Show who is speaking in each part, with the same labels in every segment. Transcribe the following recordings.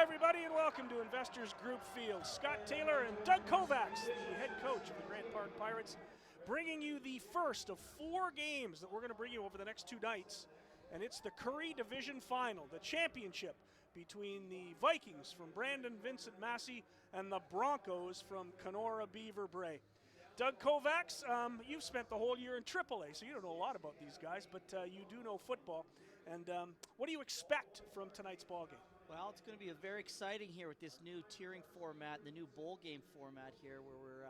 Speaker 1: everybody, and welcome to Investors Group Field. Scott Taylor and Doug Kovacs, the head coach of the Grant Park Pirates, bringing you the first of 4 games that we're going to bring you over the next 2 nights. And it's the Currie Division Final, the championship between the Vikings from Brandon, Vincent, Massey, and the Broncos from Kenora, Beaver, Brae. Doug Kovacs, you've spent the whole year in AAA, so you don't know a lot about these guys, but you do know football. And what do you expect from tonight's ball game?
Speaker 2: Well, it's going to be a very exciting here with this new tiering format, the new bowl game format here, where we're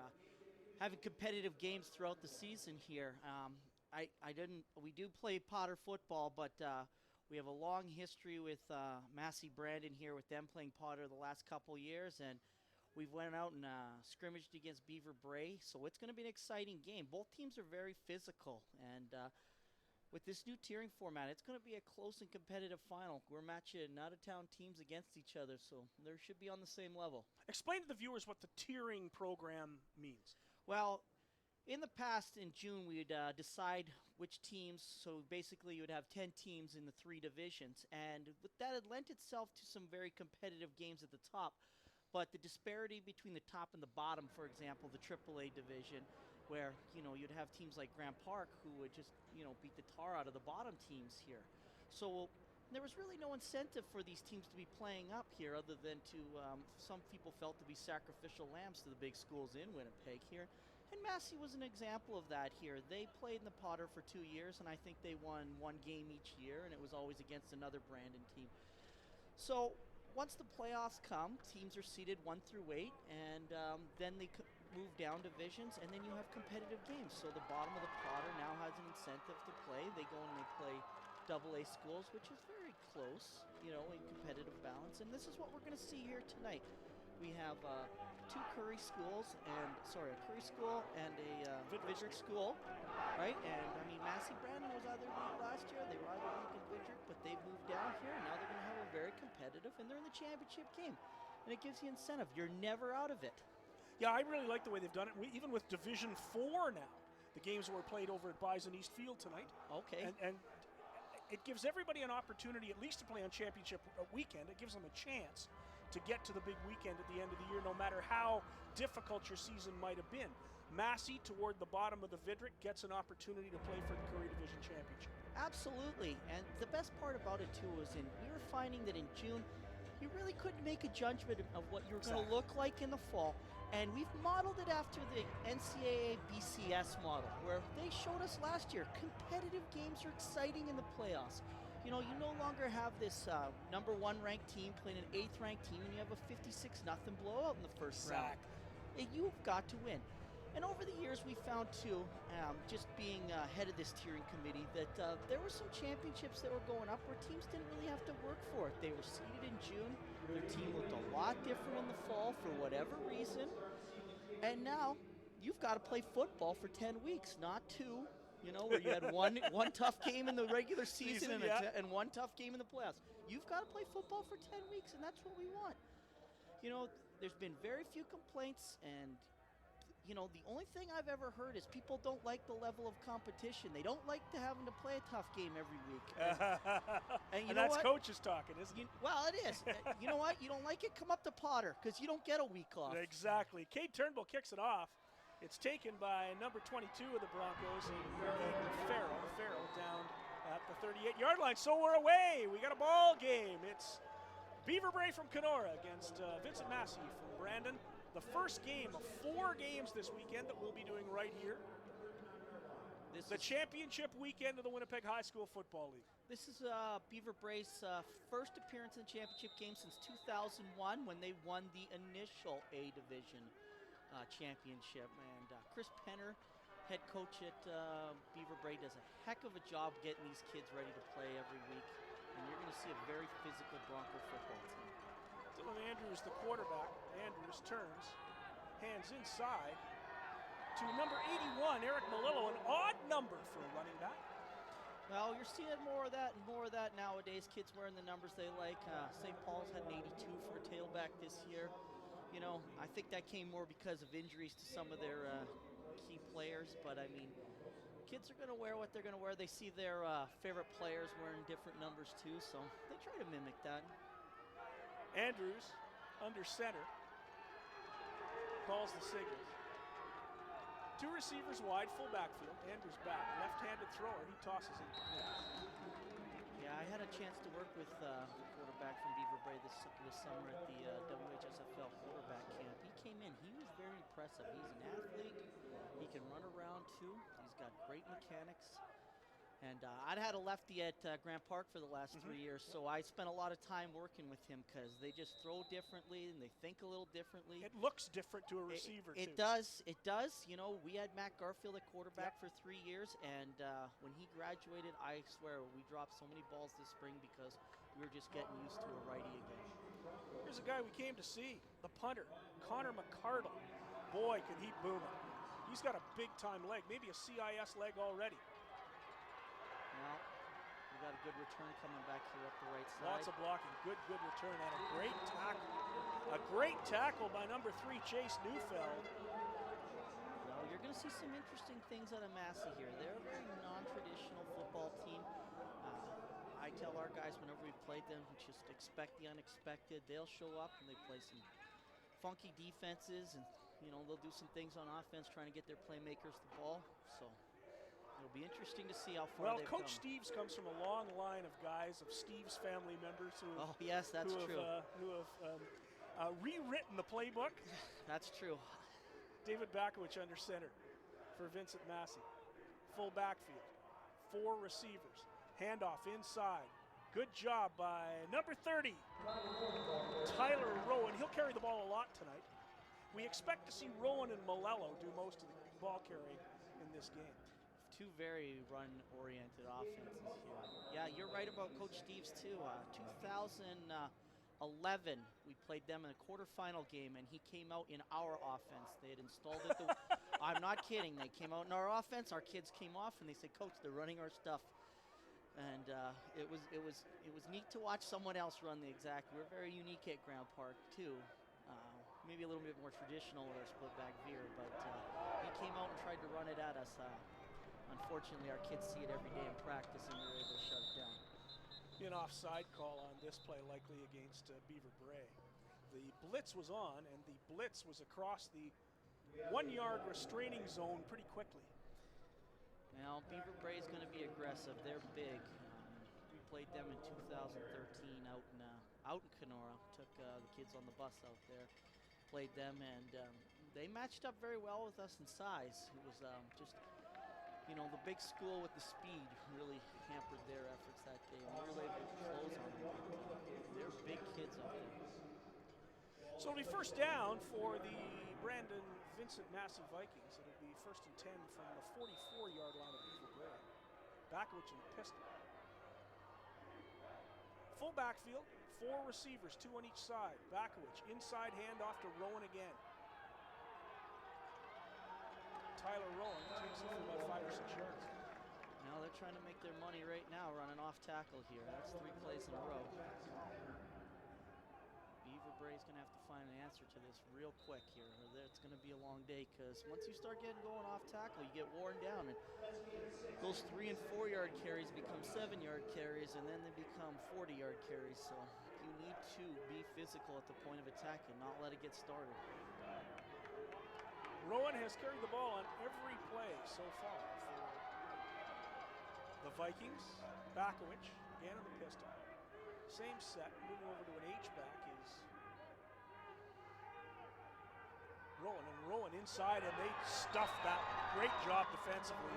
Speaker 2: having competitive games throughout the season here. We do play Potter football, but we have a long history with Massey Brandon here, with them playing Potter the last couple years, and we've went out and scrimmaged against Beaver Brae, so it's going to be an exciting game. Both teams are very physical, and with this new tiering format, it's going to be a close and competitive final. We're matching out-of-town teams against each other, so they should be on the same level.
Speaker 1: Explain to the viewers what the tiering program means.
Speaker 2: Well, in the past, in June, we'd decide which teams, so basically you'd have 10 teams in the 3 divisions, and with that, it lent itself to some very competitive games at the top. But the disparity between the top and the bottom, for example, the AAA division, where, you'd have teams like Grant Park who would just, beat the tar out of the bottom teams here. So there was really no incentive for these teams to be playing up here other than to, some people felt, to be sacrificial lambs to the big schools in Winnipeg here. And Massey was an example of that here. They played in the Potter for 2 years, and I think they won 1 game each year, and it was always against another Brandon team. So once the playoffs come, teams are seeded 1 through 8, and then they move down divisions, and then you have competitive games. So the bottom of the Potter now has an incentive to play. They go and they play AA schools, which is very close, in competitive balance. And this is what we're going to see here tonight. We have 2 Currie schools, a Currie school and a Vidrick school, right? And Massey Brandon was either league last year, they were either league in Vidrick, but they've moved down here. Now they're going to have a very competitive, and they're in the championship game, and it gives you incentive. You're never out of it.
Speaker 1: Yeah, I really like the way they've done it. Even with Division 4 now, the games were played over at Bison East Field tonight.
Speaker 2: Okay.
Speaker 1: And it gives everybody an opportunity at least to play on championship weekend. It gives them a chance to get to the big weekend at the end of the year, no matter how difficult your season might have been. Massey, toward the bottom of the Vidrick, gets an opportunity to play for the Currie Division Championship.
Speaker 2: Absolutely. And the best part about it, too, is we were finding that in June, you really couldn't make a judgment of what you were going to look like in the fall. And we've modeled it after the NCAA BCS model, where they showed us last year competitive games are exciting in the playoffs. You no longer have this number 1 ranked team playing an 8th ranked team, and you have a 56-0 blowout in the first round. You've got to win. And over the years, we found, too, just being head of this tiering committee, that there were some championships that were going up where teams didn't really have to work for it. They were seeded in June. Their team looked a lot different in the fall for whatever reason. And now you've got to play football for 10 weeks, not 2, where you had one tough game in the regular season and 1 tough game in the playoffs. You've got to play football for 10 weeks, and that's what we want. There's been very few complaints, and the only thing I've ever heard is people don't like the level of competition. They don't like having to play a tough game every week. And
Speaker 1: that's coaches talking, isn't it?
Speaker 2: Well, it is. You know what? You don't like it? Come up to Potter, because you don't get a week off.
Speaker 1: Exactly. Cade Turnbull kicks it off. It's taken by number 22 of the Broncos, and Farrell down at the 38-yard line. So we're away. We got a ball game. It's Beaver Brae from Kenora against Vincent Massey from Brandon. The first game of 4 games this weekend that we'll be doing right here. The championship weekend of the Winnipeg High School Football League.
Speaker 2: This is Beaver Brae's first appearance in the championship game since 2001, when they won the initial A Division championship. And Chris Penner, head coach at Beaver Brae, does a heck of a job getting these kids ready to play every week. And you're going to see a very physical Bronco football team.
Speaker 1: Dylan Andrews, the quarterback. Andrews turns, hands inside to number 81, Eric Malillo, an odd number for a running back.
Speaker 2: Well, you're seeing more of that nowadays. Kids wearing the numbers they like. St. Paul's had an 82 for a tailback this year. I think that came more because of injuries to some of their key players. But, kids are going to wear what they're going to wear. They see their favorite players wearing different numbers, too, so they try to mimic that.
Speaker 1: Andrews under center. Calls the signals. Two receivers wide, full backfield. Andrews back. Left-handed thrower. He tosses it.
Speaker 2: Yeah, I had a chance to work with the quarterback from Beaver Brae this summer at the WHSFL quarterback camp. He came in. He was very impressive. He's an athlete. He can run around too. He's got great mechanics. And I'd had a lefty at Grant Park for the last 3 years, so I spent a lot of time working with him because they just throw differently and they think a little differently.
Speaker 1: It looks different to a receiver,
Speaker 2: It
Speaker 1: too.
Speaker 2: does. You know, we had Matt Garfield at quarterback for 3 years, and when he graduated, I swear, we dropped so many balls this spring because we were just getting used to a righty again.
Speaker 1: Here's a guy we came to see, the punter, Connor McCardle. Boy, can he boom it. He's got a big-time leg, maybe a CIS leg already.
Speaker 2: Well, we got a good return coming back here up the right side.
Speaker 1: Lots of blocking, good return, and a great tackle. A great tackle by number 3, Chase Neufeld.
Speaker 2: No, you're going to see some interesting things out of Massey here. They're a very non-traditional football team. I tell our guys whenever we played them, just expect the unexpected. They'll show up and they play some funky defenses, and you know they'll do some things on offense trying to get their playmakers the ball. So it'll be interesting to see how far they've
Speaker 1: Coach
Speaker 2: come.
Speaker 1: Steves comes from a long line of guys, of Steves family members who have, who have rewritten the playbook.
Speaker 2: That's true.
Speaker 1: David Bakowicz under center for Vincent Massey. Full backfield, 4 receivers. Handoff inside. Good job by number 30, Tyler Rowan. He'll carry the ball a lot tonight. We expect to see Rowan and Malello do most of the ball carrying in this game.
Speaker 2: Two very run-oriented offenses here. Yeah, you're right about Coach Steves too. 2011, we played them in a quarterfinal game, and he came out in our offense. They had installed it. I'm not kidding. They came out in our offense. Our kids came off, and they said, "Coach, they're running our stuff." And it was neat to watch someone else run the exact. We're very unique at Grant Park too. Maybe a little bit more traditional with our split back veer, but he came out and tried to run it at us. Unfortunately, our kids see it every day in practice, and we were able to shut it down.
Speaker 1: An offside call on this play, likely against Beaver Brae. The blitz was on, and the blitz was across the 1-yard restraining zone pretty quickly.
Speaker 2: Now, Beaver Brae is going to be aggressive. They're big. We played them in 2013 out in Kenora. Took the kids on the bus out there, played them, and they matched up very well with us in size. It was just, you know, the big school with the speed really hampered their efforts that day, and we were able to close on them. They're big kids out there.
Speaker 1: So it'll be first down for the Brandon Vincent Massey Vikings. It'll be 1st and 10 from the 44-yard line of Beaver Brae. Bakowicz in the pistol. Full backfield, 4 receivers, 2 on each side. Bakowicz inside handoff to Rowan again. Tyler Rowan takes it for about 5 or 6 yards.
Speaker 2: Now they're trying to make their money right now running off tackle here. That's 3 plays in a row. Beaver Brae's going to have to find an answer to this real quick here. It's going to be a long day because once you start getting going off tackle, you get worn down. And those 3- and 4-yard carries become 7-yard carries, and then they become 40-yard carries. So you need to be physical at the point of attack and not let it get started.
Speaker 1: Rowan has carried the ball on every play so far for the Vikings. Bakowicz again in the pistol. Same set, moving over to an H-back is Rowan. And Rowan inside, and they stuffed that one. Great job defensively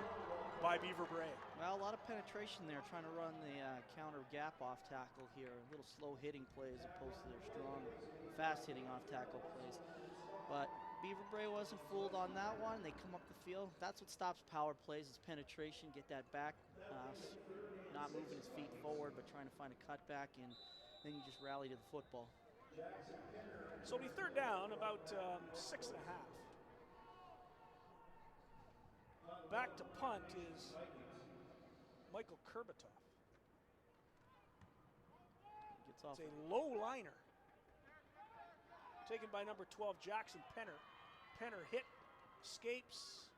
Speaker 1: by Beaver Brae.
Speaker 2: Well, a lot of penetration there, trying to run the counter gap off tackle here. A little slow hitting play as opposed to their strong, fast hitting off tackle plays. But Beaver Brae wasn't fooled on that one. They come up the field. That's what stops power plays is penetration. Get that back, not moving his feet forward, but trying to find a cutback, and then you just rally to the football.
Speaker 1: So it'll be third down, about 6.5. Back to punt is Michael Kurbatoff.
Speaker 2: Gets off.
Speaker 1: It's a low liner. Taken by number 12, Jackson Penner. Penner hit, escapes.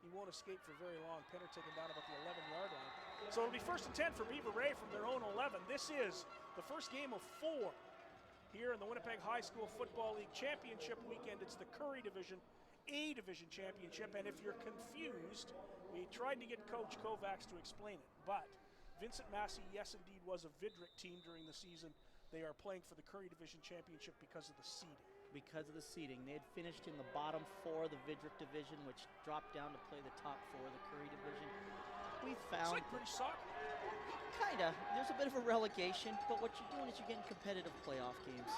Speaker 1: He won't escape for very long. Penner taken down about the 11-yard line. So it'll be 1st and 10 for Beaver Brae from their own 11. This is the first game of 4 here in the Winnipeg High School Football League Championship weekend. It's the Currie Division A Division Championship, and if you're confused, we tried to get Coach Kovacs to explain it, but Vincent Massey, yes indeed, was a Vidric team during the season. They are playing for the Currie Division Championship because of the seeding.
Speaker 2: Because of the seeding. They had finished in the bottom 4 of the Vidric Division, which dropped down to play the top 4 of the Currie Division. We found...
Speaker 1: It's like British soccer.
Speaker 2: Kinda. There's a bit of a relegation, but what you're doing is you're getting competitive playoff games.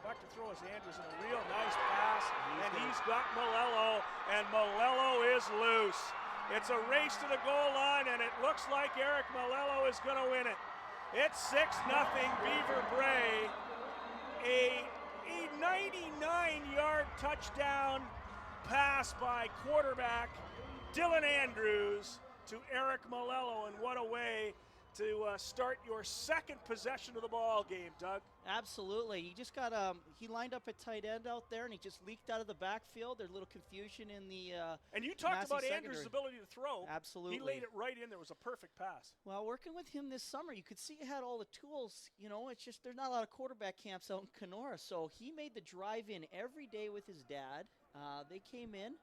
Speaker 1: Back to throw is Andrews, and a real nice pass, and he's got Malello, and Malello is loose. It's a race to the goal line, and it looks like Eric Malello is going to win it. It's 6-0 Beaver Brae. A 99-yard touchdown pass by quarterback Dylan Andrews to Eric Malello, and what a way to start your second possession of the ball game, Doug.
Speaker 2: Absolutely. He just got he lined up at tight end out there, and he just leaked out of the backfield. There's a little confusion in the
Speaker 1: and you talked
Speaker 2: Massey
Speaker 1: about
Speaker 2: secondary.
Speaker 1: Andrews' ability to throw.
Speaker 2: Absolutely.
Speaker 1: He laid it right in. There was a perfect pass.
Speaker 2: Well, working with him this summer, you could see he had all the tools. You know, it's just there's not a lot of quarterback camps out in Kenora, so he made the drive in every day with his dad. They came in.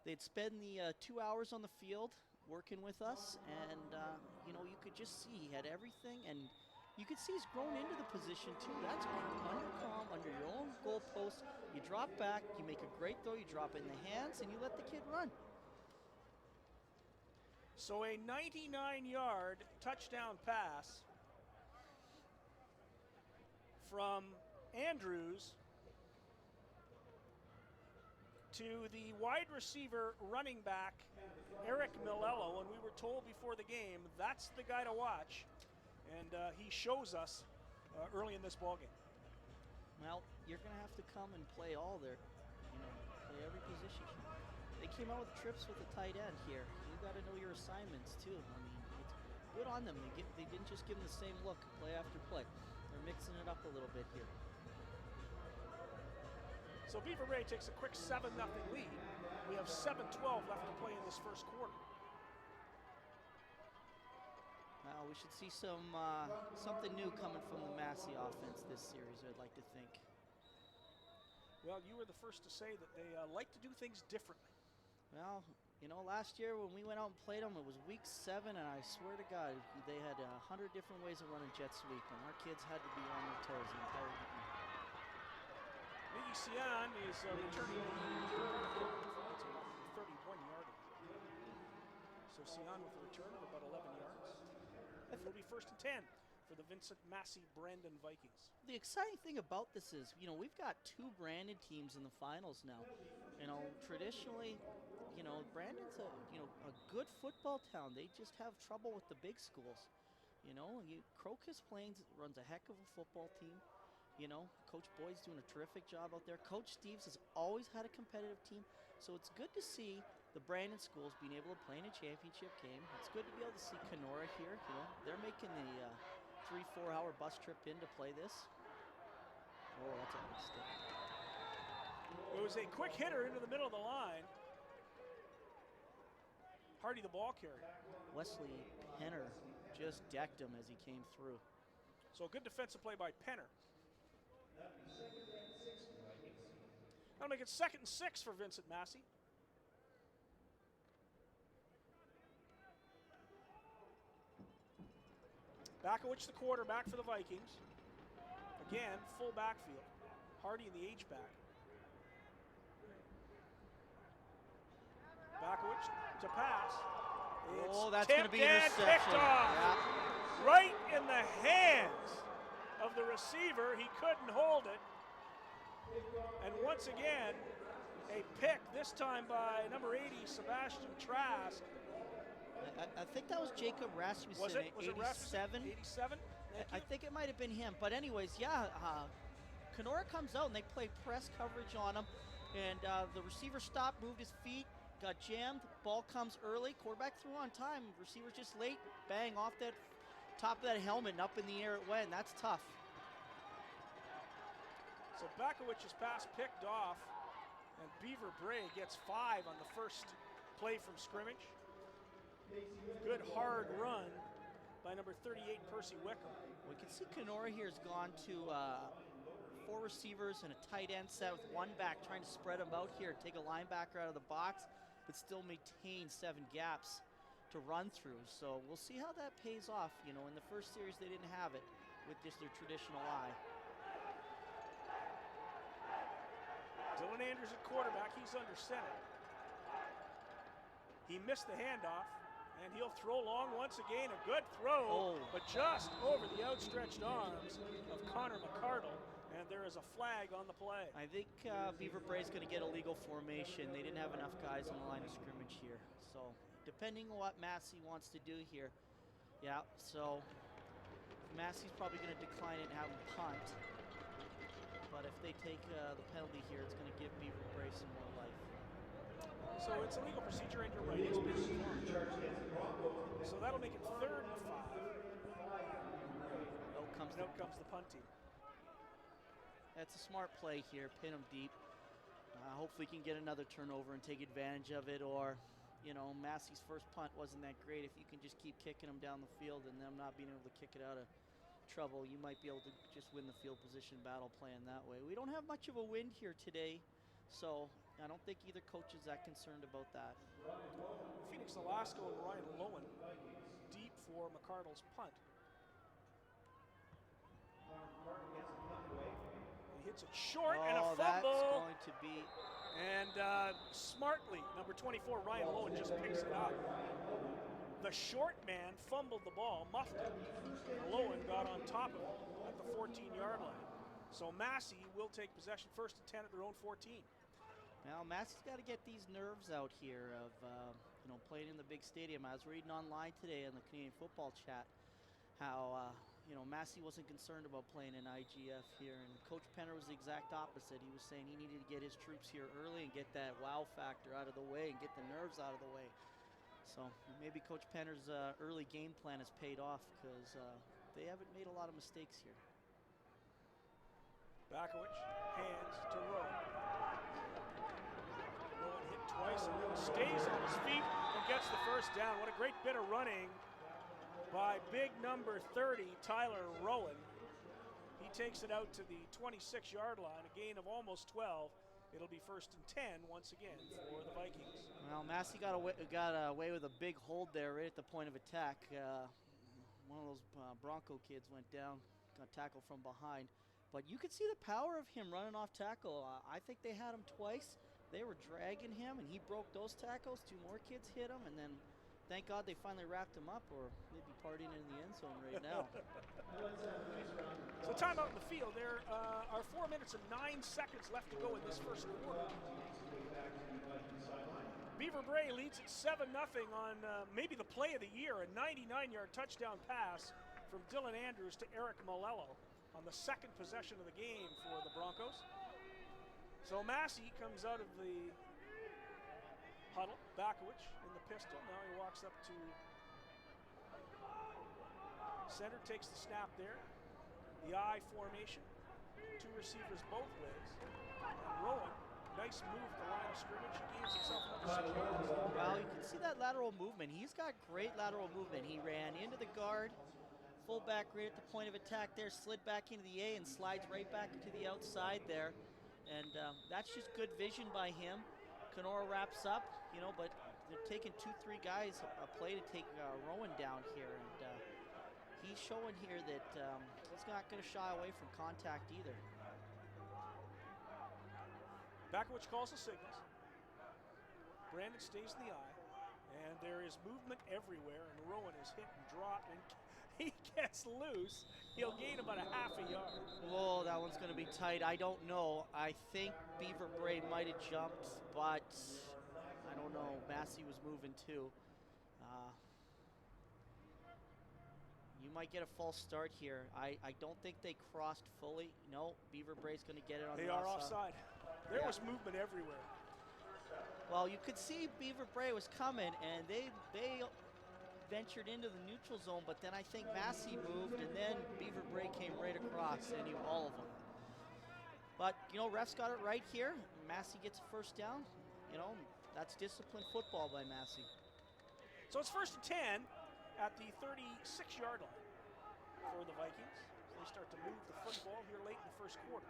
Speaker 2: They'd spend the 2 hours on the field working with us, and you know, you could just see he had everything, and you could see he's grown into the position too. That's under calm, under your own goalpost. You drop back, you make a great throw, you drop it in the hands, and you let the kid run.
Speaker 1: So a 99-yard touchdown pass from Andrews to the wide receiver running back Eric Malello, and we were told before the game that's the guy to watch, and he shows us early in this ballgame.
Speaker 2: Well, you're going to have to come and play all their, you know, play every position. They came out with trips with the tight end here. You got to know your assignments too. I mean, it's good on them. They didn't just give them the same look play after play. They're mixing it up a little bit here.
Speaker 1: So Beaver Brae takes a quick 7-0 lead. We have 7:12 left to play in this first quarter.
Speaker 2: Well, we should see some something new coming from the Massey offense this series, I'd like to think.
Speaker 1: Well, you were the first to say that they like to do things differently.
Speaker 2: Well, you know, last year when we went out and played them, it was week 7, and I swear to God, they had 100 different ways of running jet sweep, and our kids had to be on their toes the entire game.
Speaker 1: Miggy Sian is returning it's a 31-yarder. So Sian with a return of about 11 yards. It will be 1st and 10 for the Vincent Massey Brandon Vikings.
Speaker 2: The exciting thing about this is, you know, we've got 2 Brandon teams in the finals now. You know, traditionally, you know, Brandon's a good football town. They just have trouble with the big schools. You know, Crocus Plains runs a heck of a football team. You know, Coach Boyd's doing a terrific job out there. Coach Steves has always had a competitive team, so it's good to see the Brandon schools being able to play in a championship game. It's good to be able to see Kenora here. You know, they're making the 3-4 hour bus trip in to play this. Oh, that's a mistake.
Speaker 1: It was a quick hitter into the middle of the line. Hardy, the ball carrier.
Speaker 2: Wesley Penner just decked him as he came through.
Speaker 1: So a good defensive play by Penner. That'll make it 2nd and 6 for Vincent Massey. Bakowicz, the quarterback for the Vikings. Again, full backfield. Hardy in the H-back. Bakowicz to pass.
Speaker 2: Oh, that's going to be interception.
Speaker 1: Picked off.
Speaker 2: Yeah.
Speaker 1: Right in the hands of the receiver. He couldn't hold it. And once again, a pick, this time by number 80, Sebastian Trask.
Speaker 2: I think that was Jacob Rasmussen.
Speaker 1: Was it
Speaker 2: 87?
Speaker 1: Rasmussen? 87?
Speaker 2: I think it might have been him. But anyways, yeah, Kenora comes out and they play press coverage on him. And the receiver stopped, moved his feet, got jammed. Ball comes early. Quarterback threw on time. Receiver's just late. Bang, off that top of that helmet and up in the air it went. That's tough.
Speaker 1: So Bakowicz's pass picked off, and Beaver Brae gets 5 on the first play from scrimmage. Good hard run by number 38, Percy Wickham.
Speaker 2: We can see Kenora here has gone to 4 receivers and a tight end set with 1 back, trying to spread them out here, take a linebacker out of the box, but still maintain 7 gaps to run through. So we'll see how that pays off. You know, in the first series they didn't have it with just their traditional eye.
Speaker 1: Dylan Andrews at quarterback, he's under center. He missed the handoff, and he'll throw long once again. A good throw, but just over the outstretched arms of Connor McCardle, and there is a flag on the play.
Speaker 2: I think Beaver Brae's going to get a legal formation. They didn't have enough guys on the line of scrimmage here. So depending on what Massey wants to do here, yeah, so Massey's probably going to decline it and have him punt. But if they take the penalty here, it's going to give Beaver Brae some more life.
Speaker 1: So it's a legal procedure, and you're right. It's been informed. So that'll make it 3rd and 5. Out comes the punt team.
Speaker 2: That's a smart play here. Pin him deep. Hopefully he can get another turnover and take advantage of it. Or, you know, Massey's first punt wasn't that great. If you can just keep kicking him down the field and them not being able to kick it out of trouble, you might be able to just win the field position battle playing that way. We don't have much of a wind here today, so I don't think either coach is that concerned about that.
Speaker 1: Phoenix Nolasco and Ryan Lowen deep for McCardle's punt. He hits it short, and a fumble.
Speaker 2: That's going to be...
Speaker 1: And smartly, number 24, Ryan Lowen, just picks it up. The short man fumbled the ball, muffed it. Lowen got on top of it at the 14-yard line. So Massey will take possession, 1st and 10 at their own 14.
Speaker 2: Now Massey's got to get these nerves out here of you know, playing in the big stadium. I was reading online today in the Canadian Football Chat how you know, Massey wasn't concerned about playing in IGF here, and Coach Penner was the exact opposite. He was saying he needed to get his troops here early and get that wow factor out of the way and get the nerves out of the way. So maybe Coach Penner's early game plan has paid off because they haven't made a lot of mistakes here.
Speaker 1: Bakowicz, hands to Rowan. Rowan hit twice and then stays on his feet and gets the first down. What a great bit of running by big number 30, Tyler Rowan. He takes it out to the 26-yard line, a gain of almost 12. It'll be 1st and 10 once again for the Vikings.
Speaker 2: Well, Massey got away with a big hold there right at the point of attack. One of those Bronco kids went down, got tackled from behind. But you could see the power of him running off tackle. I think they had him twice. They were dragging him, and he broke those tackles. 2 more kids hit him, and then thank God they finally wrapped him up, or they'd be partying in the end zone right now.
Speaker 1: So timeout in the field. There are 4 minutes and 9 seconds left to go in this first quarter. Beaver Brae leads at 7-0 on maybe the play of the year, a 99-yard touchdown pass from Dylan Andrews to Eric Malello on the 2nd possession of the game for the Broncos. So Massey comes out of the huddle. Bakowicz in the pistol. Now he walks up to center, takes the snap there. The I formation. 2 receivers both ways. And Rowan, nice move at the line of scrimmage. He gains himself another 6 yards.
Speaker 2: Well, you can see that lateral movement. He's got great lateral movement. He ran into the guard, fullback right at the point of attack there, slid back into the A and slides right back into the outside there. And that's just good vision by him. Kenora wraps up, you know, but they're taking 2-3 guys a play to take Rowan down here. And he's showing here that he's not going to shy away from contact either.
Speaker 1: Bakowicz calls the signals. Brandon stays in the eye. And there is movement everywhere, and Rowan is hit and dropped, and he gets loose. He'll gain about a half a yard.
Speaker 2: Whoa, that one's going to be tight. I don't know. I think Beaver Brae might have jumped, but I don't know. Massey was moving too. You might get a false start here. I don't think they crossed fully. No, Beaver Brae's going to get it on the offside.
Speaker 1: They are offside. There was movement everywhere.
Speaker 2: Well, you could see Beaver Brae was coming, and they ventured into the neutral zone, but then I think Massey moved, and then Beaver Brae came right across, and he all of them. But, you know, refs got it right here. Massey gets a first down. You know, that's disciplined football by Massey.
Speaker 1: So it's 1st and 10 at the 36-yard line for the Vikings. they start to move the football here late in the first quarter.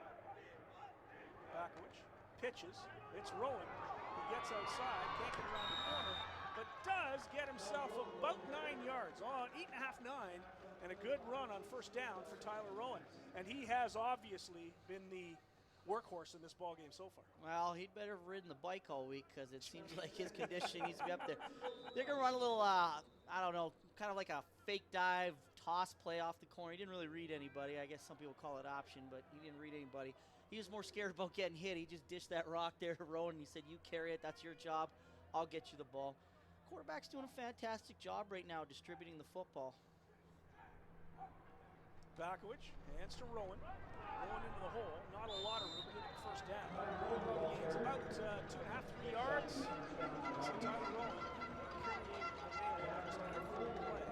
Speaker 1: Bakowicz pitches. It's Rowan. He gets outside, can't get around the corner, but does get himself about 9 yards, 8.5, 9, and a good run on first down for Tyler Rowan. And he has obviously been the workhorse in this ball game so far.
Speaker 2: Well, he'd better have ridden the bike all week because it seems like his condition needs to be up there. They're going to run a little, I don't know, kind of like a fake dive toss play off the corner. He didn't really read anybody. I guess some people call it option, but he didn't read anybody. He was more scared about getting hit. He just dished that rock there to Rowan, and he said, you carry it. That's your job. I'll get you the ball. Quarterback's doing a fantastic job right now distributing the football.
Speaker 1: Bakowicz hands to Rowan. Rowan into the hole. Not a lot of room to get the first down. Gains about 2.5, 3 yards. So Tyler Rowan, Currie able to nail almost every play.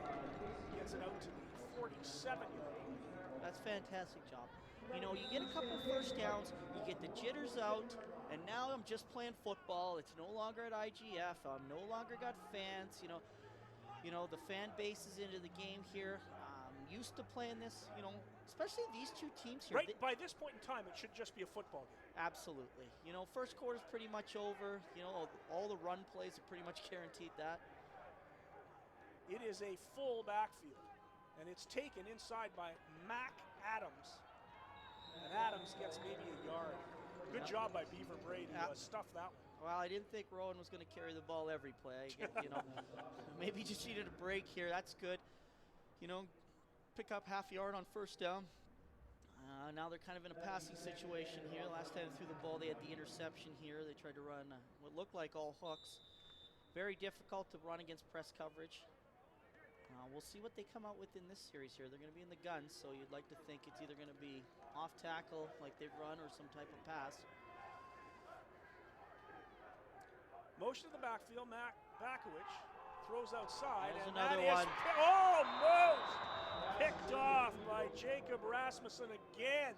Speaker 1: Gets it out to the 47-yard line.
Speaker 2: That's a fantastic job. You know, you get a couple first downs, you get the jitters out, and now I'm just playing football. It's no longer at IGF. I'm no longer got fans. You know, the fan base is into the game here. Used to playing this, you know, especially these two teams here.
Speaker 1: Right, by this point in time, it should just be a football game.
Speaker 2: Absolutely. You know, first quarter's pretty much over. You know, all the run plays are pretty much guaranteed that.
Speaker 1: It is a full backfield, and it's taken inside by Mac Adams. And Adams gets maybe a yard. Good job by Beaver Brae to stuff that one.
Speaker 2: Well, I didn't think Rowan was going to carry the ball every play. You know, maybe just needed a break here. That's good. You know, pick up half yard on first down. Now they're kind of in a passing situation here. Last time they threw the ball, they had the interception here. They tried to run what looked like all hooks. Very difficult to run against press coverage. We'll see what they come out with in this series here. They're going to be in the gun, so you'd like to think it's either going to be off tackle like they've run or some type of pass.
Speaker 1: Motion to the backfield, Bakowicz throws outside.
Speaker 2: There's
Speaker 1: and
Speaker 2: another
Speaker 1: that
Speaker 2: one.
Speaker 1: is almost picked off by Jacob Rasmussen again.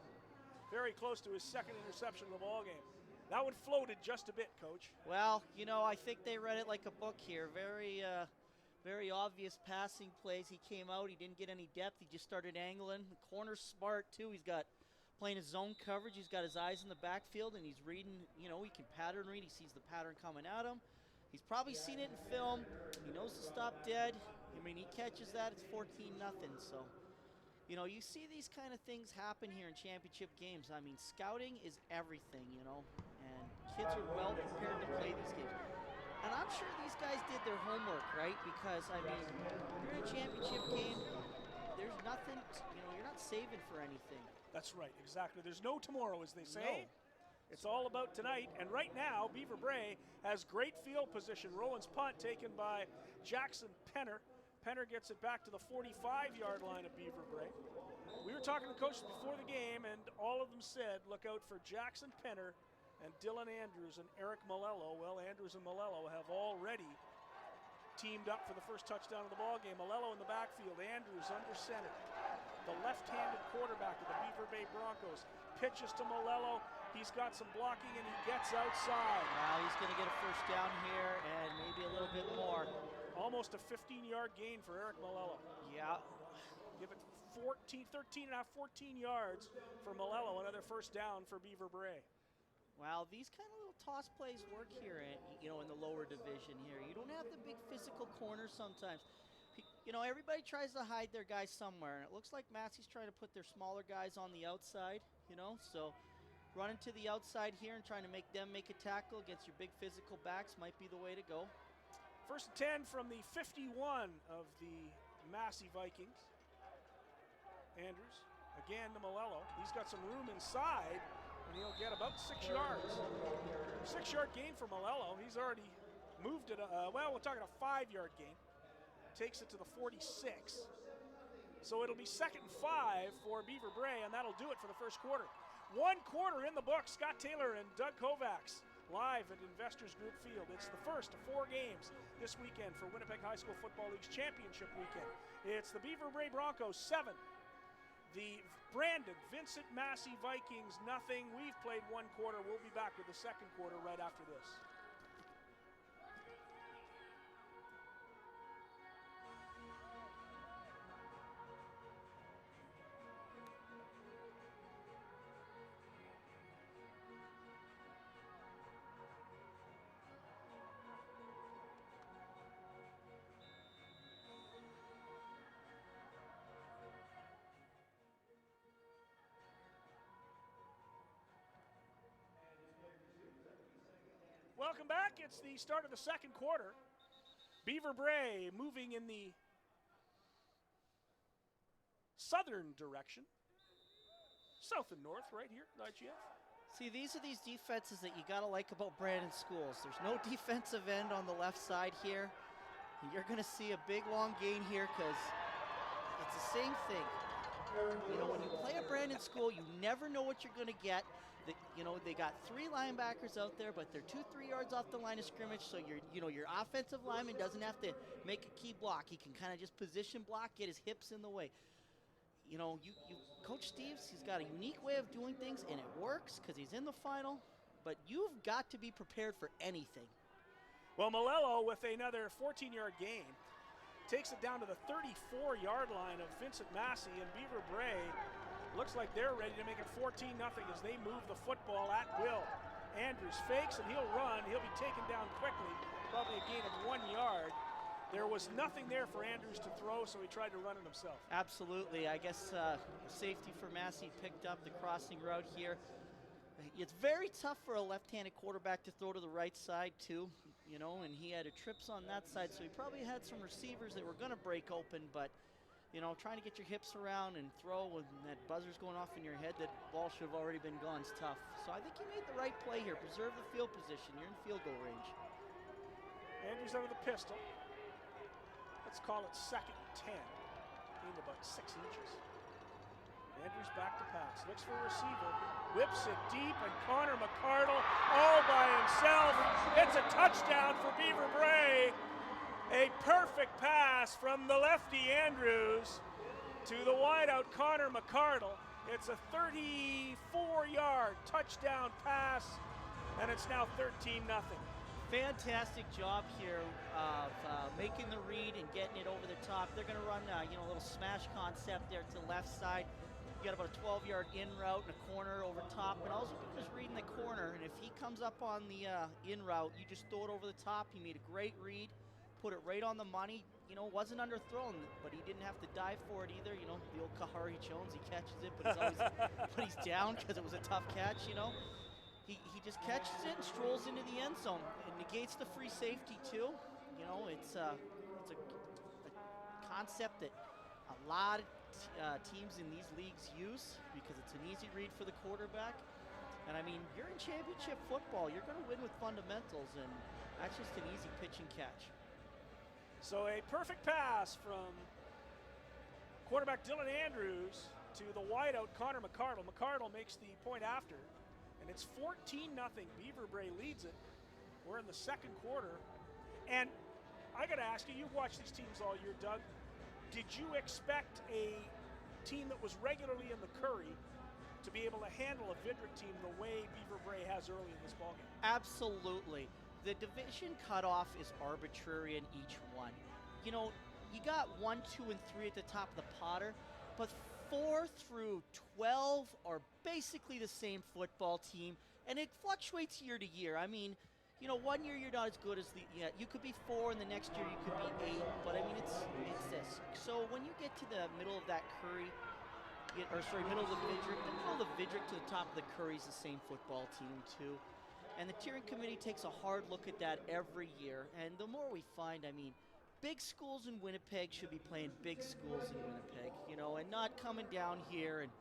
Speaker 1: Very close to his second interception of the ball game. That one floated just a bit, Coach.
Speaker 2: Well, you know, I think they read it like a book here. Very obvious passing plays. He came out, he didn't get any depth, he just started angling. The corner's smart too. He's got playing his zone coverage, he's got his eyes in the backfield, and he's reading, you know, he can pattern read, he sees the pattern coming at him. He's probably seen it in film, he knows to stop dead. I mean, he catches that, it's 14-0, so. You know, you see these kind of things happen here in championship games. I mean, scouting is everything, you know, and kids are well prepared to play these games. And I'm sure these guys did their homework, right? Because, I mean, you're in a championship game, there's nothing, you know, you're not saving for anything.
Speaker 1: That's right, exactly. There's no tomorrow, as they say.
Speaker 2: No.
Speaker 1: It's all about tonight. And right now, Beaver Brae has great field position. Rowan's punt taken by Jackson Penner. Penner gets it back to the 45-yard line of Beaver Brae. We were talking to coaches before the game, and all of them said, look out for Jackson Penner and Dylan Andrews and Eric Malello. Well, Andrews and Malello have already teamed up for the first touchdown of the ballgame. Malello in the backfield, Andrews under center. The left-handed quarterback of the Beaver Bay Broncos pitches to Malello. He's got some blocking and he gets outside.
Speaker 2: Now he's going to get a first down here and maybe a little bit more.
Speaker 1: Almost a 15-yard gain for Eric Malello.
Speaker 2: Yeah.
Speaker 1: Give it 13 and a half, 14 yards for Malello. Another first down for Beaver Brae.
Speaker 2: Well, these kind of little toss plays work here, you know, in the lower division here. You don't have the big physical corners sometimes. You know, everybody tries to hide their guys somewhere, and it looks like Massey's trying to put their smaller guys on the outside, you know, so running to the outside here and trying to make them make a tackle against your big physical backs might be the way to go.
Speaker 1: First and 10 from the 51 of the Massey Vikings. Andrews, again to Malello. He's got some room inside, and he'll get about 6 yards. 6-yard gain for Malello. He's already moved it, well, we're talking a 5-yard gain. Takes it to the 46. So it'll be 2nd and 5 for Beaver Brae, and that'll do it for the first quarter. 1 quarter in the book. Scott Taylor and Doug Kovacs live at Investors Group Field. It's the first of 4 games this weekend for Winnipeg High School Football League's championship weekend. It's the Beaver Brae Broncos 7. The Brandon Vincent Massey Vikings 0. We've played 1 quarter. We'll be back with the second quarter right after this. welcome back. It's the start of the second quarter. Beaver Brae moving in the southern direction. South and north right here, IGF.
Speaker 2: See, these are these defenses that you got to like about Brandon Schools. There's no defensive end on the left side here. You're going to see a big, long gain here because it's the same thing. You know, when you play at Brandon School, you never know what you're going to get. You know, they got 3 linebackers out there, but they're 2-3 yards off the line of scrimmage, so your offensive lineman doesn't have to make a key block. He can kind of just position block, get his hips in the way. You know, Coach Steves, he's got a unique way of doing things, and it works because he's in the final, but you've got to be prepared for anything.
Speaker 1: Well, Malello with another 14-yard gain takes it down to the 34-yard line of Vincent Massey, and Beaver Brae looks like they're ready to make it 14-0 as they move the football at will. Andrews fakes and he'll run. He'll be taken down quickly, probably a gain of 1 yard. There was nothing there for Andrews to throw, so he tried to run it himself.
Speaker 2: Absolutely. I guess safety for Massey picked up the crossing route here. It's very tough for a left-handed quarterback to throw to the right side too, you know, and he had trips on that side, so he probably had some receivers that were going to break open, but you know, trying to get your hips around and throw when that buzzer's going off in your head, that ball should have already been gone. It's tough. So I think he made the right play here. Preserve the field position. You're in field goal range.
Speaker 1: Andrews out of the pistol. Let's call it 2nd and 10. Gained about 6 inches. Andrews back to pass. Looks for a receiver. Whips it deep, and Connor McCardle all by himself. It's a touchdown for Beaver Brae. A perfect pass from the lefty Andrews to the wideout Connor McCardle. It's a 34-yard touchdown pass, and it's now 13-0.
Speaker 2: Fantastic job here of making the read and getting it over the top. They're going to run a little smash concept there to the left side. You got about a 12-yard in route and a corner over top, and all you do is read in the corner, and if he comes up on the in route, you just throw it over the top. He made a great read. Put it right on the money, you know, wasn't underthrown, but he didn't have to dive for it either. You know, the old Kahari Jones, he catches it, but he's down because it was a tough catch, you know. He just catches it and strolls into the end zone. It negates the free safety too. You know, it's a concept that a lot of teams in these leagues use because it's an easy read for the quarterback. And I mean, you're in championship football. You're going to win with fundamentals, and that's just an easy pitch and catch.
Speaker 1: So a perfect pass from quarterback Dylan Andrews to the wideout Connor McCardle. McCardle makes the point after, and it's 14-0. Beaver Brae leads it. We're in the second quarter, and I got to ask you, you've watched these teams all year, Doug. Did you expect a team that was regularly in the Currie to be able to handle a Vidrick team the way Beaver Brae has early in this ballgame?
Speaker 2: Absolutely. The division cutoff is arbitrary in each one. You know, you got 1, 2, and 3 at the top of the Potter, but 4 through 12 are basically the same football team, and it fluctuates year to year. I mean, you know, one year you're not as good as you could be 4, and the next year you could be 8, but I mean, it's this. So when you get to the middle of that Currie, middle of the Vidrick, the middle of the Vidrick to the top of the Currie is the same football team too. And the tiering committee takes a hard look at that every year. And the more we find, I mean, big schools in Winnipeg should be playing big schools in Winnipeg, you know, and not coming down here and,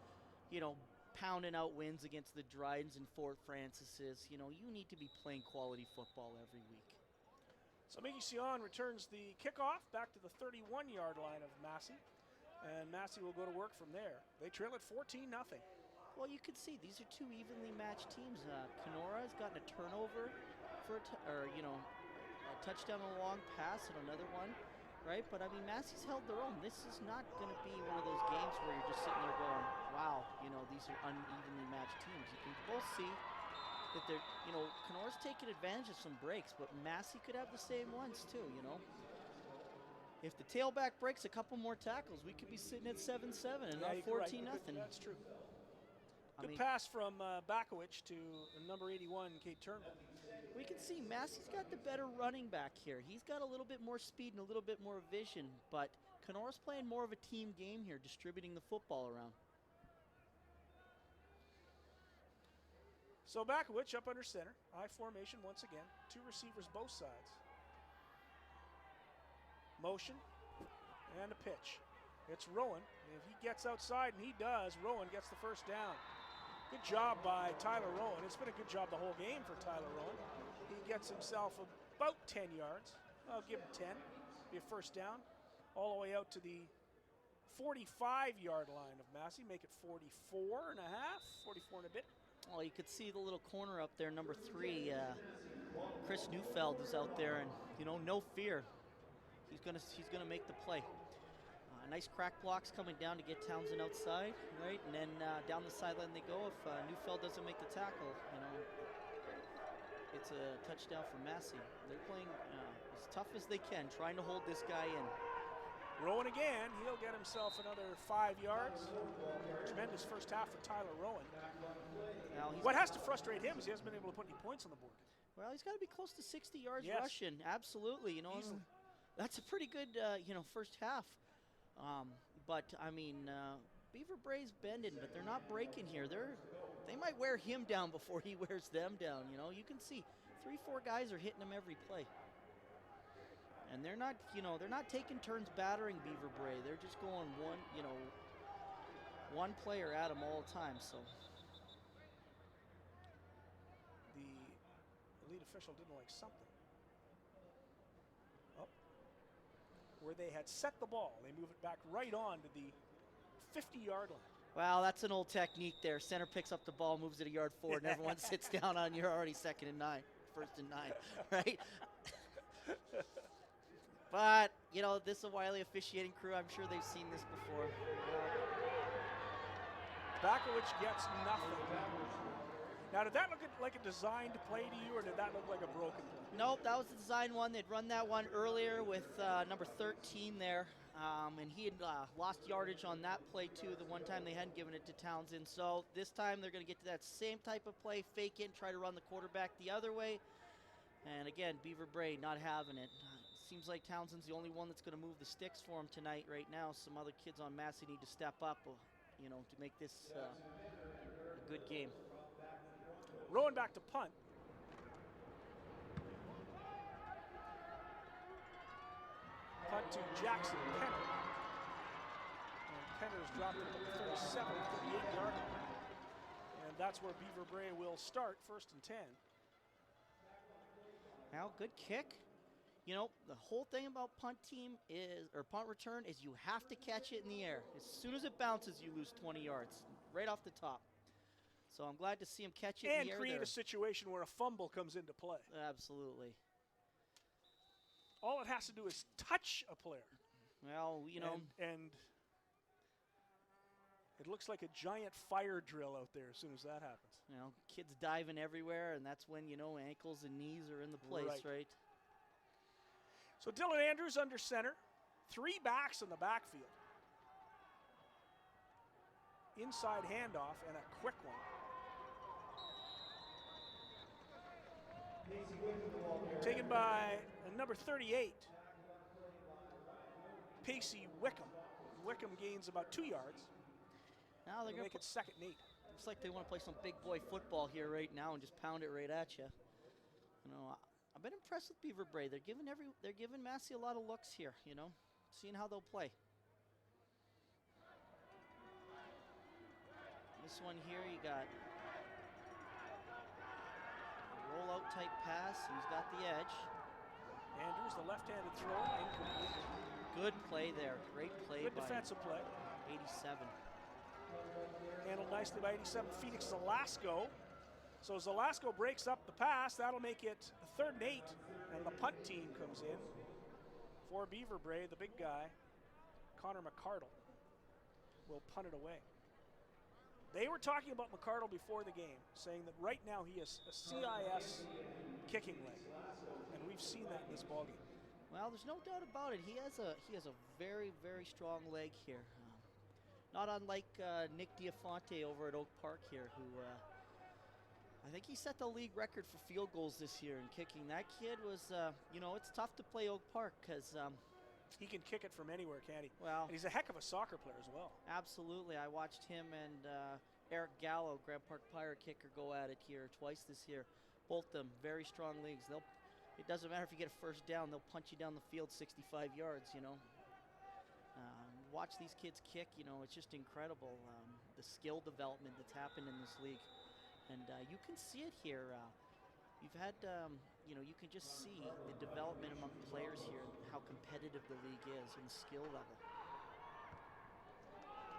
Speaker 2: you know, pounding out wins against the Drydens and Fort Francises. You know, you need to be playing quality football every week.
Speaker 1: So Miggy Sion returns the kickoff back to the 31-yard line of Massey, and Massey will go to work from there. They trail at 14-0.
Speaker 2: Well, you can see these are 2 evenly matched teams. Kenora has gotten a turnover for a touchdown on a long pass and another one, right? But I mean, Massey's held their own. This is not going to be one of those games where you're just sitting there going, wow, you know, these are unevenly matched teams. You can both see that they're, you know, Kenora's taking advantage of some breaks, but Massey could have the same ones too, you know. If the tailback breaks a couple more tackles, we could be sitting at 7-7 and not 14-0.
Speaker 1: That's true. Good pass from Bakowicz to number 81, Kate Turner.
Speaker 2: We can see Massey's got the better running back here. He's got a little bit more speed and a little bit more vision, but Kenora's playing more of a team game here, distributing the football around.
Speaker 1: So Bakowicz up under center. I formation once again. 2 receivers both sides. Motion and a pitch. It's Rowan. If he gets outside, and he does, Rowan gets the first down. Good job by Tyler Rowan. It's been a good job the whole game for Tyler Rowan. He gets himself about 10 yards. I'll give him 10. Be a first down. All the way out to the 45-yard line of Massey. Make it 44 and a half, 44 and a bit.
Speaker 2: Well, you could see the little corner up there, number 3. Chris Neufeld is out there, and no fear. He's gonna make the play. Nice crack blocks coming down to get Townsend outside, right? And then down the sideline they go. If Neufeld doesn't make the tackle, it's a touchdown for Massey. They're playing as tough as they can, trying to hold this guy in.
Speaker 1: Rowan again. He'll get himself another 5 yards. Tremendous first half for Tyler Rowan.
Speaker 2: Now
Speaker 1: what has to frustrate him is he hasn't been able to put any points on the board.
Speaker 2: Well, he's got to be close to 60 yards
Speaker 1: yes.
Speaker 2: rushing. Absolutely.
Speaker 1: Easily.
Speaker 2: That's a pretty good, first half. But I mean, Beaver Brae's bending, but they're not breaking here. They might wear him down before he wears them down. You can see 3-4 guys are hitting him every play, and they're not taking turns battering Beaver Brae. They're just going one player at him all the time. So
Speaker 1: the elite official didn't like something. Where they had set the ball. They move it back right on to the 50-yard line.
Speaker 2: Well, that's an old technique there. Center picks up the ball, moves it a yard forward, and everyone sits down on you're already 2nd and 9, 1st and 9, right? But, this is a wily officiating crew. I'm sure they've seen this before.
Speaker 1: Bakowicz gets nothing. Now, did that look like a designed play to you, or did that look like a broken play?
Speaker 2: Nope, that was the design one. They'd run that one earlier with number 13 there, and he had lost yardage on that play too, the one time they hadn't given it to Townsend. So this time they're going to get to that same type of play, fake it, and try to run the quarterback the other way. And again, Beaver Brae not having it. Seems like Townsend's the only one that's going to move the sticks for him tonight right now. Some other kids on Massey need to step up, to make this a good game.
Speaker 1: Rowan back to punt. Punt to Jackson Penner. And Penner's dropped it at the 37, 38-yard line. And that's where Beaver Brae will start, 1st and 10.
Speaker 2: Now, good kick. The whole thing about punt return is you have to catch it in the air. As soon as it bounces, you lose 20 yards, right off the top. So I'm glad to see him catch it in the air.
Speaker 1: And create a situation where a fumble comes into play.
Speaker 2: Absolutely.
Speaker 1: All it has to do is touch a player.
Speaker 2: Well,
Speaker 1: And it looks like a giant fire drill out there as soon as that happens.
Speaker 2: Kids diving everywhere, and that's when, ankles and knees are in the place, right?
Speaker 1: So Dylan Andrews under center. 3 backs in the backfield. Inside handoff and a quick one. Taken by number 38, Pacey Wickham. Wickham gains about 2 yards.
Speaker 2: Now they're going
Speaker 1: to make it 2nd and 8.
Speaker 2: Looks like they want to play some big boy football here right now and just pound it right at you. I've been impressed with Beaver Brae. They're giving Massey a lot of looks here. Seeing how they'll play. This one here, you got rollout type pass, and he's got the edge.
Speaker 1: Andrews, the left-handed thrower, incomplete.
Speaker 2: Good play there. Great play.
Speaker 1: Good defensive play.
Speaker 2: 87.
Speaker 1: Handled nicely by 87, Phoenix Zelasco. So Zelasco breaks up the pass. That'll make it 3rd and 8. And the punt team comes in for Beaver Brae, the big guy, Connor McCardle, will punt it away. They were talking about McCardle before the game, saying that right now he has a CIS kicking leg, and we've seen that in this ballgame.
Speaker 2: Well, there's no doubt about it. He has a very, very strong leg here. Not unlike Nick Diafonte over at Oak Park here, who I think he set the league record for field goals this year in kicking. That kid was, it's tough to play Oak Park because
Speaker 1: he can kick it from anywhere, can't he?
Speaker 2: Well,
Speaker 1: and he's a heck of a soccer player as well.
Speaker 2: Absolutely. I watched him and Eric Gallo, Grand Park Pirate kicker, go at it here twice this year. Both them very strong leagues. It doesn't matter if you get a first down; they'll punch you down the field 65 yards. Watch these kids kick. It's just incredible the skill development that's happened in this league, and you can see it here. You've had, you can just see the development among players here, and how competitive the league is and the skill level.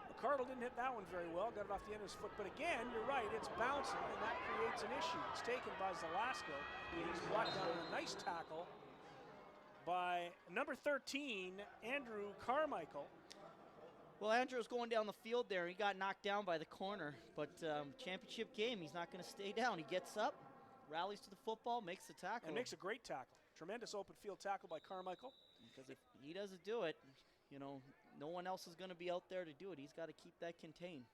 Speaker 1: McCardle didn't hit that one very well, got it off the end of his foot. But again, you're right, it's bouncing, and that creates an issue. It's taken by Zalasko. He's blocked down a nice tackle by number 13, Andrew Carmichael.
Speaker 2: Well, Andrew's going down the field there. He got knocked down by the corner, but championship game, he's not going to stay down. He gets up, rallies to the football, makes the tackle.
Speaker 1: And makes a great tackle. Tremendous open field tackle by Carmichael.
Speaker 2: Because if he doesn't do it, no one else is going to be out there to do it. He's got to keep that contained.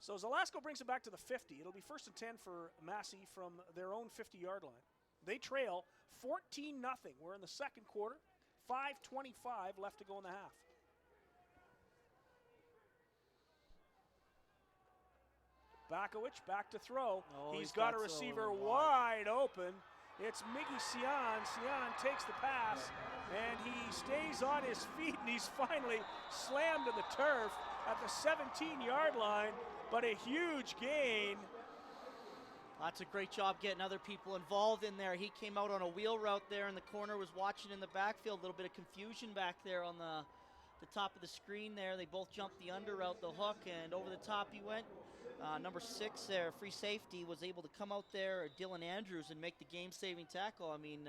Speaker 1: So Zalasko brings it back to the 50. It'll be 1st and 10 for Massey from their own 50-yard line. They trail 14-0. We're in the second quarter. 5:25 left to go in the half. Bakowicz back to throw. He's got a receiver wide open. It's Miggy Sion. Sion takes the pass, and he stays on his feet, and he's finally slammed to the turf at the 17-yard line, but a huge gain.
Speaker 2: That's a great job getting other people involved in there. He came out on a wheel route there, and the corner was watching in the backfield. A little bit of confusion back there on the top of the screen there. They both jumped the under route, the hook, and over the top he went. Number 6 there, free safety, was able to come out there, Dylan Andrews, and make the game-saving tackle. I mean,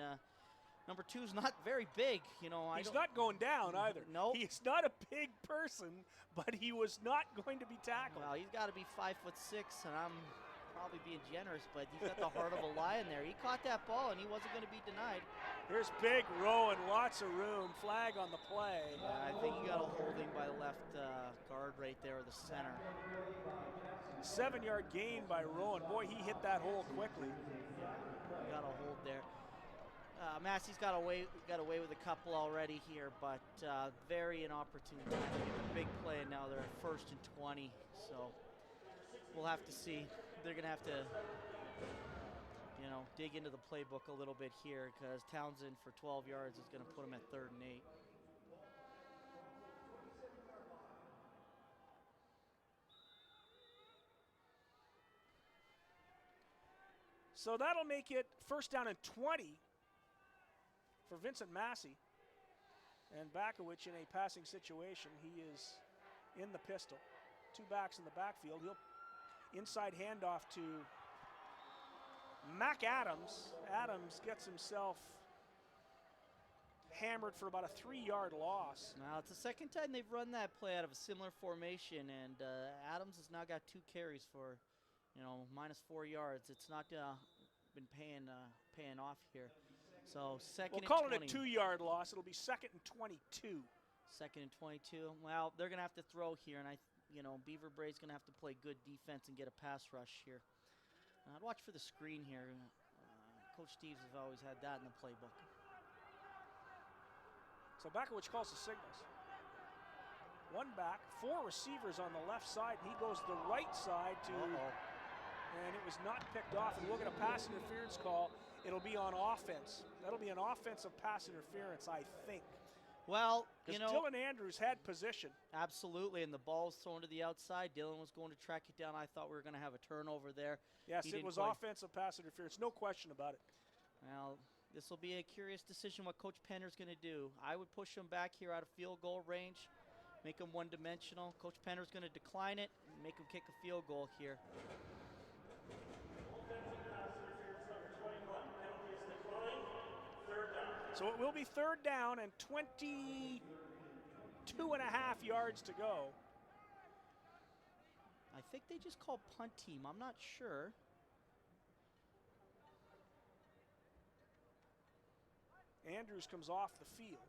Speaker 2: number 2's not very big.
Speaker 1: He's not going down either.
Speaker 2: No.
Speaker 1: He's not a big person, but he was not going to be tackled.
Speaker 2: Well, he's got to be 5'6", and I'm probably being generous, but he's got the heart of a lion there. He caught that ball, and he wasn't going to be denied.
Speaker 1: Here's big Rowan, lots of room, flag on the play.
Speaker 2: I think he got a holding by the left guard right there, or the center.
Speaker 1: 7-yard gain by Rowan. Boy, he hit that hole quickly.
Speaker 2: He got a hold there. Massey's got away with a couple already here, but very inopportune time to get the big play, and now they're at 1st and 20. So we'll have to see. They're going to have to, dig into the playbook a little bit here, because Townsend for 12 yards is going to put him at 3rd and 8.
Speaker 1: So that'll make it 1st down and 20 for Vincent Massey. And Bakowicz in a passing situation. He is in the pistol. 2 backs in the backfield. He'll inside handoff to Mac Adams. Adams gets himself hammered for about a 3-yard loss.
Speaker 2: Now, it's the second time they've run that play out of a similar formation, and Adams has now got 2 carries for, minus 4 yards. It's not been paying off here. So second and 20.
Speaker 1: We'll call it a 2-yard loss. It'll be 2nd and 22.
Speaker 2: 2nd and 22. Well, they're going to have to throw here, and Beaver Brae's going to have to play good defense and get a pass rush here. I'd watch for the screen here. Coach Steves has always had that in the playbook.
Speaker 1: So Bakowicz calls the signals. 1 back, 4 receivers on the left side, and he goes the right side to, and it was not picked off, and we'll get a pass interference call. It'll be on offense. That'll be an offensive pass interference, I think.
Speaker 2: Well,
Speaker 1: Dylan Andrews had position.
Speaker 2: Absolutely, and the ball was thrown to the outside. Dylan was going to track it down. I thought we were going to have a turnover there.
Speaker 1: Yes, it was offensive pass interference, no question about it.
Speaker 2: Well, this will be a curious decision what Coach Penner's going to do. I would push him back here out of field goal range, make him one-dimensional. Coach Penner's going to decline it and make him kick a field goal here.
Speaker 1: So it will be 3rd down and 22.5 yards to go.
Speaker 2: I think they just called punt team. I'm not sure.
Speaker 1: Andrews comes off the field.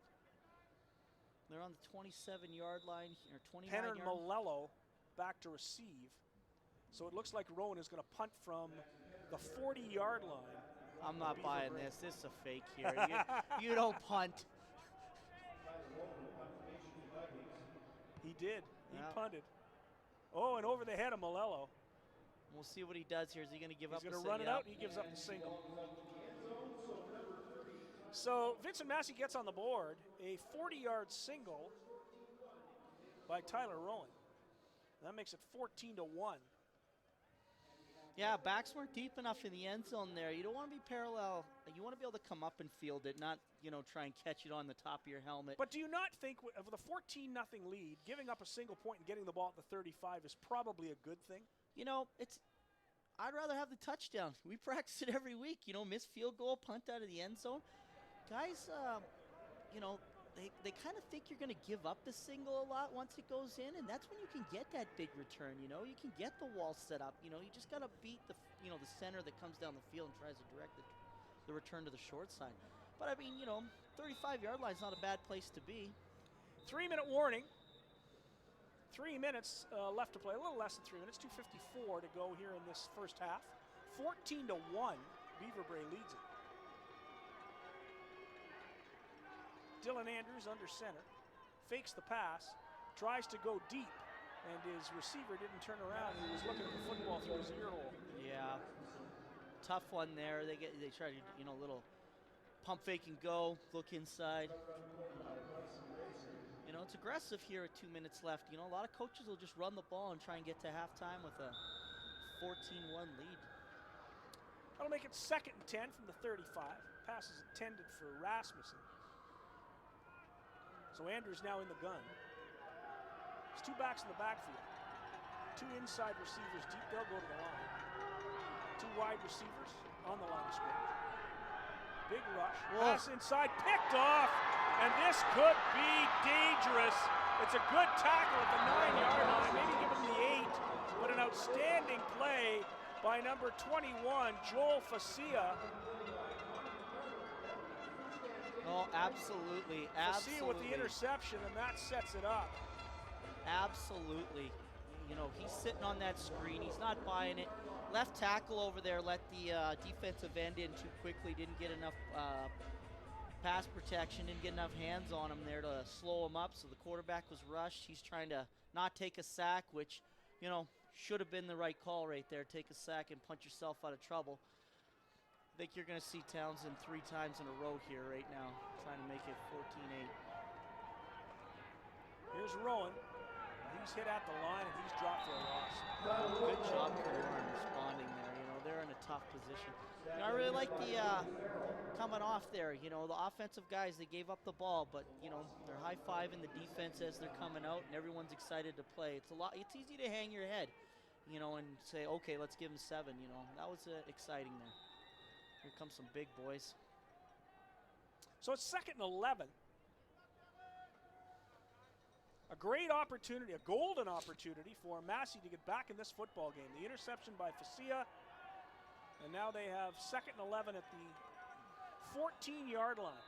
Speaker 2: They're on the 27-yard line, or 29
Speaker 1: Penner and
Speaker 2: yard.
Speaker 1: Malello back to receive. So it looks like Rowan is going to punt from the 40-yard line.
Speaker 2: I'm not buying this. This is a fake here. You don't punt.
Speaker 1: He did. He punted. Oh, and over the head of Malello.
Speaker 2: We'll see what he does here. Is he going to give up?
Speaker 1: He's going to run it out, and he gives up the single. So Vincent Massey gets on the board, a 40-yard single by Tyler Rowan. That makes it 14-1.
Speaker 2: Yeah, backs weren't deep enough in the end zone there. You don't want to be parallel. You want to be able to come up and field it, not, try and catch it on the top of your helmet.
Speaker 1: But do you not think, of the 14-0 lead, giving up a single point and getting the ball at the 35 is probably a good thing?
Speaker 2: I'd rather have the touchdown. We practice it every week. Miss field goal, punt out of the end zone. Guys, they kind of think you're going to give up the single a lot once it goes in, and that's when you can get that big return. You can get the wall set up. You just got to beat the center that comes down the field and tries to direct the return to the short side. But 35-yard line is not a bad place to be.
Speaker 1: 3-minute warning. 3 minutes left to play, a little less than 3 minutes, 2:54 to go here in this first half. 14-1, Beaver Brae leads it. Dylan Andrews under center, fakes the pass, tries to go deep, and his receiver didn't turn around. He was looking at the football through his ear hole.
Speaker 2: Yeah, tough one there. They try to little pump fake and go, look inside. It's aggressive here at 2 minutes left. A lot of coaches will just run the ball and try and get to halftime with a 14-1 lead.
Speaker 1: That'll make it 2nd and 10 from the 35. Pass is intended for Rasmussen. So Andrews now in the gun. There's 2 backs in the backfield. 2 inside receivers deep. They'll go to the line. 2 wide receivers on the line of scrimmage. Big rush.
Speaker 2: Whoa.
Speaker 1: Pass inside, picked off. And this could be dangerous. It's a good tackle at the 9-yard line, maybe give him the 8, but an outstanding play by number 21, Joel Facia.
Speaker 2: Oh, absolutely, absolutely.
Speaker 1: Facia with the interception, and that sets it up.
Speaker 2: Absolutely. He's sitting on that screen. He's not buying it. Left tackle over there let the defensive end in too quickly. Didn't get enough pass protection, didn't get enough hands on him there to slow him up, so the quarterback was rushed. He's trying to not take a sack, which, should have been the right call right there. Take a sack and punch yourself out of trouble. I think you're going to see Townsend 3 times in a row here right now, trying to make it 14-8.
Speaker 1: Here's Rowan. He's hit at the line, and he's dropped for a loss.
Speaker 2: Good job, Currie, responding there. They're in a tough position. I really like the coming off there. The offensive guys, they gave up the ball, but they're high-fiving the defense as they're coming out, and everyone's excited to play. It's easy to hang your head, and say, okay, let's give them 7. That was exciting there. Here comes some big boys.
Speaker 1: So it's 2nd and 11. A great opportunity, a golden opportunity for Massey to get back in this football game. The interception by Facia, and now they have 2nd and 11 at the 14-yard line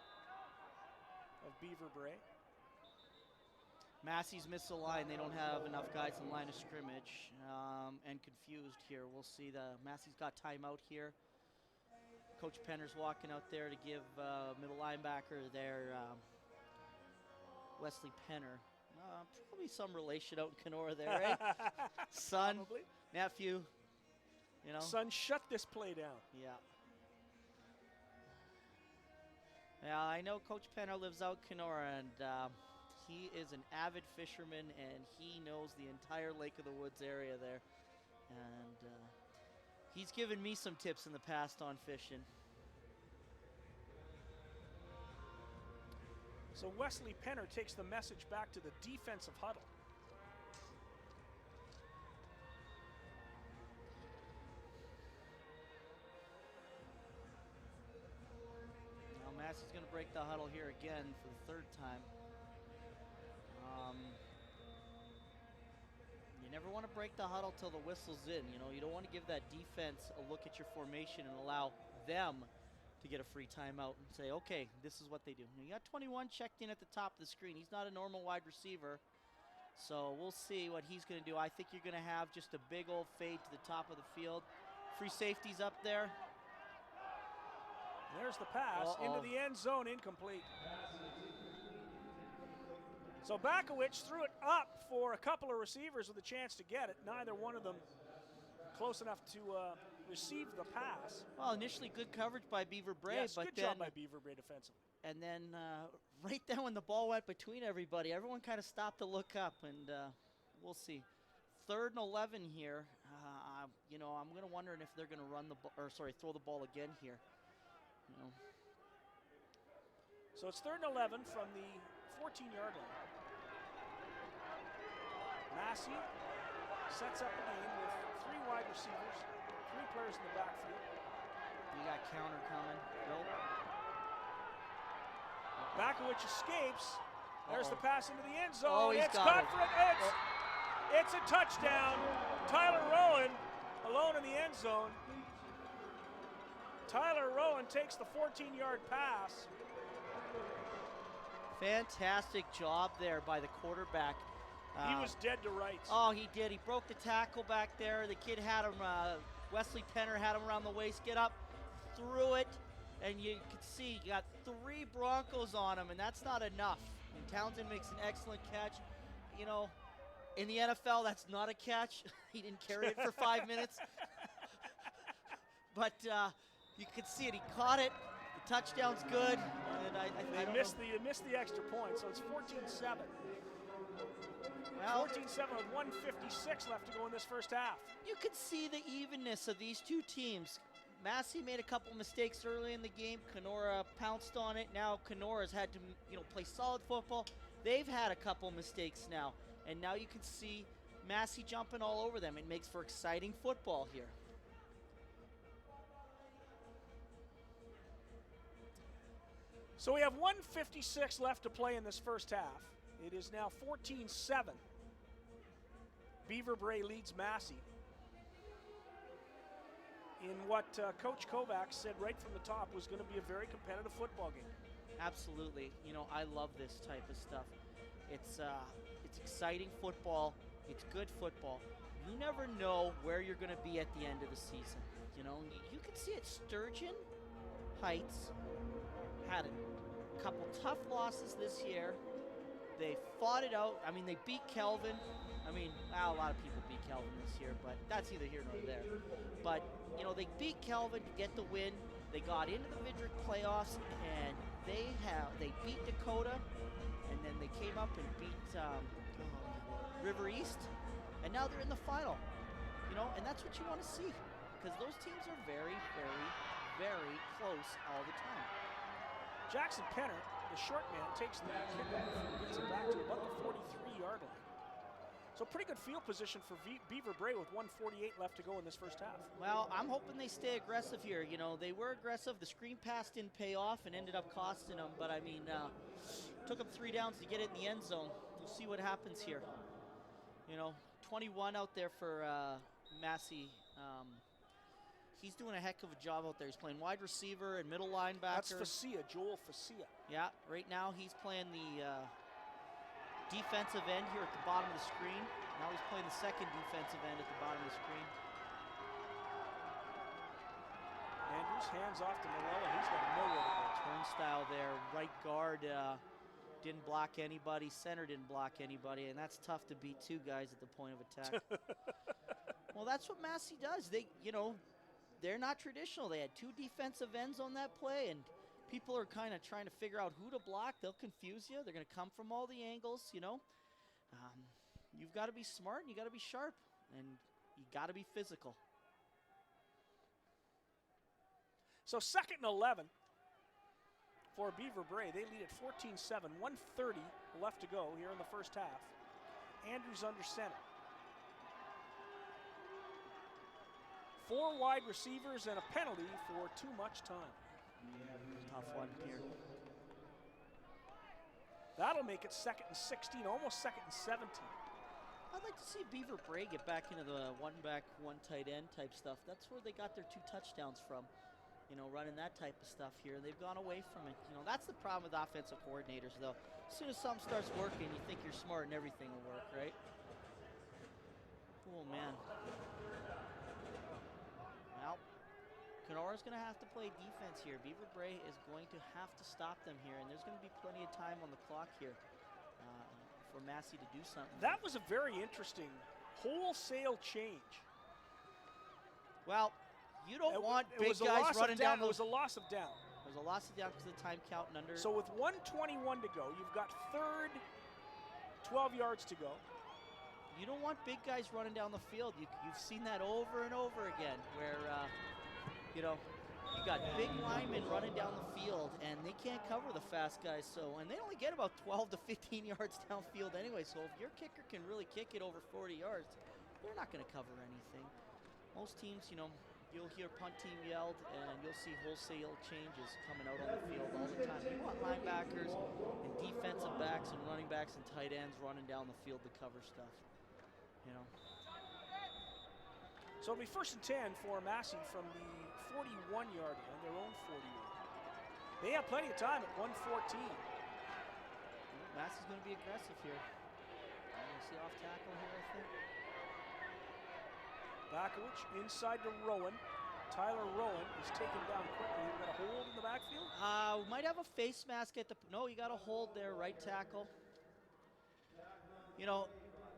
Speaker 1: of Beaver Brae.
Speaker 2: Massey's missed the line. They don't have enough guys in line of scrimmage, and confused here. We'll see. Massey's got timeout here. Coach Penner's walking out there to give middle linebacker there, Wesley Penner. Probably some relation out in Kenora there, right? Son,
Speaker 1: Probably.
Speaker 2: nephew,
Speaker 1: Son, shut this play down.
Speaker 2: Yeah. Yeah, I know Coach Penner lives out in Kenora, and he is an avid fisherman, and he knows the entire Lake of the Woods area there. And he's given me some tips in the past on fishing.
Speaker 1: So Wesley Penner takes the message back to the defensive huddle.
Speaker 2: Now Massey's going to break the huddle here again for the 3rd time. You never want to break the huddle till the whistle's in. You don't want to give that defense a look at your formation and allow them to get a free timeout and say, okay, this is what they do. You got 21 checked in at the top of the screen. He's not a normal wide receiver, so we'll see what he's going to do. I think you're going to have just a big old fade to the top of the field. Free safety's up there.
Speaker 1: There's the pass into the end zone, incomplete. So Bakowicz threw it up for a couple of receivers with a chance to get it. Neither one of them close enough to receive the pass.
Speaker 2: Well, initially good coverage by Beaver Brae,
Speaker 1: Yes,
Speaker 2: but
Speaker 1: good
Speaker 2: then,
Speaker 1: job by Beaver Brae defensively.
Speaker 2: and then right then when the ball went between everybody, everyone kind of stopped to look up, and we'll see. 3rd and 11 here. You know, I'm gonna wondering if they're gonna throw the ball again here. You know.
Speaker 1: So it's 3rd and 11 from the 14-yard line. Massey sets up the game with 3 wide receivers, 3 players in the backfield.
Speaker 2: You got counter coming, Bill.
Speaker 1: Bakowicz escapes. There's the pass into the end zone.
Speaker 2: Oh, he's
Speaker 1: it's
Speaker 2: got
Speaker 1: caught
Speaker 2: it.
Speaker 1: for it. It's a touchdown. Tyler Rowan alone in the end zone. Tyler Rowan takes the 14-yard pass.
Speaker 2: Fantastic job there by the quarterback.
Speaker 1: He was dead to rights.
Speaker 2: Oh, he did. He broke the tackle back there. The kid had him, Wesley Penner had him around the waist. Get up, threw it, and you could see you got 3 Broncos on him, and that's not enough. And Townsend makes an excellent catch. You know, in the NFL, that's not a catch. He didn't carry it for 5 minutes. But you could see it. He caught it. The touchdown's good. And
Speaker 1: They missed the extra point, so it's 14-7.
Speaker 2: Well,
Speaker 1: 14-7 with 1:56 left to go in this first half.
Speaker 2: you could see the evenness of these two teams. Massey made a couple mistakes early in the game. Kenora pounced on it. Now Kenora's had to, play solid football. They've had a couple mistakes now, and now you can see Massey jumping all over them. It makes for exciting football here.
Speaker 1: So we have 1:56 left to play in this first half. It is now 14-7. Beaver Brae leads Massey in what Coach Kovacs said right from the top was going to be a very competitive football game.
Speaker 2: Absolutely. I love this type of stuff. It's exciting football. It's good football. You never know where you're going to be at the end of the season. You can see it. Sturgeon Heights had a couple tough losses this year. They fought it out. I mean, they beat Kelvin. A lot of people beat Kelvin this year, but that's neither here nor there. But, they beat Kelvin to get the win. They got into the Vidrick playoffs, and they beat Dakota, and then they came up and beat River East, and now they're in the final. And that's what you want to see, because those teams are very, very, very close all the time.
Speaker 1: Jackson Penner, the short man, takes the kickoff and gets it back to about the 43-yard line. So pretty good field position for Beaver Brae with 1:48 left to go in this first half.
Speaker 2: Well, I'm hoping they stay aggressive here. They were aggressive. The screen pass didn't pay off and ended up costing them. But, took them 3 downs to get it in the end zone. We'll see what happens here. 21 out there for Massey. He's doing a heck of a job out there. He's playing wide receiver and middle linebacker.
Speaker 1: That's Facia, Joel Facia.
Speaker 2: Yeah, right now he's playing the defensive end here at the bottom of the screen. Now he's playing the second defensive end at the bottom of the screen.
Speaker 1: Andrews hands off to Morella. He's got nowhere to go.
Speaker 2: Turnstile there. Right guard didn't block anybody. Center didn't block anybody. And that's tough to beat 2 guys at the point of attack. Well, that's what Massey does. They're not traditional. They had 2 defensive ends on that play, and people are kind of trying to figure out who to block. They'll confuse you. They're going to come from all the angles, You've got to be smart, and you got to be sharp, and you got to be physical.
Speaker 1: So 2nd and 11 for Beaver Brae. They lead at 14-7, 1:30 left to go here in the first half. Andrews under center. 4 wide receivers and a penalty for too much time.
Speaker 2: Tough one here.
Speaker 1: That'll make it 2nd and 16, almost 2nd and 17.
Speaker 2: I'd like to see Beaver Brae get back into the 1 back, 1 tight end type stuff. That's where they got their 2 touchdowns from. Running that type of stuff here. They've gone away from it. That's the problem with offensive coordinators, though. As soon as something starts working, you think you're smart and everything will work, right? Oh, man. Well, Kenora's going to have to play defense here. Beaver Brae is going to have to stop them here, and there's going to be plenty of time on the clock here. for Massey to do something.
Speaker 1: That was a very interesting wholesale change.
Speaker 2: Well, you don't want big guys running down.
Speaker 1: It was a loss of down.
Speaker 2: There's a loss of down because of the time count and under.
Speaker 1: So with 1:21 to go, you've got third, 12 yards to go.
Speaker 2: You don't want big guys running down the field. You've seen that over and over again where, you got big linemen running down the field, and they can't cover the fast guys. And they only get about 12 to 15 yards downfield anyway. So if your kicker can really kick it over 40 yards, they're not going to cover anything. Most teams, you'll hear punt team yelled, and you'll see wholesale changes coming out on the field all the time. You want linebackers and defensive backs and running backs and tight ends running down the field to cover stuff.
Speaker 1: So it'll be 1st and 10 for Massey from the 41-yard line, their own 41. They have plenty of time at 1:14.
Speaker 2: Massey's going to be aggressive here. You see off tackle here, I think.
Speaker 1: Bakowicz inside to Rowan. Tyler Rowan is taken down quickly. We got a hold in the backfield?
Speaker 2: We might have a face mask at the... No, you got a hold there, right tackle.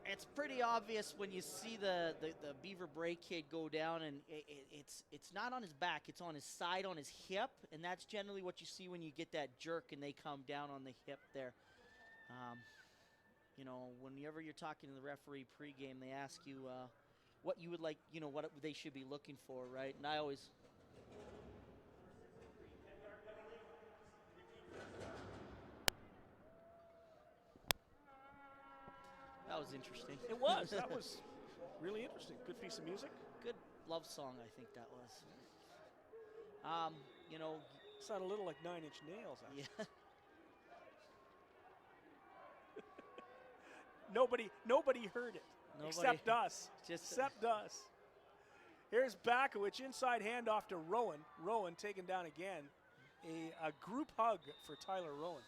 Speaker 2: It's pretty obvious when you see the Beaver Brae kid go down, and it's not on his back, it's on his side, on his hip, and that's generally what you see when you get that jerk and they come down on the hip there. Whenever you're talking to the referee pregame, they ask you what you would like, what they should be looking for, right? And I always... That was interesting.
Speaker 1: It was. That was really interesting. Good piece of music.
Speaker 2: Good love song, I think that was.
Speaker 1: Sounded a little like 9 Inch Nails, actually.
Speaker 2: Yeah.
Speaker 1: Nobody heard it. Except us. Except us. Here's Bakowicz, inside handoff to Rowan. Rowan taken down again. A group hug for Tyler Rowan.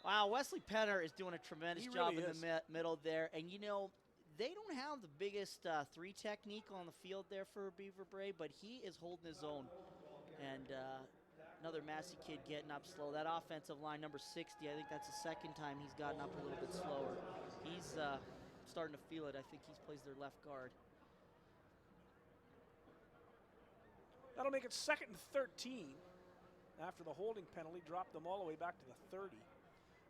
Speaker 2: Wow, Wesley Penner is doing a tremendous job in the middle there. And, they don't have the biggest 3 technique on the field there for Beaver Brae, but he is holding his own. And another Massey kid getting up slow. That offensive line, number 60, I think that's the second time he's gotten up a little bit slower. He's starting to feel it. I think he plays their left guard.
Speaker 1: That'll make it 2nd and 13. After the holding penalty, dropped them all the way back to the 30.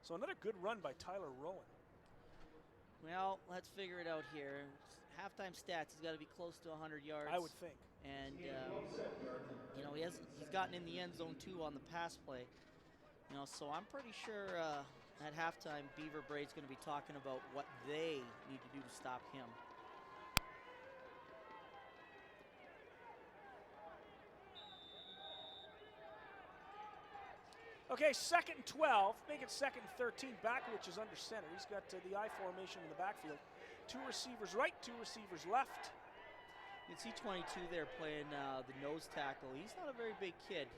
Speaker 1: So another good run by Tyler Rowan.
Speaker 2: Well, let's figure it out here. Halftime stats, he's got to be close to 100 yards.
Speaker 1: I would think.
Speaker 2: And, he's gotten in the end zone, too, on the pass play. So I'm pretty sure at halftime, Beaver Brae is going to be talking about what they need to do to stop him.
Speaker 1: Okay, 2nd and 12. Make it 2nd and 13. Bakowicz is under center. He's got the I formation in the backfield. 2 receivers right, 2 receivers left.
Speaker 2: You can see 22 there playing the nose tackle. He's not a very big kid,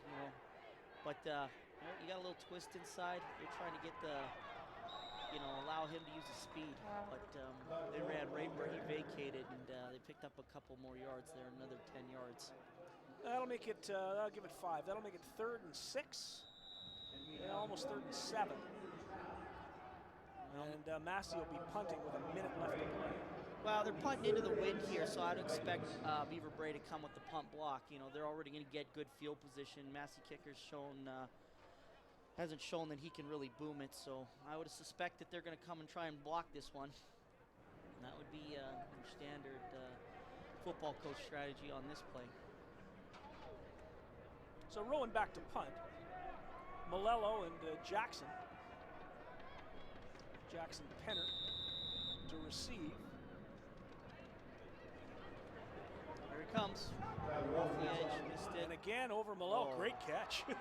Speaker 2: but you got a little twist inside. They're trying to get allow him to use his speed, but they ran right where he vacated, and they picked up a couple more yards there, another 10 yards.
Speaker 1: That'll make it, that'll give it 5. That'll make it 3rd and 6. Yeah, almost 3rd and 7. And Massey will be punting with a minute left to play.
Speaker 2: Well, they're punting into the wind here, so I'd expect Beaver Brae to come with the punt block. They're already going to get good field position. Massey kicker's hasn't shown that he can really boom it, so I would suspect that they're going to come and try and block this one. And that would be their standard football coach strategy on this play.
Speaker 1: So Rowan back to punt. Malello and Jackson. Jackson Penner to receive.
Speaker 2: Here he comes. Off the edge, missed it.
Speaker 1: And again over Malello. Great catch.
Speaker 2: Yeah.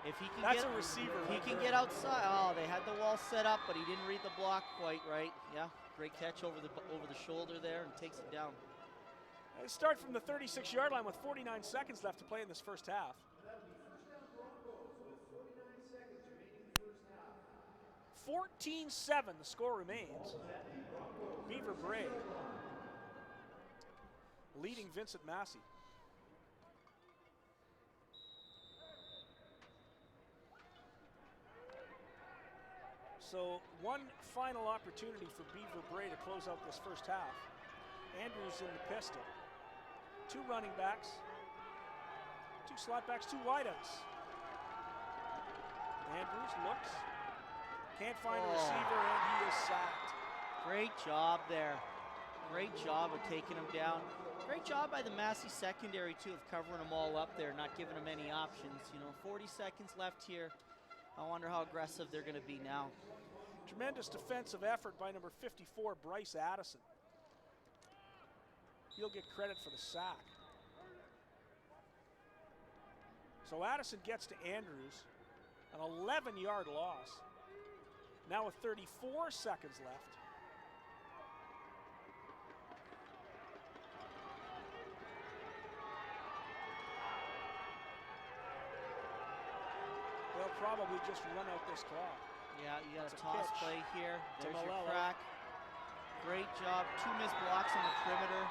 Speaker 2: If he can
Speaker 1: That's a receiver.
Speaker 2: He can get outside. Oh, they had the wall set up, but he didn't read the block quite right. Yeah, great catch over the shoulder there and takes it down.
Speaker 1: They start from the 36-yard line with 49 seconds left to play in this first half. 14-7, the score remains. Beaver Brae leading Vincent Massey. So one final opportunity for Beaver Brae to close out this first half. Andrews in the pistol. 2 running backs, 2 slot backs, 2 wideouts. Andrews looks, can't find a receiver, and he is sacked.
Speaker 2: Great job there. Great job of taking him down. Great job by the Massey secondary, too, of covering them all up there, not giving them any options. 40 seconds left here. I wonder how aggressive they're going to be now.
Speaker 1: Tremendous defensive effort by number 54, Bryce Addison. He'll get credit for the sack. So Addison gets to Andrews, an 11-yard loss. Now with 34 seconds left. They'll probably just run out this clock.
Speaker 2: Yeah, you got
Speaker 1: It's
Speaker 2: a
Speaker 1: a
Speaker 2: toss
Speaker 1: pitch
Speaker 2: play here.
Speaker 1: to
Speaker 2: There's your
Speaker 1: Malello.
Speaker 2: crack. Great job. 2 missed blocks on the perimeter.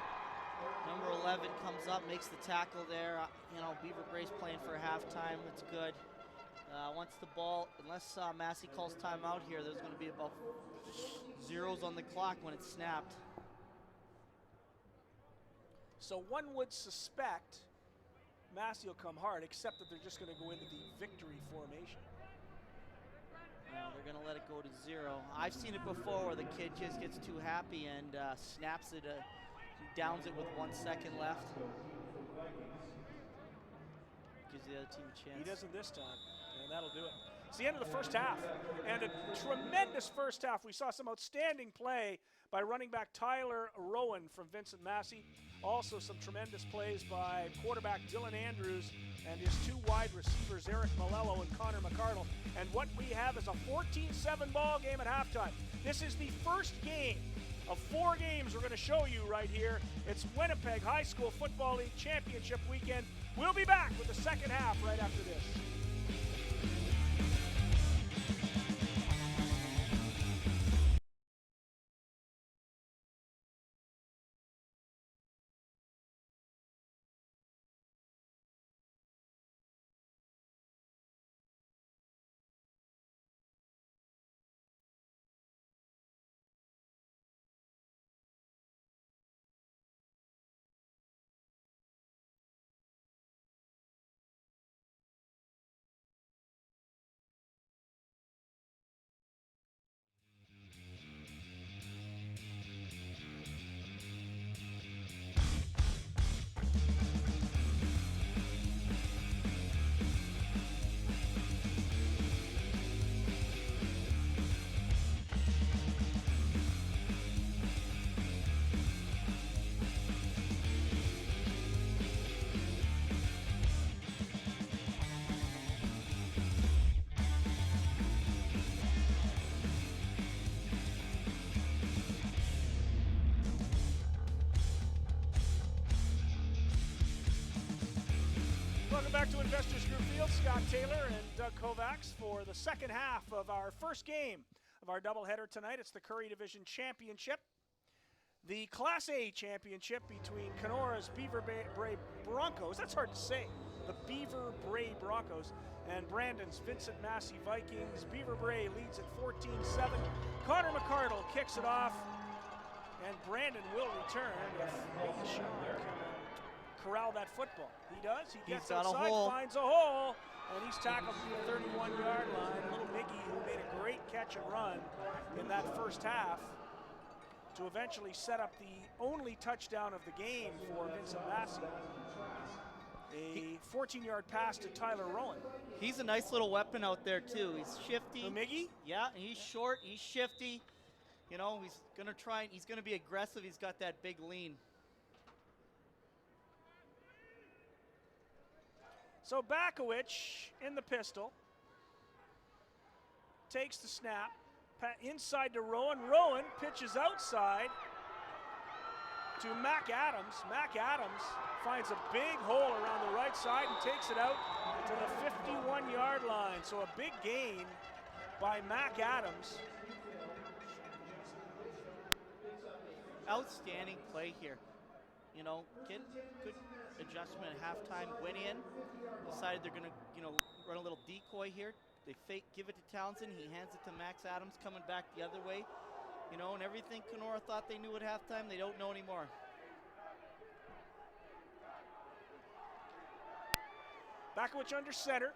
Speaker 2: Number 11 comes up, makes the tackle there. Beaver Brae's playing for halftime. That's good. Once the ball, unless Massey calls timeout here, there's going to be about zeros on the clock when it's snapped.
Speaker 1: So one would suspect Massey will come hard, except that they're just going to go into the victory formation.
Speaker 2: No, they're going to let it go to 0. I've seen it before where the kid just gets too happy and snaps it, downs it with 1 second left. Gives the other team a chance.
Speaker 1: He doesn't this time, and that'll do it. It's the end of the first half, and a tremendous first half. We saw some outstanding play by running back Tyler Rowan from Vincent Massey. Also some tremendous plays by quarterback Dylan Andrews and his 2 wide receivers, Eric Malello and Connor McCardle. And what we have is a 14-7 ball game at halftime. This is the first game of 4 games we're going to show you right here. It's Winnipeg High School Football League Championship weekend. We'll be back with the second half right after this. Welcome back to Investors Group Field. Scott Taylor and Doug Kovacs for the second half of our first game of our doubleheader tonight. It's the Currie Division Championship. The Class A Championship between Kenora's Beaver Brae Broncos. That's hard to say. The Beaver Brae Broncos and Brandon's Vincent Massey Vikings. Beaver Brae leads at 14-7. Connor McCardle kicks it off. And Brandon will return if Sean can corral that football. He does. He gets outside, finds a hole, and he's tackled from the 31-yard line. Little Miggy, who made a great catch and run in that first half to eventually set up the only touchdown of the game for Vincent Massey. A 14-yard pass to Tyler Rowan.
Speaker 2: He's a nice little weapon out there, too. He's shifty.
Speaker 1: Who, Miggy?
Speaker 2: Yeah, and he's short. He's shifty. He's going to try. He's going to be aggressive. He's got that big lean.
Speaker 1: So Bakowicz in the pistol. Takes the snap. Inside to Rowan. Rowan pitches outside to Mac Adams. Mac Adams finds a big hole around the right side and takes it out to the 51-yard line. So a big gain by Mac Adams.
Speaker 2: Outstanding play here. Get good adjustment at halftime. Went in, decided they're going to, run a little decoy here. They fake, give it to Townsend. He hands it to Max Adams coming back the other way. You know, and everything Kenora thought they knew at halftime, they don't know anymore.
Speaker 1: Bakowicz under center.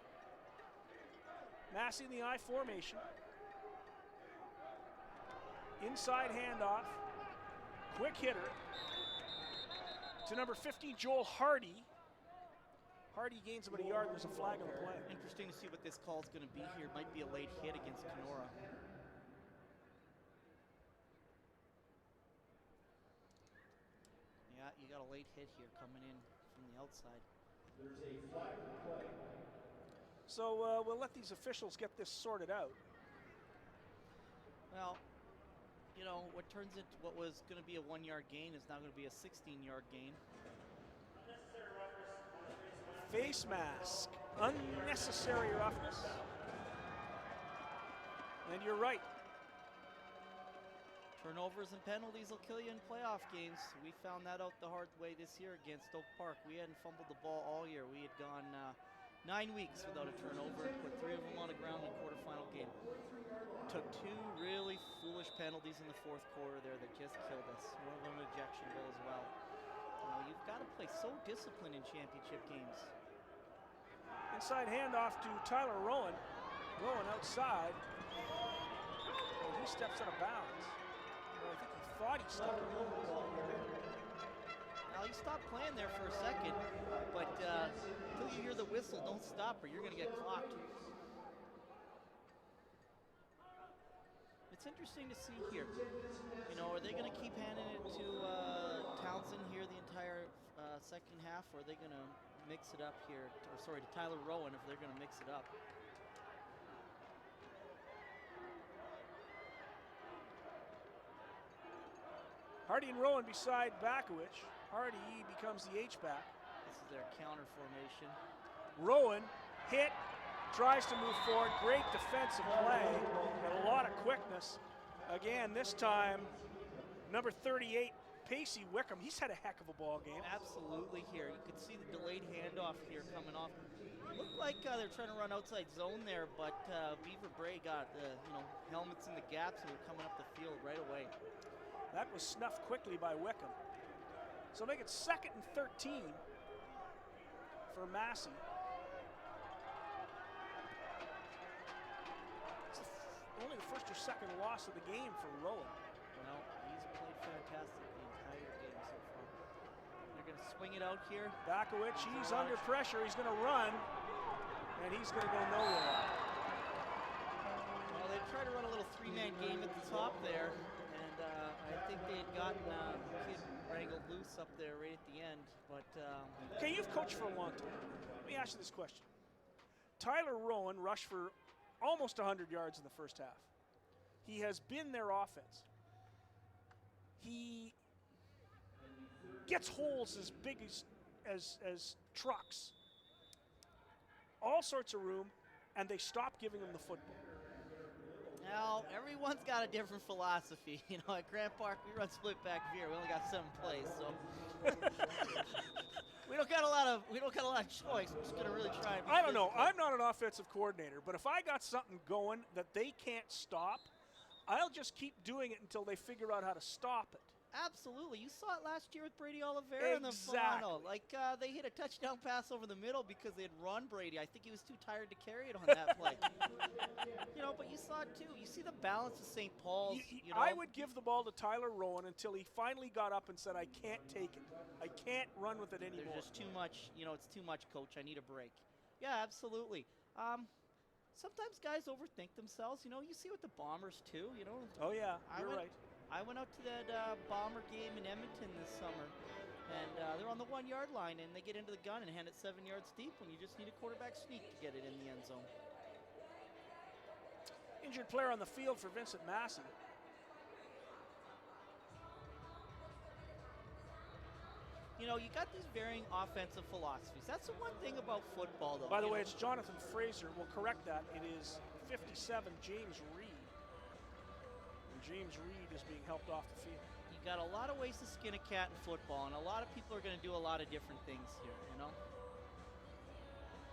Speaker 1: Massey in the I formation. Inside handoff. Quick hitter to number 50, Joel Hardy. Hardy gains about a yard. There's a flag on the play.
Speaker 2: Interesting to see what this call is going to be here. It might be a late hit against Kenora. Yeah, you got a late hit here coming in from the outside.
Speaker 3: There's a flag on the play.
Speaker 1: So we'll let these officials get this sorted out.
Speaker 2: Well, you know, what turns into what was going to be a 1-yard gain is now going to be a 16-yard gain.
Speaker 1: Face mask. Unnecessary roughness. And you're right.
Speaker 2: Turnovers and penalties will kill you in playoff games. We found that out the hard way this year against Oak Park. We hadn't fumbled the ball all year. We had gone 9 weeks without a turnover, put 3 of them on the ground in the quarterfinal game. Took 2 really foolish penalties in the fourth quarter there that just killed us. One of them an ejection goal as well. You know, you've got to play so disciplined in championship games.
Speaker 1: Inside handoff to Tyler Rowan. Rowan outside. And he steps out of bounds. Well, I think he thought he stepped out of bounds.
Speaker 2: Now, you stop playing there for a second, but until you hear the whistle, don't stop or you're going to get clocked. It's interesting to see here. You know, are they going to keep handing it to Townsend here the entire second half, or are they going to mix it up here? Or sorry, to Tyler Rowan if they're going to mix it up.
Speaker 1: Hardy and Rowan beside Bakowicz. Hardy becomes the H-back.
Speaker 2: This is their counter formation.
Speaker 1: Rowan hit, tries to move forward. Great defensive play and a lot of quickness. Again, this time, number 38, Pacey Wickham. He's had a heck of a ball game.
Speaker 2: Absolutely here. You could see the delayed handoff here coming off. Looked like they're trying to run outside zone there, but Beaver Brae got the helmets in the gaps and were coming up the field right away.
Speaker 1: That was snuffed quickly by Wickham. So make it 2nd and 13 for Massey. It's only the first or second loss of the game for Rowan.
Speaker 2: Well, he's played fantastic the entire game so far. They're going to swing it out here.
Speaker 1: Bakowicz, he's under pressure. He's going to run, and he's going to go nowhere.
Speaker 2: Well, they tried to run a little 3-man game at the top there. I think they had gotten Kid wrangled loose up there right at the end, but...
Speaker 1: Okay, you've coached for a long time. Let me ask you this question. Tyler Rowan rushed for almost 100 yards in the first half. He has been their offense. He gets holes as big as trucks. All sorts of room, and they stop giving him the football.
Speaker 2: Now, everyone's got a different philosophy. You know, at Grant Park, we run split back veer. We only got 7 plays, so we don't got a lot of choice. We're just gonna really try and be
Speaker 1: I don't know.
Speaker 2: physical.
Speaker 1: I'm not an offensive coordinator, but if I got something going that they can't stop, I'll just keep doing it until they figure out how to stop it.
Speaker 2: Absolutely. You saw it last year with Brady Oliveira and the Milano. Like, they hit a touchdown pass over the middle because they had run Brady. I think he was too tired to carry it on that play. You know, but you saw it too. You see the balance of St. Paul's. You know?
Speaker 1: I would give the ball to Tyler Rowan until he finally got up and said, I can't take it. I can't run with it anymore.
Speaker 2: There's just too much, you know, it's too much, coach. I need a break. Yeah, absolutely. Sometimes guys overthink themselves. You know, you see it with the Bombers too, you know.
Speaker 1: Oh, yeah, you're right.
Speaker 2: I went out to that Bomber game in Edmonton this summer, and they're on the 1-yard line, and they get into the gun and hand it 7 yards deep when you just need a quarterback sneak to get it in the end zone.
Speaker 1: Injured player on the field for Vincent Massey.
Speaker 2: You know, you got these varying offensive philosophies. That's the one thing about football, though.
Speaker 1: By the way, it's Jonathan Fraser. We'll correct that. It is 57, James Reed. James Reed is being helped off the field.
Speaker 2: You got a lot of ways to skin a cat in football, and a lot of people are going to do a lot of different things here, you know?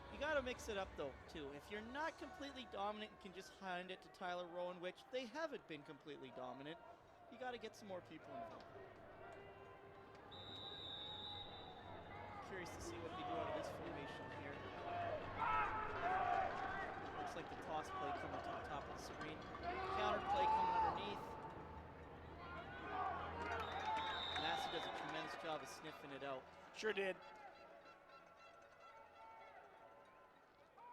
Speaker 2: You got to mix it up, though, too. If you're not completely dominant and can just hand it to Tyler Rowan, which they haven't been completely dominant, you got to get some more people involved. Curious to see what they do out of this formation here. Looks like the toss play coming to the top of the screen. Counter play coming underneath. Massey does a tremendous job of sniffing it out.
Speaker 1: Sure did.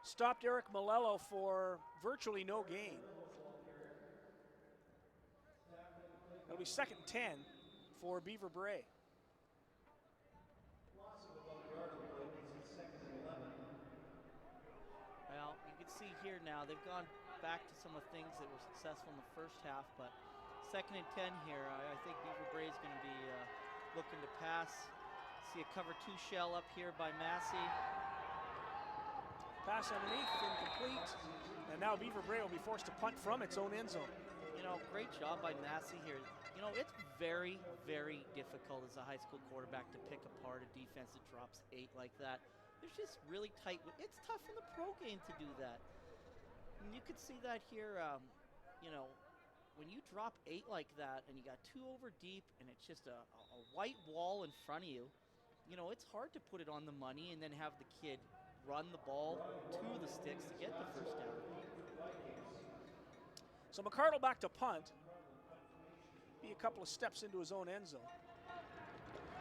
Speaker 1: Stopped Eric Malello for virtually no gain. That'll be 2nd and 10 for Beaver Brae.
Speaker 2: Well, you can see here now, they've gone back to some of the things that were successful in the first half, but 2nd and 10 here, I think Beaver Brae is going to be looking to pass. See a cover 2 shell up here by Massey.
Speaker 1: Pass underneath, incomplete. And now Beaver Brae will be forced to punt from its own end zone.
Speaker 2: You know, great job by Massey here. You know, it's very, very difficult as a high school quarterback to pick apart a defense that drops 8 like that. There's just really tight. It's tough in the pro game to do that. And you could see that here, you know, when you drop 8 like that and you got 2 over deep and it's just a white wall in front of you, you know, it's hard to put it on the money and then have the kid run the ball to the sticks to get the first down.
Speaker 1: So McCardle back to punt. Be a couple of steps into his own end zone.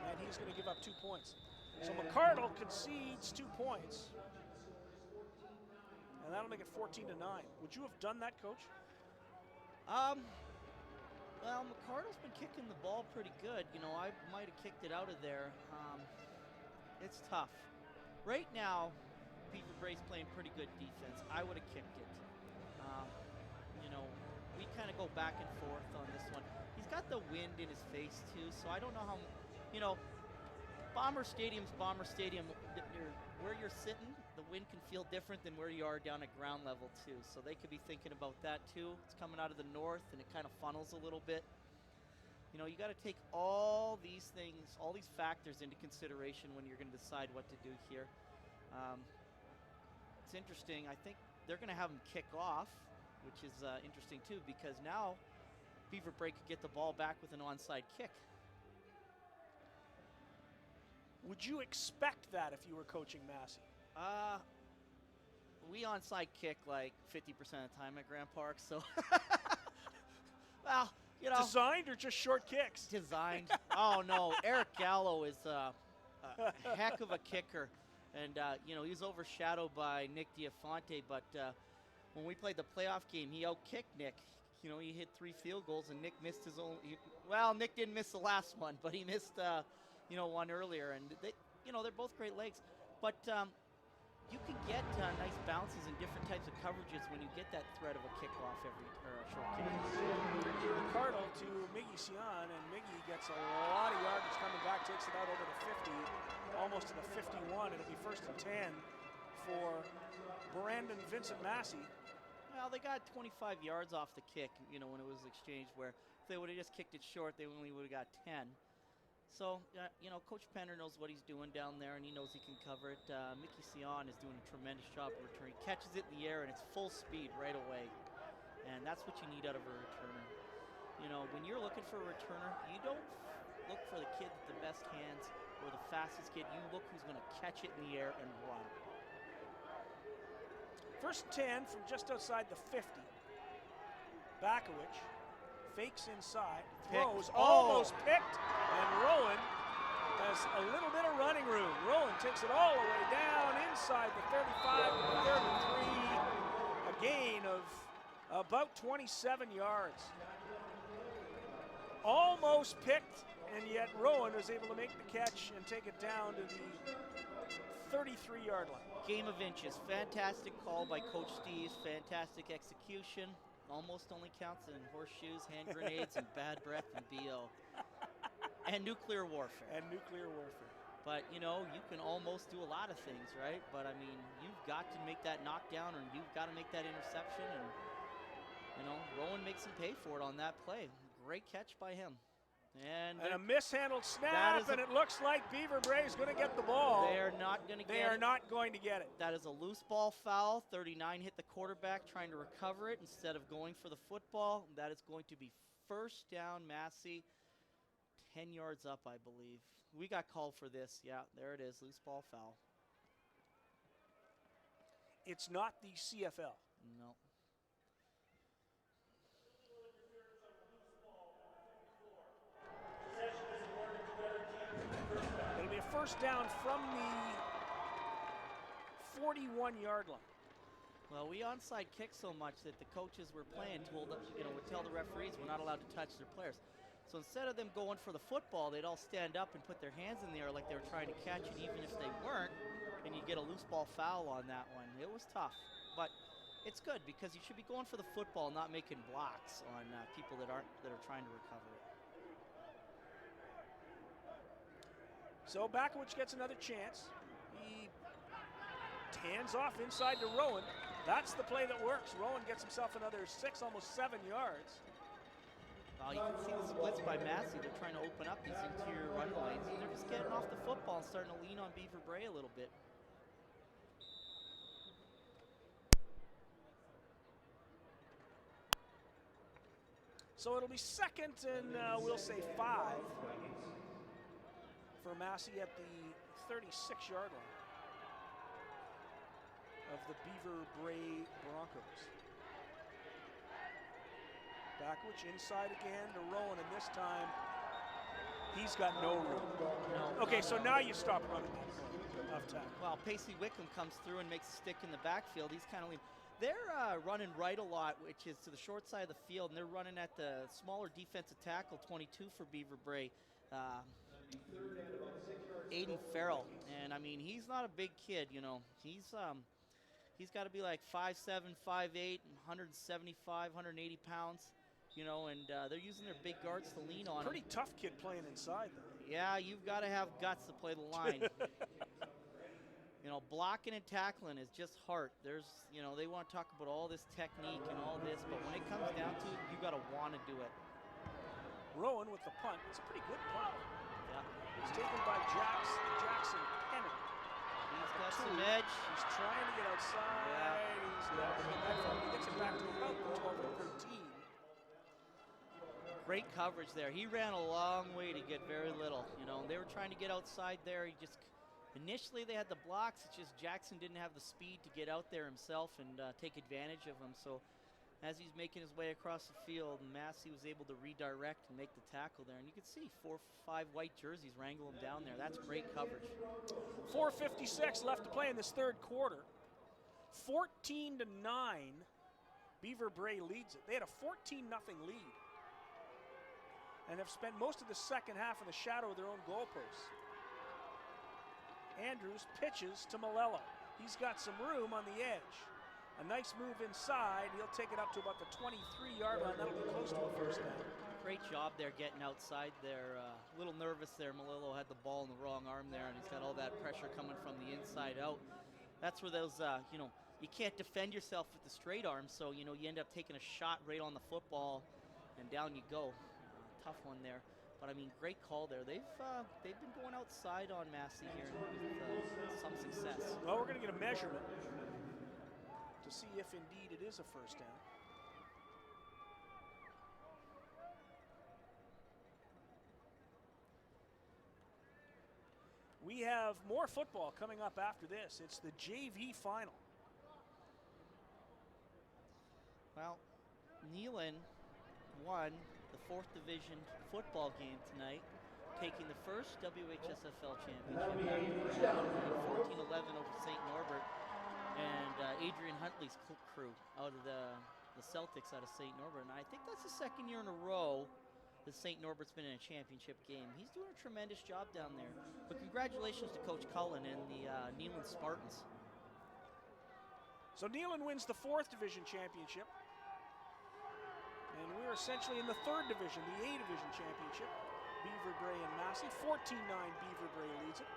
Speaker 1: And he's going to give up 2 points. So McCardle concedes 2 points. And that'll make it 14-9. Would you have done that, Coach?
Speaker 2: Well, McCardle's been kicking the ball pretty good. You know, I might have kicked it out of there. It's tough. Right now, Beaver Brae's playing pretty good defense. I would have kicked it. You know, we kind of go back and forth on this one. He's got the wind in his face, too, so I don't know how, you know, Bomber Stadium's Bomber Stadium. Where you're sitting, the wind can feel different than where you are down at ground level, too. So they could be thinking about that, too. It's coming out of the north, and it kind of funnels a little bit. You know, you got to take all these things, all these factors into consideration when you're going to decide what to do here. It's interesting. I think they're going to have him kick off, which is interesting, too, because now Beaver Brae could get the ball back with an onside kick.
Speaker 1: Would you expect that if you were coaching Massey?
Speaker 2: We onside kick like 50% of the time at Grand Park, so well, you know.
Speaker 1: Designed or just short kicks?
Speaker 2: Designed. Oh no, Eric Gallo is a heck of a kicker, and you know, he's overshadowed by Nick Diafonte. But when we played the playoff game, he outkicked Nick. You know, he hit 3 field goals, and Nick missed his own. Well, Nick didn't miss the last one, but he missed you know, one earlier, and they, you know, they're both great legs. But you can get nice bounces and different types of coverages when you get that threat of a kickoff or a short kick.
Speaker 1: McCardle to Miggy Sion, and Miggy gets a lot of yardage coming back, takes it out over the 50, almost to the 51. It'll be 1st and 10 for Brandon Vincent Massey.
Speaker 2: Well, they got 25 yards off the kick, you know, when it was exchanged, where if they would have just kicked it short, they only would have got 10. So, you know, Coach Penner knows what he's doing down there, and he knows he can cover it. Mickey Sion is doing a tremendous job of returning. He catches it in the air, and it's full speed right away. And that's what you need out of a returner. You know, when you're looking for a returner, you don't look for the kid with the best hands or the fastest kid. You look who's going to catch it in the air and run.
Speaker 1: 1st and 10 from just outside the 50. Bakowicz fakes inside, throws, almost picked, and Rowan has a little bit of running room. Rowan takes it all the way down inside the 35 to the 33, a gain of about 27 yards. Almost picked, and yet Rowan was able to make the catch and take it down to the 33-yard line.
Speaker 2: Game of inches. Fantastic call by Coach Steves. Fantastic execution. Almost only counts in horseshoes, hand grenades, and bad breath and BO. And nuclear warfare. But, you know, you can almost do a lot of things, right? But, I mean, you've got to make that knockdown, or you've got to make that interception. And, you know, Rowan makes him pay for it on that play. Great catch by him. And
Speaker 1: a mishandled snap, and it looks like Beaver Brae is going to get the ball.
Speaker 2: They are not going to get it.
Speaker 1: They are not going to get it.
Speaker 2: That is a loose ball foul. 39 hit the quarterback trying to recover it instead of going for the football. That is going to be first down, Massey. 10 yards up, I believe. We got called for this. Yeah, there it is, loose ball foul.
Speaker 1: It's not the CFL.
Speaker 2: No.
Speaker 1: It'll be a first down from the 41-yard line.
Speaker 2: Well, we onside kick so much that the coaches we're playing would tell the referees we're not allowed to touch their players. So instead of them going for the football, they'd all stand up and put their hands in the air like they were trying to catch it, even if they weren't, and you get a loose ball foul on that one. It was tough, but it's good because you should be going for the football, not making blocks on people that are trying to recover it.
Speaker 1: So Bakowicz gets another chance. He hands off inside to Rowan. That's the play that works. Rowan gets himself another 6, almost 7 yards.
Speaker 2: Well, you can see the splits by Massey. They're trying to open up these interior run lanes. They're just getting off the football and starting to lean on Beaver Brae a little bit.
Speaker 1: So it'll be second and we'll say 5 for Massey at the 36-yard line of the Beaver Brae Broncos. Bakowicz inside again to Rowan, and this time he's got no room.
Speaker 2: No.
Speaker 1: Okay, so now you stop running off tackle.
Speaker 2: Well, Pacey Wickham comes through and makes a stick in the backfield. He's kind of lean. They're running right a lot, which is to the short side of the field, and they're running at the smaller defensive tackle, 22 for Beaver Brae. Aiden Farrell, and I mean he's not a big kid, you know. He's got to be like 5'7", 5'8", 175, 180 pounds, you know, and they're using their big guards to lean on.
Speaker 1: Pretty tough kid playing inside, though.
Speaker 2: Yeah, you've got to have guts to play the line. You know, blocking and tackling is just heart. There's, you know, they want to talk about all this technique and all this, but when it comes down to it, you got to want to do it.
Speaker 1: Rowan with the punt. It's a pretty good punt.
Speaker 2: Yeah.
Speaker 1: It's taken by Jackson Kennedy.
Speaker 2: He's got some edge.
Speaker 1: He's trying to get outside.
Speaker 2: Yeah.
Speaker 1: He's not getting that far. He gets it back to about the 12 or 13.
Speaker 2: Great coverage there. He ran a long way to get very little. You know, they were trying to get outside there. He just, initially they had the blocks. It's just Jackson didn't have the speed to get out there himself and take advantage of them. So as he's making his way across the field, Massey was able to redirect and make the tackle there. And you can see 4 or 5 white jerseys wrangle him down there. That's great coverage.
Speaker 1: 4:56 left to play in this third quarter. 14-9, Beaver Brae leads it. They had a 14-0 lead and have spent most of the second half in the shadow of their own goalposts. Andrews pitches to Malello. He's got some room on the edge. A nice move inside. He'll take it up to about the 23-yard line. That'll be close to a first down.
Speaker 2: Great job there getting outside there. A little nervous there. Malello had the ball in the wrong arm there, and he's got all that pressure coming from the inside out. That's where those, you know, you can't defend yourself with the straight arm, so, you know, you end up taking a shot right on the football, and down you go. Tough one there. But, I mean, great call there. They've been going outside on Massey here with some success.
Speaker 1: Well, we're going to get a measurement to see if indeed it is a first down. We have more football coming up after this. It's the JV final.
Speaker 2: Well, Neelan won the 4th Division football game tonight, taking the first WHSFL championship, 14-11 over St. Norbert, and Adrian Huntley's crew out of the Celtics out of St. Norbert. And I think that's the second year in a row that St. Norbert's been in a championship game. He's doing a tremendous job down there. But congratulations to Coach Cullen and the Neelan Spartans.
Speaker 1: So Neelan wins the 4th Division championship. And we're essentially in the 3rd Division, the A-Division championship. Beaver Brae and Massey. 14-9, Beaver Brae leads it.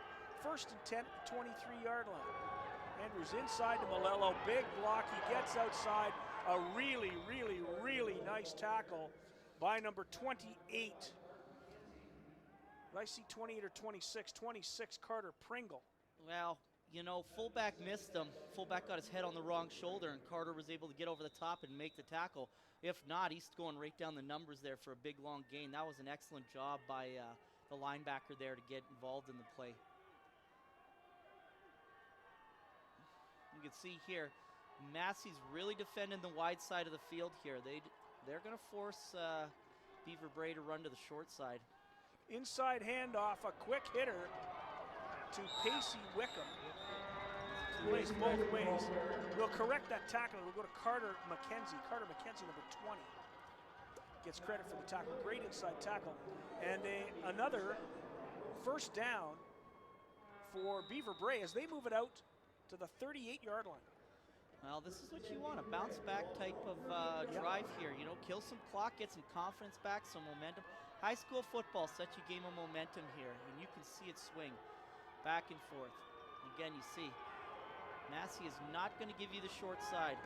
Speaker 1: First and 10 at the 23-yard line. Andrews inside to Malello. Big block. He gets outside. A really, really, really nice tackle by number 28, Did I see 28 or 26? 26, Carter Pringle.
Speaker 2: Well, you know, fullback missed him. Fullback got his head on the wrong shoulder, and Carter was able to get over the top and make the tackle. If not, he's going right down the numbers there for a big, long gain. That was an excellent job by the linebacker there to get involved in the play. You can see here, Massey's really defending the wide side of the field here. They're going to force Beaver Brae to run to the short side.
Speaker 1: Inside handoff, a quick hitter to Pacey Wickham. Plays both ways. We'll correct that tackle. We'll go to Carter McKenzie. Carter McKenzie, number 20. Gets credit for the tackle. Great inside tackle. And another first down for Beaver Brae as they move it out to the 38-yard line.
Speaker 2: Well, this is what you want, a bounce-back type of drive here. You know, kill some clock, get some confidence back, some momentum. High school football such a game of momentum here, and you can see it swing back and forth. Again, you see, Massey is not going to give you the short side.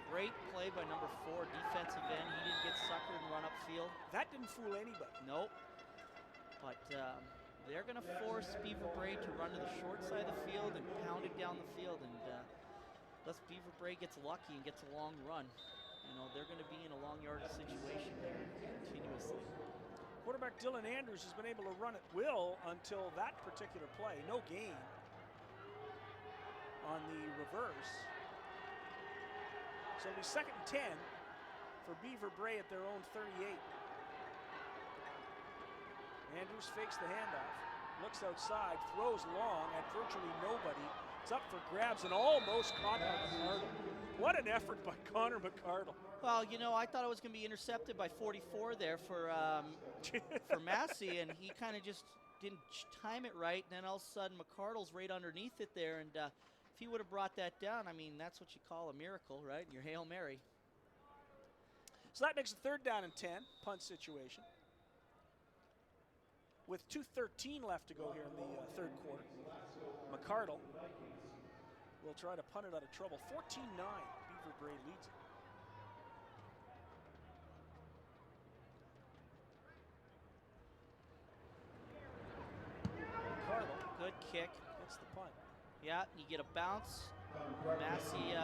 Speaker 2: Great play by number 4, defensive end. He didn't get suckered and run upfield.
Speaker 1: That didn't fool anybody.
Speaker 2: Nope. But they're going to force Beaver Brae to run to the short side of the field and pound it down the field. And unless Beaver Brae gets lucky and gets a long run, you know, they're going to be in a long yardage situation there continuously.
Speaker 1: Quarterback Dylan Andrews has been able to run at will until that particular play. No gain on the reverse. So it'll be 2nd and 10 for Beaver Brae at their own 38. Andrews fakes the handoff, looks outside, throws long at virtually nobody. It's up for grabs and almost caught by McCardle. What an effort by Connor McCardle.
Speaker 2: Well, you know, I thought it was going to be intercepted by 44 there for Massey, and he kind of just didn't time it right. And then all of a sudden, McCardle's right underneath it there, and if he would have brought that down, I mean, that's what you call a miracle, right? Your Hail Mary.
Speaker 1: So that makes a 3rd down and 10, punt situation. With 2:13 left to go here in the 3rd quarter. McCardle will try to punt it out of trouble. 14-9, Beaver Brae leads it. McCardle,
Speaker 2: good kick.
Speaker 1: Hits the punt.
Speaker 2: Yeah, you get a bounce. Massey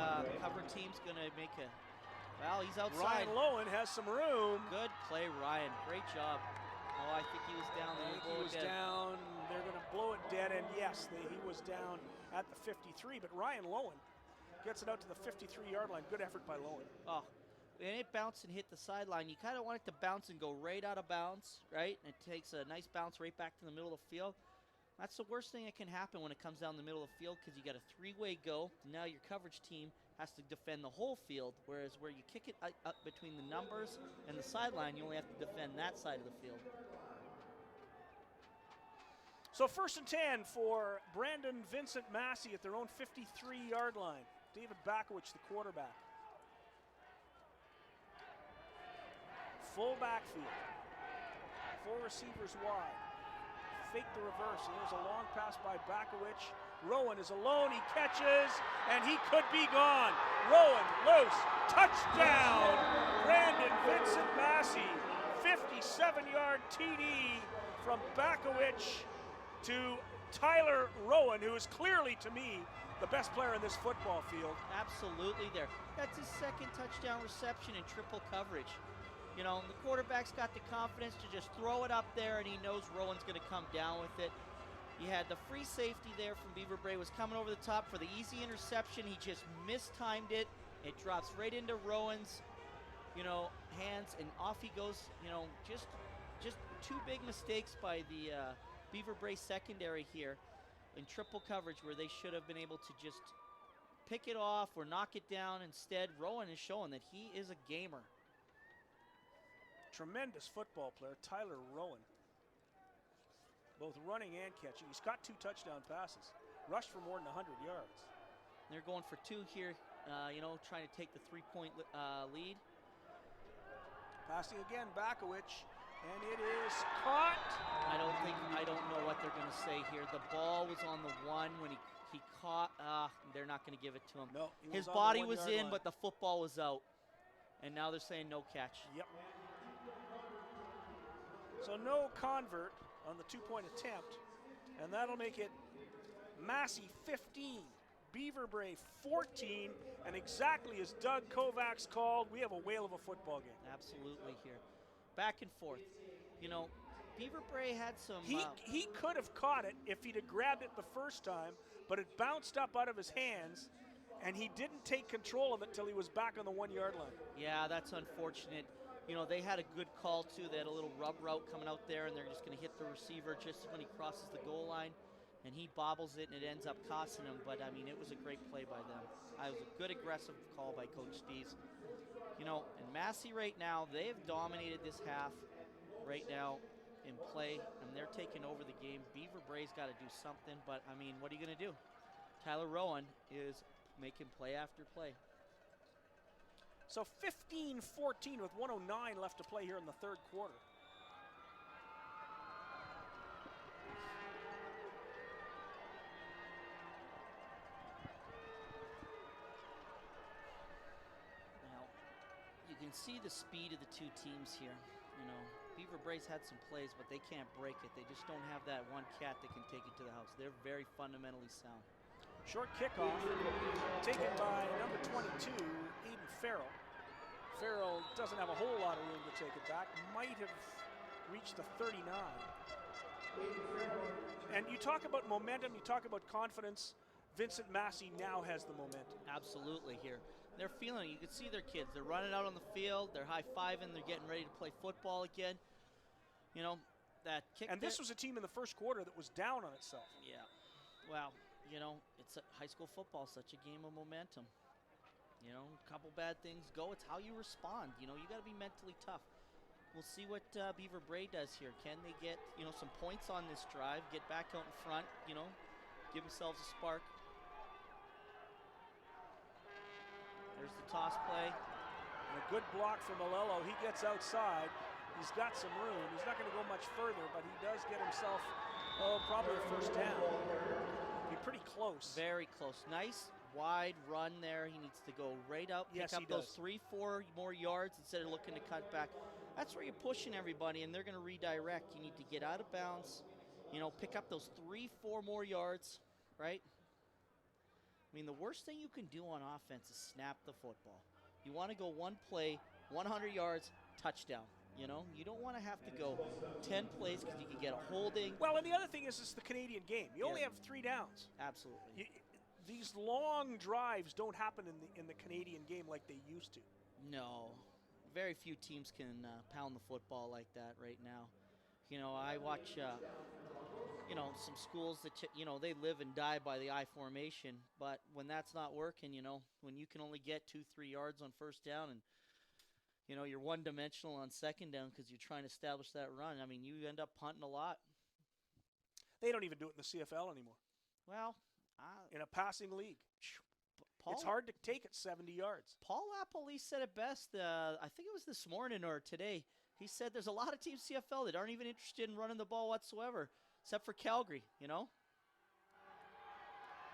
Speaker 2: cover team's going to make a, well, he's outside.
Speaker 1: Ryan Lowen has some room.
Speaker 2: Good play, Ryan. Great job. Oh, I think he was down there.
Speaker 1: He was down. They're going to blow it dead, and yes, he was down at the 53, but Ryan Lowen gets it out to the 53-yard line. Good effort by Lowen.
Speaker 2: Oh, and it bounced and hit the sideline. You kind of want it to bounce and go right out of bounds, right? And it takes a nice bounce right back to the middle of the field. That's the worst thing that can happen when it comes down the middle of the field because you got a 3-way go. Now your coverage team has to defend the whole field, whereas where you kick it up between the numbers and the sideline, you only have to defend that side of the field.
Speaker 1: So 1st and 10 for Brandon Vincent Massey at their own 53-yard line. David Bakowicz, the quarterback. Full backfield. 4 receivers wide. Fake the reverse, and there's a long pass by Bakowicz. Rowan is alone, he catches, and he could be gone. Rowan loose, touchdown! Brandon Vincent Massey, 57-yard TD from Bakowicz to Tyler Rowan, who is clearly, to me, the best player in this football field.
Speaker 2: Absolutely there. That's his 2nd touchdown reception in triple coverage. You know, the quarterback's got the confidence to just throw it up there, and he knows Rowan's going to come down with it. You had the free safety there from Beaver Brae was coming over the top for the easy interception. He just mistimed it. It drops right into Rowan's, you know, hands, and off he goes. You know, just 2 big mistakes by the Beaver Brae secondary here in triple coverage where they should have been able to just pick it off or knock it down. Instead, Rowan is showing that he is a gamer.
Speaker 1: Tremendous football player, Tyler Rowan. Both running and catching. He's got 2 touchdown passes. Rushed for more than 100 yards.
Speaker 2: They're going for 2 here, you know, trying to take the 3-point lead.
Speaker 1: Passing again, Bakowicz, and it is caught.
Speaker 2: I don't know what they're going to say here. The ball was on the 1 when he caught. They're not going to give it to him.
Speaker 1: No,
Speaker 2: his body was in, but the football was out. And now they're saying no catch.
Speaker 1: Yep. So no convert on the two-point attempt, and that'll make it Massey 15, Beaver Brae 14, and exactly as Doug Kovacs called, we have a whale of a football game.
Speaker 2: Absolutely here. Back and forth. You know, Beaver Brae had some...
Speaker 1: He could have caught it if he'd have grabbed it the first time, but it bounced up out of his hands, and he didn't take control of it till he was back on the 1-yard line.
Speaker 2: Yeah, that's unfortunate. You know, they had a good call, too. They had a little rub route coming out there, and they're just going to hit the receiver just when he crosses the goal line, and he bobbles it, and it ends up costing him. But, I mean, it was a great play by them. It was a good, aggressive call by Coach Steves. You know, and Massey right now, they've dominated this half right now in play, and they're taking over the game. Beaver Brae's got to do something, but, I mean, what are you going to do? Tyler Rowan is making play after play.
Speaker 1: So 15-14 with 1:09 left to play here in the third quarter.
Speaker 2: Now, you can see the speed of the two teams here. You know, Beaver Brae's had some plays, but they can't break it. They just don't have that one cat that can take it to the house. They're very fundamentally sound.
Speaker 1: Short kickoff taken by number 22, Aiden Farrell. Farrell doesn't have a whole lot of room to take it back. Might have reached the 39. And you talk about momentum, you talk about confidence. Vincent Massey now has the momentum.
Speaker 2: Absolutely here. They're feeling it. You can see their kids. They're running out on the field. They're high-fiving. They're getting ready to play football again. You know, that kick.
Speaker 1: And this was a team in the first quarter that was down on itself.
Speaker 2: Yeah. Well, you know, it's high school football, such a game of momentum. You know, a couple bad things go. It's how you respond. You know, you got to be mentally tough. We'll see what Beaver Brae does here. Can they get, you know, some points on this drive, get back out in front, you know, give themselves a spark. There's the toss play.
Speaker 1: And a good block from Malello. He gets outside. He's got some room. He's not going to go much further, but he does get himself, probably a first down. Be pretty close.
Speaker 2: Very close. Nice wide run there. He needs to go right up, pick up those 3-4 more yards instead of looking to cut back. That's where you're pushing everybody, and they're going to redirect. You need to get out of bounds, you know, pick up those 3-4 more yards, right? I mean, the worst thing you can do on offense is snap the football. You want to go one play, 100 yards, touchdown. You know, you don't want to have to go 10 plays because you can get a holding.
Speaker 1: Well, and the other thing is it's the Canadian game. You only have 3 downs.
Speaker 2: Absolutely.
Speaker 1: These long drives don't happen in the Canadian game like they used to.
Speaker 2: No. Very few teams can pound the football like that right now. You know, I watch, you know, some schools that, you know, they live and die by the I formation. But when that's not working, you know, when you can only get 2-3 yards on first down and, you know, you're one-dimensional on second down because you're trying to establish that run, I mean, you end up punting a lot.
Speaker 1: They don't even do it in the CFL anymore.
Speaker 2: Well,
Speaker 1: in a passing league. It's hard to take it 70 yards.
Speaker 2: Paul Lapoli said it best. I think it was this morning or today. He said there's a lot of teams CFL that aren't even interested in running the ball whatsoever, except for Calgary, you know?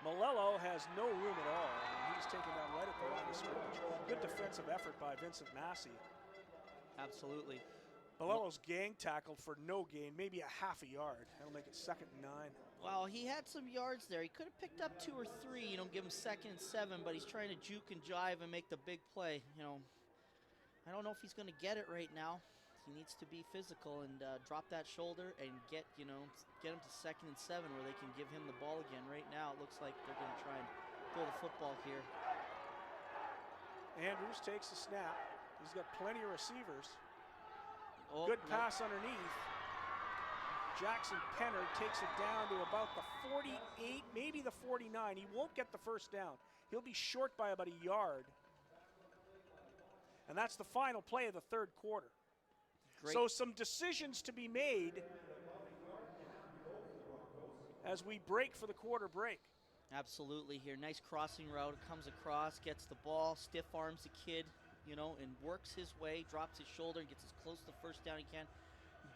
Speaker 1: Malello has no room at all. I mean, he's taken down right at the line of scrimmage. Good defensive effort by Vincent Massey.
Speaker 2: Absolutely.
Speaker 1: Malello's gang tackled for no gain, maybe a half a yard. That'll make it 2nd and 9.
Speaker 2: Well, he had some yards there. He could have picked up 2 or 3, you know, give him 2nd and 7, but he's trying to juke and jive and make the big play. You know, I don't know if he's going to get it right now. He needs to be physical and drop that shoulder and get him to 2nd and 7 where they can give him the ball again. Right now, it looks like they're going to try and throw the football here.
Speaker 1: Andrews takes the snap. He's got plenty of receivers.
Speaker 2: Oh,
Speaker 1: good pass underneath. Jackson Pennard takes it down to about the 48, maybe the 49. He won't get the first down. He'll be short by about a yard. And that's the final play of the third quarter. Great. So some decisions to be made as we break for the quarter break.
Speaker 2: Absolutely here. Nice crossing route. Comes across, gets the ball, stiff arms the kid, you know, and works his way, drops his shoulder, and gets as close to the first down he can.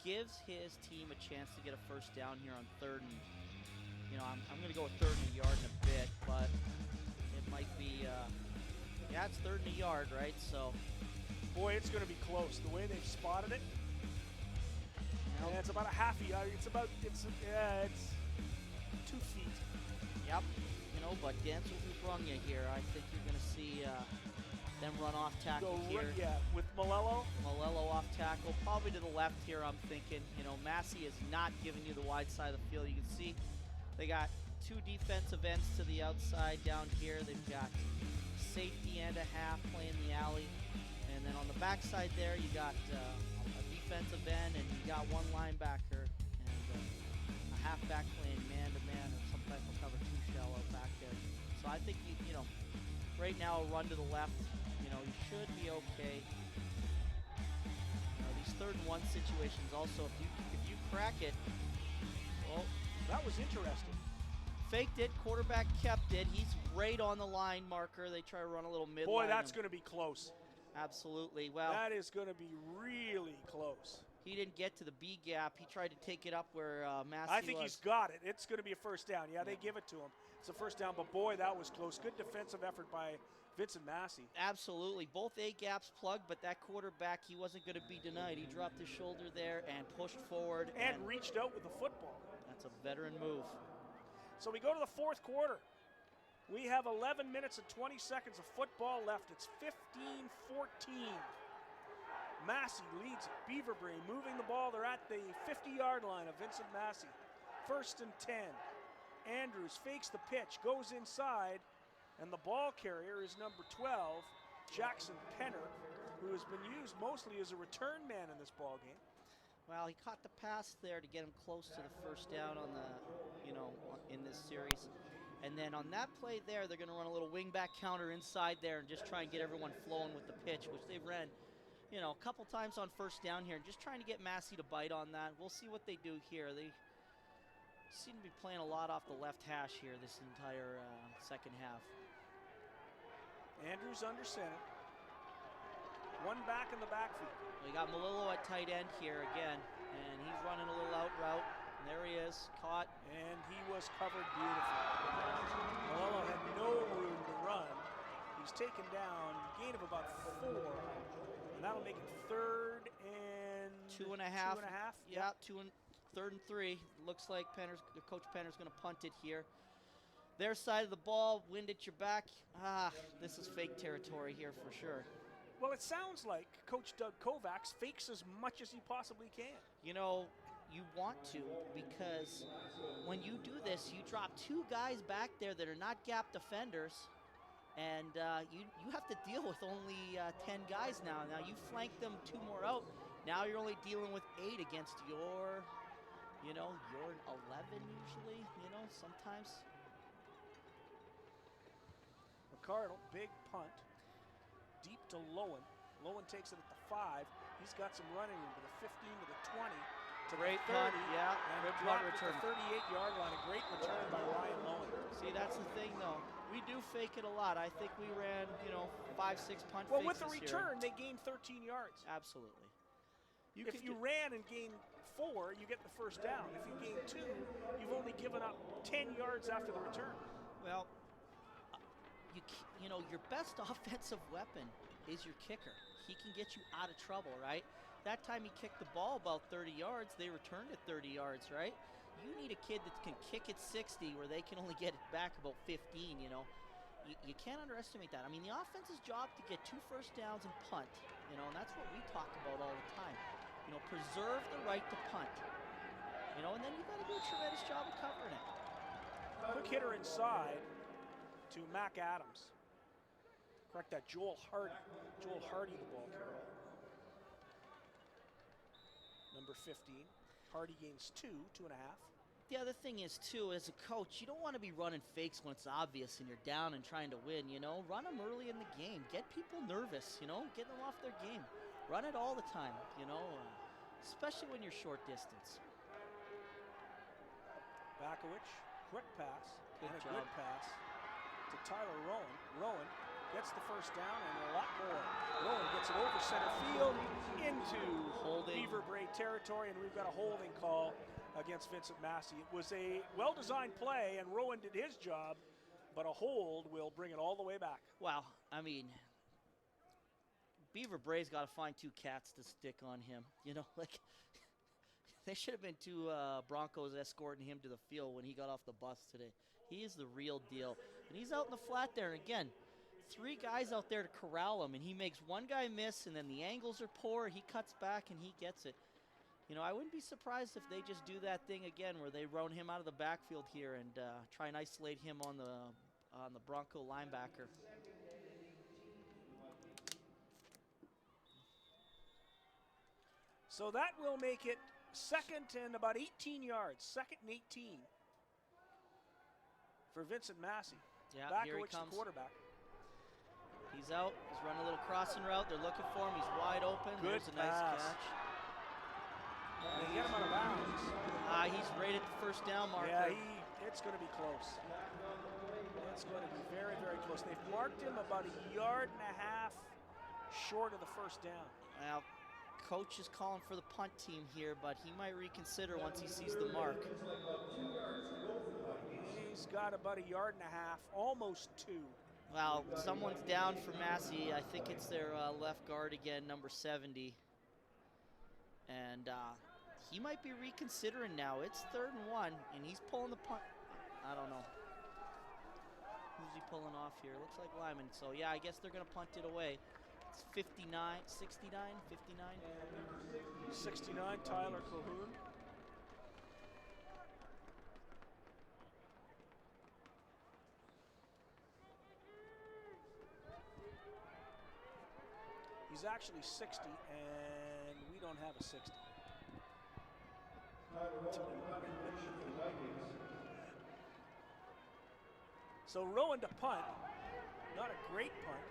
Speaker 2: Gives his team a chance to get a first down here on 3rd and, you know, I'm going to go with 3rd and a yard in a bit, but it might be, yeah, it's 3rd and a yard, right? So,
Speaker 1: boy, it's going to be close. The way they've spotted it.
Speaker 2: Nope.
Speaker 1: And it's about a half yard. It's 2 feet.
Speaker 2: Yep. But dance will be brung you here. I think you're going to see them run off tackle here.
Speaker 1: With Malello.
Speaker 2: Malello off tackle, probably to the left here, I'm thinking. Massey is not giving you the wide side of the field. You can see they got 2 defensive ends to the outside down here. They've got safety and a half playing the alley. And then on the backside there, you got a defensive end, and you got 1 linebacker and a halfback playing man-to-man or some type of cover 2 shell out back there. So I think, right now, a run to the left, you should be okay. These 3rd and 1 situations also, if you crack it, well,
Speaker 1: that was interesting.
Speaker 2: Faked it, quarterback kept it. He's right on the line marker. They try to run a little midline.
Speaker 1: Boy, that's going to be close.
Speaker 2: Absolutely. Well,
Speaker 1: that is going to be really close.
Speaker 2: He didn't get to the B gap. He tried to take it up where Massey
Speaker 1: I think
Speaker 2: was.
Speaker 1: he's got it. It's going to be a first down. Yeah, they give it to him. It's a first down, but boy, that was close. Good defensive effort by Vincent Massey.
Speaker 2: Absolutely. Both A gaps plugged, but that quarterback, he wasn't going to be denied. He dropped his shoulder there and pushed forward.
Speaker 1: And reached out with the football.
Speaker 2: That's a veteran move.
Speaker 1: So we go to the 4th quarter. We have 11 minutes and 20 seconds of football left. It's 15-14. Massey leads it. Beaver Brae moving the ball. They're at the 50-yard line of Vincent Massey. 1st and 10. Andrews fakes the pitch, goes inside, and the ball carrier is number 12, Jackson Penner, who has been used mostly as a return man in this ball game.
Speaker 2: Well, he caught the pass there to get him close to the first down on the, in this series. And then on that play there, they're going to run a little wing-back counter inside there and just try and get everyone flowing with the pitch, which they've ran, a couple times on first down here, and just trying to get Massey to bite on that. We'll see what they do here. They seem to be playing a lot off the left hash here this entire second half.
Speaker 1: Andrews under center. 1 back in the backfield.
Speaker 2: We got Malillo at tight end here again, and he's running a little out route. And there he is, caught.
Speaker 1: And he was covered beautifully. Malillo had no room to run. He's taken down, gain of about 4, and that'll make it 3rd and
Speaker 2: 2.5.
Speaker 1: 2.5.
Speaker 2: Yeah, 3rd and 3. Looks like Coach Penner's going to punt it here. Their side of the ball, wind at your back. This is fake territory here for sure.
Speaker 1: Well, it sounds like Coach Doug Kovacs fakes as much as he possibly can.
Speaker 2: You want to, because when you do this, you drop 2 guys back there that are not gap defenders, and you have to deal with only 10 guys now. Now you flank them 2 more out. Now you're only dealing with 8 against your, your 11 usually, sometimes.
Speaker 1: McCardle, big punt, deep to Lowen. Lowen takes it at the 5. He's got some running room to the 15, to the 20, to
Speaker 2: great
Speaker 1: the 30.
Speaker 2: Punt, yeah.
Speaker 1: And
Speaker 2: Good
Speaker 1: dropped
Speaker 2: punt return.
Speaker 1: at the 38-yard line. A great return by Ryan Lowen.
Speaker 2: See, that's the thing, though. We do fake it a lot. I think we ran, 5-6 punt
Speaker 1: Well,
Speaker 2: fakes
Speaker 1: with the
Speaker 2: this
Speaker 1: return,
Speaker 2: year.
Speaker 1: they gained 13 yards.
Speaker 2: Absolutely.
Speaker 1: If you ran and gained 4, you get the first down. If you gain 2, you've only given up 10 yards after the return.
Speaker 2: Well, your best offensive weapon is your kicker. He can get you out of trouble, right? That time he kicked the ball about 30 yards. They returned it 30 yards, right? You need a kid that can kick it 60 where they can only get it back about 15, You can't underestimate that. I mean, the offense's job to get 2 first downs and punt, and that's what we talk about all the time. Preserve the right to punt. And then you've got to do a tremendous job of covering it.
Speaker 1: Quick hitter inside to Mac Adams. Correct that, Joel Hardy. Joel Hardy, the ball carrier. Number 15. Hardy gains 2.5.
Speaker 2: The other thing is, too, as a coach, you don't want to be running fakes when it's obvious and you're down and trying to win, Run them early in the game. Get people nervous, Get them off their game. Run it all the time, especially when you're short distance.
Speaker 1: Bakowicz, quick pass.
Speaker 2: Good
Speaker 1: and a
Speaker 2: job.
Speaker 1: good pass to Tyler Rowan. Rowan gets the first down and a lot more. Rowan gets it over center field into Beaver Brae territory, and we've got a holding call against Vincent Massey. It was a well-designed play, and Rowan did his job, but a hold will bring it all the way back.
Speaker 2: Wow, I mean, Beaver Brae's got to find 2 cats to stick on him. They should have been two Broncos escorting him to the field when he got off the bus today. He is the real deal. And he's out in the flat there. And again, 3 guys out there to corral him. And he makes one guy miss, and then the angles are poor. He cuts back, and he gets it. You know, I wouldn't be surprised if they just do that thing again where they run him out of the backfield here and try and isolate him on the Bronco linebacker.
Speaker 1: So that will make it second and about 18 yards. Second and 18 for Vincent Massey.
Speaker 2: Yeah,
Speaker 1: Back
Speaker 2: here he
Speaker 1: which
Speaker 2: comes.
Speaker 1: the quarterback.
Speaker 2: He's out. He's running a little crossing route. They're looking for him. He's wide open.
Speaker 1: Good
Speaker 2: There's a nice
Speaker 1: pass.
Speaker 2: catch.
Speaker 1: They get him out of bounds.
Speaker 2: He's right at the first down marker.
Speaker 1: Yeah, it's going to be close. It's going to be very, very close. They've marked him about a yard and a half short of the first down.
Speaker 2: Well, coach is calling for the punt team here, but he might reconsider once he sees the mark.
Speaker 1: He's got about a yard and a half, almost 2.
Speaker 2: Well, someone's down for Massey. I think it's their left guard again, number 70. And he might be reconsidering now. It's 3rd and 1, and he's pulling the punt. I don't know. Who's he pulling off here? Looks like Lyman. So, yeah, I guess they're going to punt it away. It's 59, 69, 59.
Speaker 1: 69, Tyler Cahoon. He's actually 60, and we don't have a 60. So Rowan to punt, not a great punt.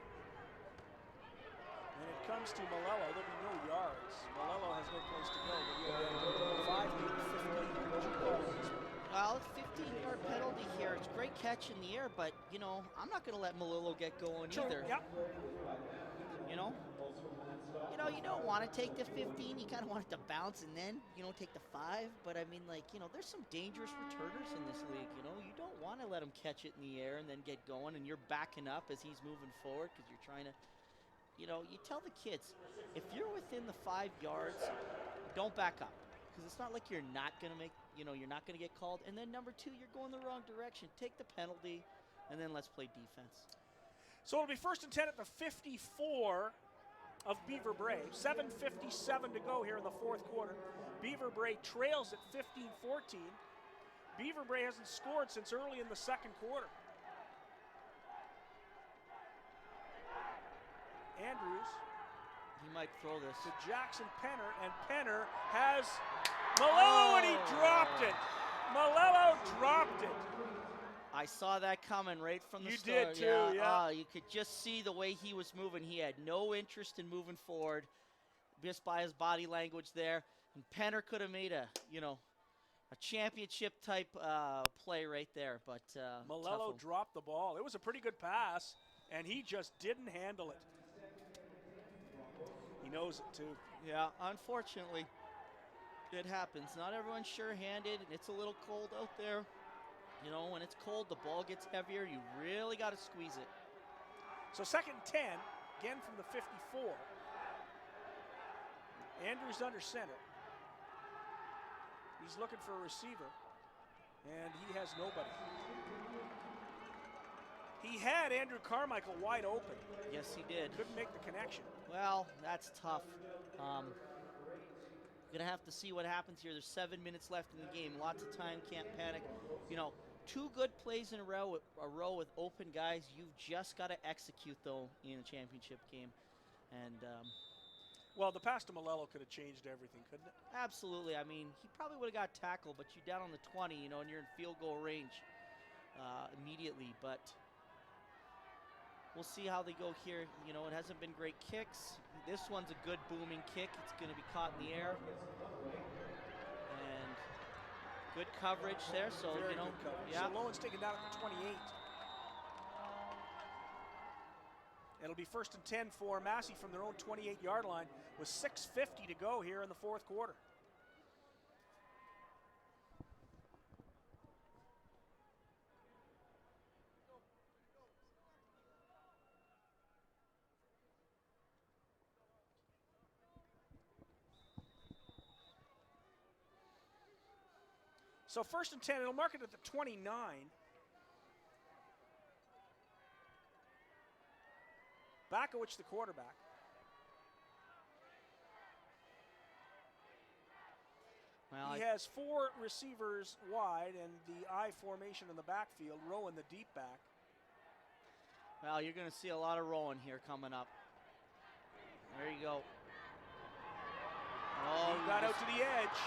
Speaker 1: When it comes to Malello, there'll be no yards. Malello has no place to go, but he'll get 5, maybe 15 yards.
Speaker 2: Well, 15-yard penalty here. It's a great catch in the air, but, you know, I'm not going to let Malillo get going either.
Speaker 1: Yep.
Speaker 2: You don't want to take the 15. You kind of want it to bounce and then, take the 5. But, I mean, there's some dangerous returners in this league, You don't want to let him catch it in the air and then get going, and you're backing up as he's moving forward because you're trying to, you tell the kids, if you're within the 5 yards, don't back up. Because it's not like you're not going to you're not going to get called. And then, number 2, you're going the wrong direction. Take the penalty, and then let's play defense.
Speaker 1: So it'll be 1st and 10 at the 54 of Beaver Brae. 7:57 to go here in the 4th quarter. Beaver Brae trails at 15-14. Beaver Brae hasn't scored since early in the 2nd quarter. Andrews.
Speaker 2: He might throw this.
Speaker 1: To Jackson Penner, and Penner has Malello, and he dropped it. Malello dropped it.
Speaker 2: I saw that coming right from the start.
Speaker 1: You did too, yeah.
Speaker 2: You could just see the way he was moving. He had no interest in moving forward, just by his body language there. And Penner could have made a championship type play right there. But
Speaker 1: Malello dropped the ball. It was a pretty good pass, and he just didn't handle it. He knows it too.
Speaker 2: Yeah, unfortunately, it happens. Not everyone's sure-handed, and it's a little cold out there. When it's cold, the ball gets heavier. You really got to squeeze it.
Speaker 1: So 2nd and 10, again from the 54. Andrews under center. He's looking for a receiver, and he has nobody. He had Andrew Carmichael wide open.
Speaker 2: Yes, he did.
Speaker 1: Couldn't make the connection.
Speaker 2: Well, that's tough. Going to have to see what happens here. There's 7 minutes left in the game. Lots of time, can't panic. 2 good plays in a row with open guys. You've just got to execute, though, in a championship game. And
Speaker 1: well, the pass to Malello could have changed everything, couldn't it?
Speaker 2: Absolutely. I mean, he probably would have got tackled, but you're down on the 20, and you're in field goal range immediately. But we'll see how they go here. It hasn't been great kicks. This one's a good booming kick. It's going to be caught in the air. And good coverage there. So,
Speaker 1: Very good coverage.
Speaker 2: Yeah.
Speaker 1: So Lowen's taken down at the 28. It'll be 1st and 10 for Massey from their own 28-yard line with 6:50 to go here in the 4th quarter. So 1st and 10, it'll mark it at the 29. Bakowicz, the quarterback.
Speaker 2: Well,
Speaker 1: He has 4 receivers wide and the I formation in the backfield. Rowan, the deep back.
Speaker 2: Well, you're going to see a lot of Rowan here coming up. There you go. Oh,
Speaker 1: He got out to the edge.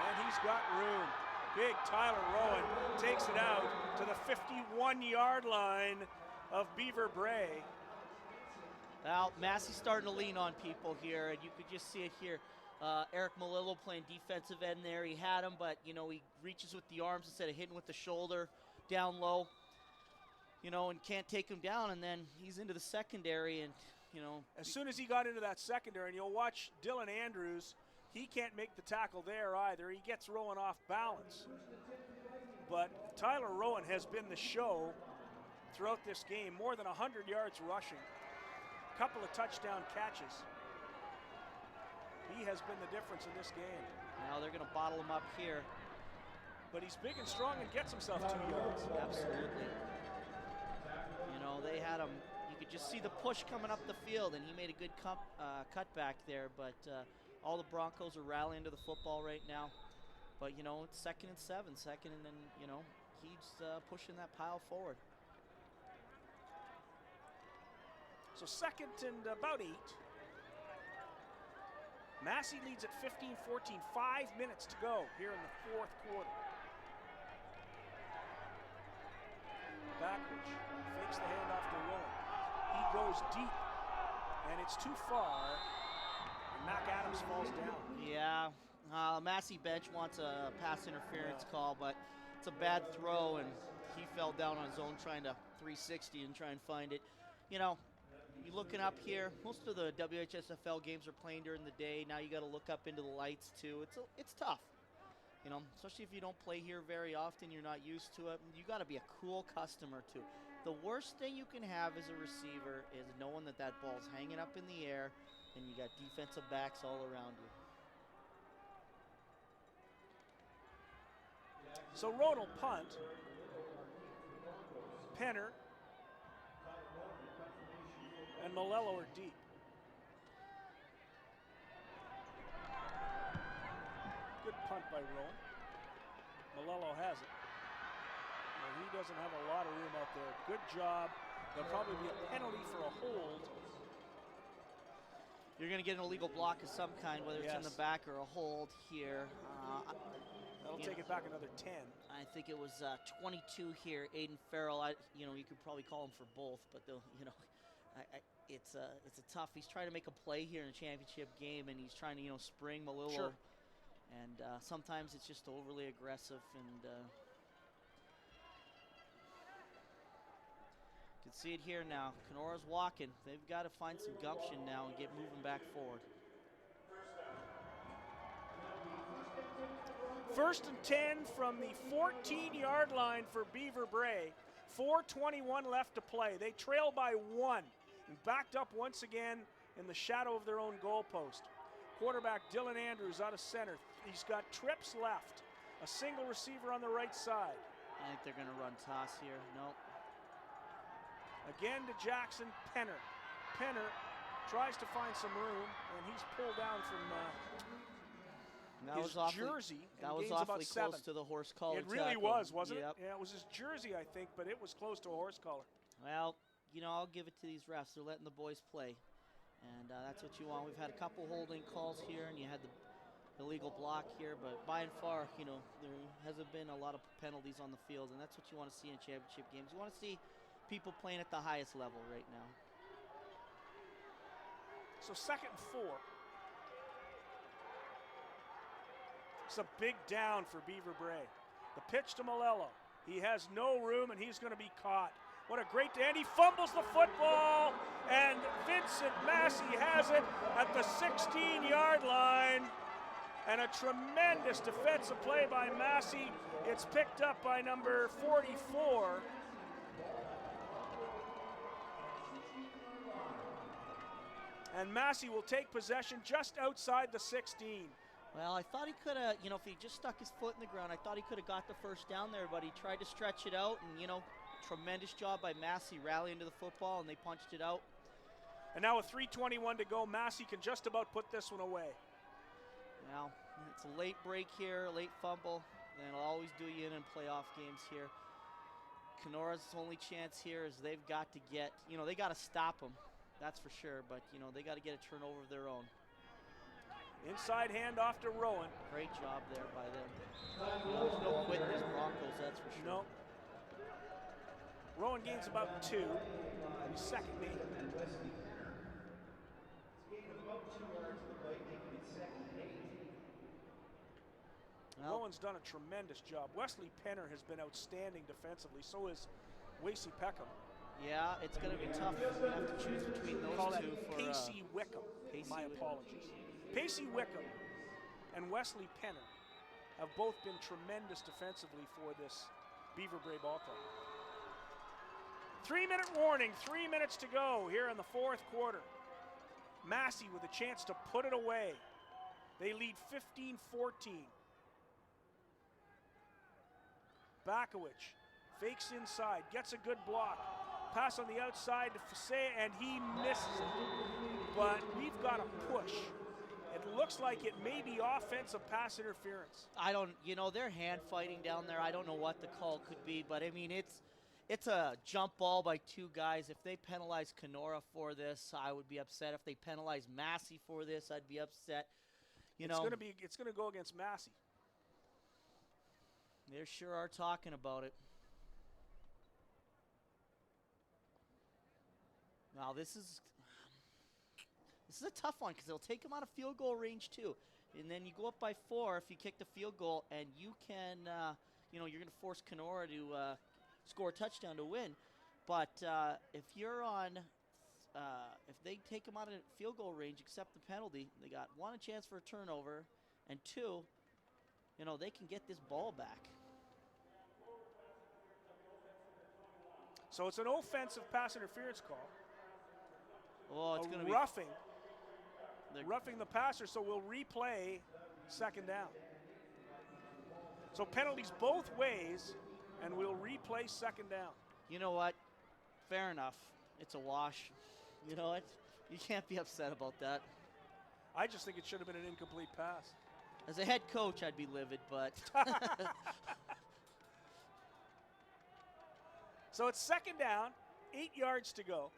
Speaker 1: And he's got room. Big Tyler Rowan takes it out to the 51-yard line of Beaver Brae.
Speaker 2: Well, Massey's starting to lean on people here, and you could just see it here. Eric Malillo playing defensive end there. He had him, but, you know, he reaches with the arms instead of hitting with the shoulder down low, you know, and can't take him down, and then he's into the secondary, and, you know.
Speaker 1: As soon as he got into that secondary, and you'll watch Dylan Andrews, he can't make the tackle there either. He gets Rowan off balance. But Tyler Rowan has been the show throughout this game. More than 100 yards rushing. A couple of touchdown catches. He has been the difference in this game.
Speaker 2: Now they're going to bottle him up here.
Speaker 1: But he's big and strong and gets himself 2 yards.
Speaker 2: Absolutely. You know, they had him. You could just see the push coming up the field, and he made a good cutback there. But all the Broncos are rallying to the football right now. But, you know, it's 2nd and 7. Second, and then, you know, he's pushing that pile forward.
Speaker 1: So 2nd and about 8. Massey leads at 15-14. 5 minutes to go here in the 4th quarter. Bakowicz fakes the handoff to Rowan. He goes deep, and it's too far. And Mac Adams falls down.
Speaker 2: Yeah, Massey bench wants a pass interference call, but it's a bad throw, and he fell down on his own trying to 360 and try and find it. You know, you're looking up here. Most of the WHSFL games are playing during the day. Now you got to look up into the lights too. It's tough. You know, especially if you don't play here very often, you're not used to it. You got to be a cool customer too. The worst thing you can have as a receiver is knowing that that ball's hanging up in the air and you got defensive backs all around you.
Speaker 1: So Rowan will punt. Penner and Malillo are deep. Good punt by Rowan. Malillo has it. Well, he doesn't have a lot of room out there. Good job. There'll probably be a penalty for a hold.
Speaker 2: You're going to get an illegal block of some kind, whether it's in the back or a hold here.
Speaker 1: That'll take it back another 10.
Speaker 2: I think it was 22 here. Aiden Farrell. You know, you could probably call him for both, but you know, it's a tough. He's trying to make a play here in a championship game, and he's trying to spring Malillo.
Speaker 1: Sure.
Speaker 2: And sometimes it's just overly aggressive, and you can see it here now. Kenora's walking. They've got to find some gumption now and get moving back forward.
Speaker 1: 1st and 10 from the 14-yard line for Beaver Brae. 4:21 left to play. They trail by 1 and backed up once again in the shadow of their own goalpost. Quarterback Dylan Andrews out of center. He's got trips left. A single receiver on the right side.
Speaker 2: I think they're going to run toss here. Nope.
Speaker 1: Again to Jackson Penner. Penner tries to find some room, and he's pulled down from his jersey.
Speaker 2: That was awfully close to the horse collar.
Speaker 1: It really was, wasn't
Speaker 2: it?
Speaker 1: Yep. Yeah, it was his jersey, I think, but it was close to a horse collar.
Speaker 2: Well, you know, I'll give it to these refs. They're letting the boys play, and that's what you want. We've had a couple holding calls here, and you had the illegal block here, but by and far, you know, there hasn't been a lot of penalties on the field, and that's what you want to see in championship games. You want to see people playing at the highest level right now.
Speaker 1: So 2nd and 4. It's a big down for Beaver Brae. The pitch to Malillo. He has no room, and he's going to be caught. What a great day. And he fumbles the football, and Vincent Massey has it at the 16-yard line. And a tremendous defensive play by Massey. It's picked up by number 44. And Massey will take possession just outside the 16.
Speaker 2: Well, I thought he could have, if he just stuck his foot in the ground, I thought he could have got the first down there, but he tried to stretch it out, and, tremendous job by Massey rallying to the football, and they punched it out.
Speaker 1: And now with 3:21 to go, Massey can just about put this one away.
Speaker 2: Well, it's a late break here, late fumble, and it'll always do you in playoff games here. Kenora's only chance here is they've got to get, they got to stop them, that's for sure, but, they got to get a turnover of their own.
Speaker 1: Inside handoff to Rowan.
Speaker 2: Great job there by them. There's no quitting these Broncos, that's for sure.
Speaker 1: No. Rowan gains about 2. He's second knee. Rowan's done a tremendous job. Wesley Penner has been outstanding defensively. So is Wasey Peckham.
Speaker 2: Yeah, it's going to be tough. You're going to have to choose between those two for
Speaker 1: Pacey Wickham. My apologies. Pacey Wickham and Wesley Penner have both been tremendous defensively for this Beaver Brae ball club. 3-minute warning, 3 minutes to go here in the fourth quarter. Massey with a chance to put it away. They lead 15-14. Bakowicz fakes inside, gets a good block. Pass on the outside to Fassé, and he misses it. But we've got to push. It looks like it may be offensive pass interference.
Speaker 2: I don't, they're hand fighting down there. I don't know what the call could be, but I mean, it's a jump ball by 2 guys. If they penalize Kenora for this, I would be upset. If they penalize Massey for this, I'd be upset.
Speaker 1: It's going to go against Massey.
Speaker 2: They sure are talking about it. Now this is a tough one because it'll take them out of field goal range too, and then you go up by 4 if you kick the field goal, and you can, you're going to force Kenora to score a touchdown to win. But if you're on, if they take them out of field goal range, accept the penalty, they got 1, a chance for a turnover, and 2, they can get this ball back.
Speaker 1: So it's an offensive pass interference call.
Speaker 2: Oh, it's going to be
Speaker 1: roughing the passer, so we'll replay second down. So penalties both ways, and we'll replay second down.
Speaker 2: You know what? Fair enough. It's a wash. You know what? You can't be upset about that.
Speaker 1: I just think it should have been an incomplete pass.
Speaker 2: As a head coach, I'd be livid, but...
Speaker 1: So it's second down, 8 yards to go.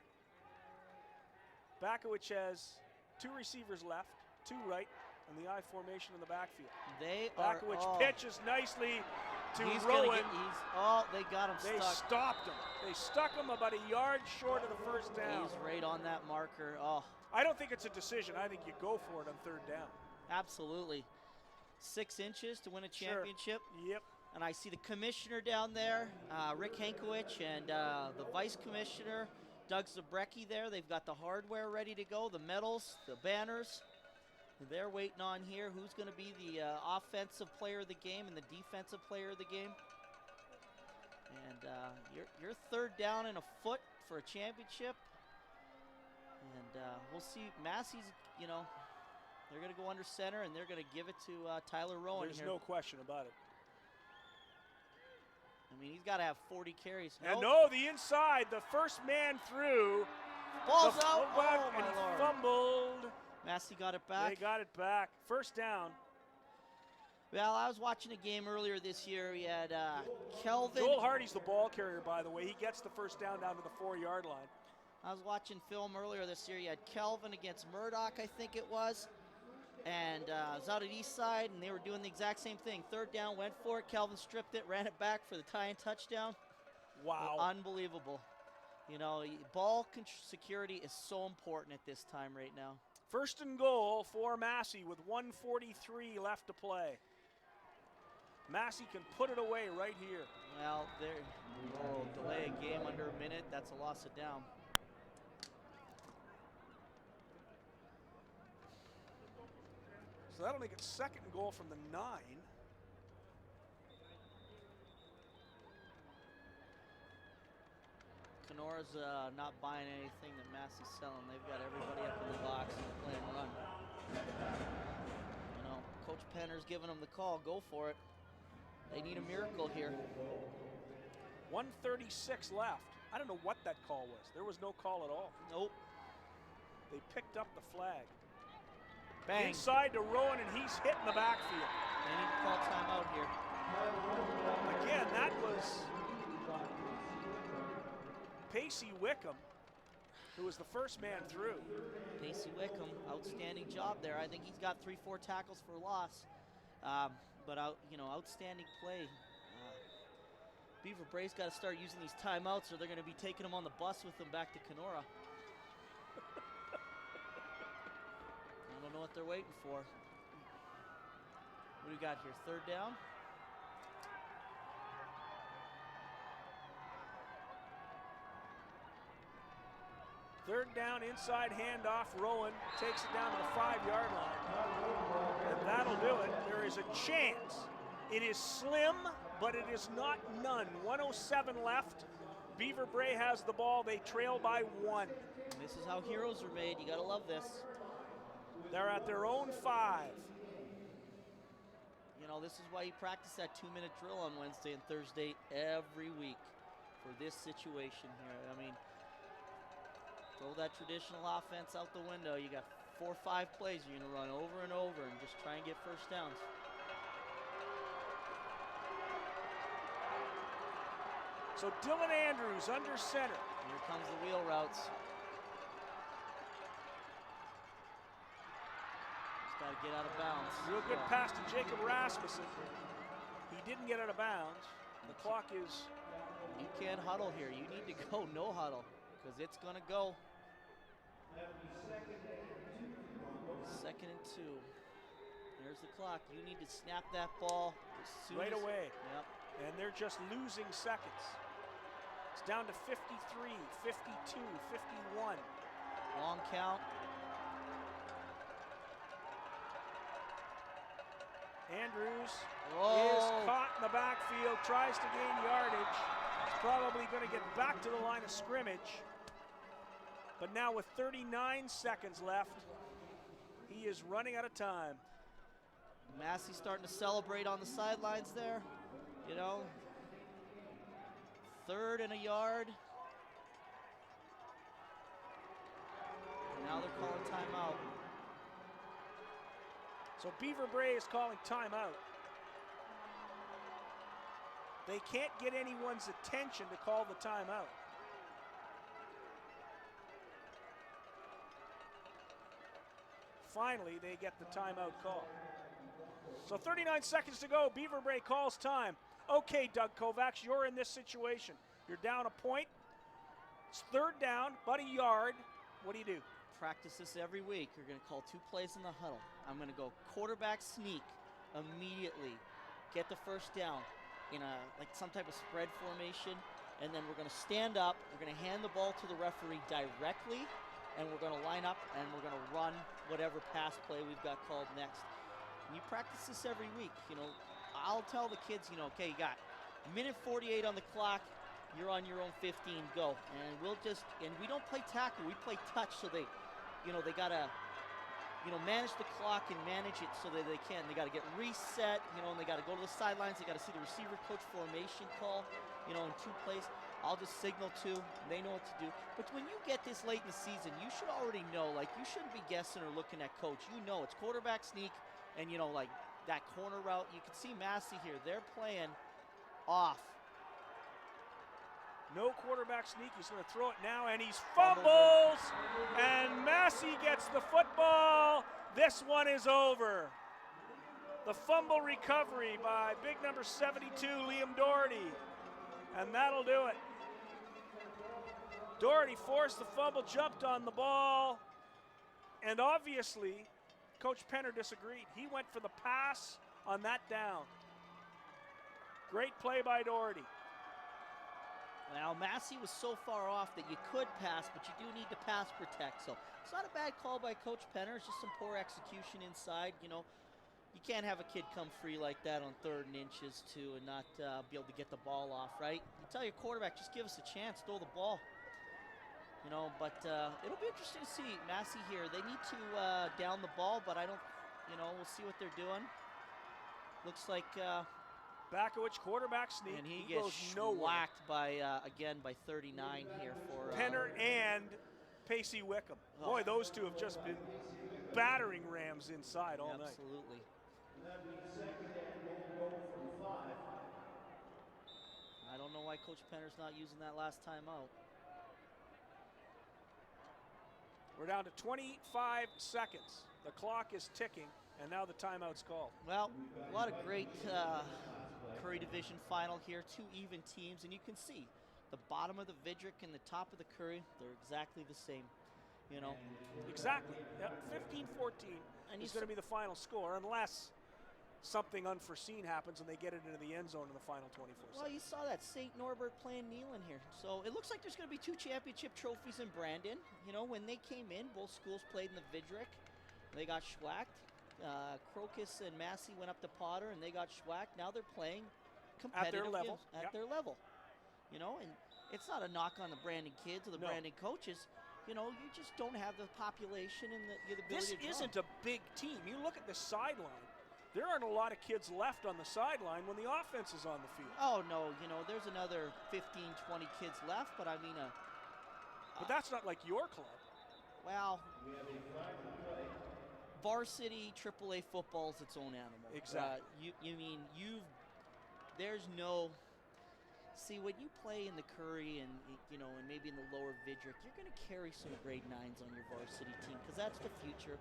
Speaker 1: Bakowicz has 2 receivers left, 2 right, and the I formation in the backfield. Bakowicz pitches nicely to Rowan.
Speaker 2: They got him stuck.
Speaker 1: They stopped him. They stuck him about a yard short of the first down.
Speaker 2: He's right on that marker. Oh.
Speaker 1: I don't think it's a decision. I think you go for it on third down.
Speaker 2: Absolutely. 6 inches to win a championship.
Speaker 1: Sure. Yep.
Speaker 2: And I see the commissioner down there, Rick Hankowicz, and the vice commissioner, Doug Zabrecki there. They've got the hardware ready to go, the medals, the banners. They're waiting on here who's going to be the offensive player of the game and the defensive player of the game. And you're third down and a foot for a championship. And we'll see. Massey's, they're going to go under center, and they're going to give it to Tyler Rowan.
Speaker 1: There's no question about it.
Speaker 2: I mean, he's got to have 40 carries.
Speaker 1: And the inside, the first man through.
Speaker 2: Ball's out.
Speaker 1: And he fumbled.
Speaker 2: Massey got it back.
Speaker 1: They got it back. First down.
Speaker 2: Well, I was watching a game earlier this year. We had Kelvin.
Speaker 1: Joel Hardy's the ball carrier, by the way. He gets the first down to the 4-yard line.
Speaker 2: I was watching film earlier this year. You had Kelvin against Murdoch, I think it was. And I was out at East Side, and they were doing the exact same thing. Third down, went for it. Kelvin stripped it, ran it back for the tie-in touchdown.
Speaker 1: Wow.
Speaker 2: Unbelievable. Ball security is so important at this time right now.
Speaker 1: First and goal for Massey with 1:43 left to play. Massey can put it away right here.
Speaker 2: Well, delay a game under a minute. That's a loss of down.
Speaker 1: So that'll make it second and goal from the 9.
Speaker 2: Kenora's not buying anything that Massey's selling. They've got everybody up in the box and playing run. Coach Penner's giving them the call. Go for it. They need a miracle here.
Speaker 1: 1:36 left. I don't know what that call was. There was no call at all.
Speaker 2: Nope.
Speaker 1: They picked up the flag.
Speaker 2: Bang.
Speaker 1: Inside to Rowan, and he's hitting the backfield.
Speaker 2: They need to call timeout here.
Speaker 1: Again, that was Pacey Wickham, who was the first man through.
Speaker 2: Pacey Wickham, outstanding job there. I think he's got 3-4 tackles for loss, but outstanding play. Beaver Brae's got to start using these timeouts, or they're going to be taking them on the bus with them back to Kenora. I don't know what they're waiting for. What do we got here? Third down.
Speaker 1: Third down, inside handoff. Rowan takes it down to the 5-yard line. And that'll do it. There is a chance. It is slim, but it is not none. 1:07 left. Beaver Brae has the ball. They trail by 1.
Speaker 2: And this is how heroes are made. You got to love this.
Speaker 1: They're at their own 5.
Speaker 2: You know, this is why you practice that 2-minute drill on Wednesday and Thursday every week for this situation here. I mean, throw that traditional offense out the window. You got 4 or 5 plays you're going to run over and over and just try and get first downs.
Speaker 1: So Dylan Andrews under center.
Speaker 2: Here comes the wheel routes. Just got to get out of bounds.
Speaker 1: Real good pass to Jacob Rasmussen. He didn't get out of bounds. The clock is...
Speaker 2: You can't huddle here. You need to go no huddle because it's going to go. Second and 2. There's the clock. You need to snap that ball as soon
Speaker 1: right
Speaker 2: as,
Speaker 1: away.
Speaker 2: Yep.
Speaker 1: And they're just losing seconds. It's down to 53, 52, 51.
Speaker 2: Long count.
Speaker 1: Andrews
Speaker 2: Whoa.
Speaker 1: is caught in the backfield, tries to gain yardage. He's probably going to get back to the line of scrimmage. But now with 39 seconds left, he is running out of time.
Speaker 2: Massey starting to celebrate on the sidelines there. You know, 3rd and a yard. And now they're calling timeout.
Speaker 1: So Beaver Brae is calling timeout. They can't get anyone's attention to call the timeout. Finally, they get the timeout call. So 39 seconds to go. Beaver Brae calls time. Okay, Doug Kovacs, you're in this situation. You're down a point. It's 3rd down, about a yard. What do you do?
Speaker 2: Practice this every week. You're going to call 2 plays in the huddle. I'm going to go quarterback sneak immediately. Get the first down in like some type of spread formation. And then we're going to stand up. We're going to hand the ball to the referee directly. And we're going to line up and we're going to run whatever pass play we've got called next. And you practice this every week. You know, I'll tell the kids, you know, okay, you got minute 48 on the clock. You're on your own 15, go. And we don't play tackle, we play touch, so they got to, manage the clock and manage it so that they can. They got to get reset, and they got to go to the sidelines. They got to see the receiver coach formation call, in 2 plays. I'll just signal to, they know what to do. But when you get this late in the season, you should already know, you shouldn't be guessing or looking at coach. You know it's quarterback sneak and, that corner route. You can see Massey here. They're playing off.
Speaker 1: No quarterback sneak. He's going to throw it now, and he's fumbles. And Massey gets the football. This one is over. The fumble recovery by big number 72, Liam Doherty. And that'll do it. Doherty forced the fumble, jumped on the ball. And obviously, Coach Penner disagreed. He went for the pass on that down. Great play by Doherty.
Speaker 2: Now, Massey was so far off that you could pass, but you do need to pass protect. So it's not a bad call by Coach Penner. It's just some poor execution inside. You can't have a kid come free like that on 3rd and inches, too, and not be able to get the ball off, right? You tell your quarterback, just give us a chance, throw the ball. But it'll be interesting to see Massey here. They need to down the ball, but I don't You know, we'll see what they're doing. Looks like,
Speaker 1: Bakowicz, quarterback sneak.
Speaker 2: and he
Speaker 1: goes
Speaker 2: gets
Speaker 1: nowhere.
Speaker 2: whacked by, again, by 39 here for
Speaker 1: Penner and Pacey Wickham.
Speaker 2: Oh.
Speaker 1: Boy, those two have just been battering Rams inside all night.
Speaker 2: Absolutely.
Speaker 3: And that'd be second and goal from 5.
Speaker 2: I don't know why Coach Penner's not using that last time out.
Speaker 1: We're down to 25 seconds. The clock is ticking, and now the timeout's called.
Speaker 2: Well, a lot of great Currie Division final here. 2 even teams, and you can see the bottom of the Vidrick and the top of the Currie, they're exactly the same. You know,
Speaker 1: Exactly. Yep. 15-14
Speaker 2: and
Speaker 1: is going to be the final score, unless something unforeseen happens and they get it into the end zone in the final 24
Speaker 2: well,
Speaker 1: seconds.
Speaker 2: you saw that St. Norbert playing Nealon here. So it looks like there's going to be 2 championship trophies in Brandon. You know, when they came in, both schools played in the Vidrick. They got schwacked. Crocus and Massey went up to Potter, and they got schwacked. Now they're playing competitive
Speaker 1: level.
Speaker 2: games at
Speaker 1: Yep.
Speaker 2: their level. You know, and it's not a knock on the Brandon kids or the
Speaker 1: No.
Speaker 2: Brandon coaches. You know, you just don't have the population and the ability
Speaker 1: This
Speaker 2: to draw.
Speaker 1: isn't a big team. You look at the sideline. There aren't a lot of kids left on the sideline when the offense is on the field.
Speaker 2: Oh, no, you know, there's another 15, 20 kids left, but I mean,
Speaker 1: But that's not like your club.
Speaker 2: well,
Speaker 3: We have a flag to play.
Speaker 2: varsity AAA football is its own animal.
Speaker 1: Exactly.
Speaker 2: There's no, see, when you play in the Currie and, you know, and maybe in the lower Vidrick, you're going to carry some grade 9s on your varsity team because that's the future.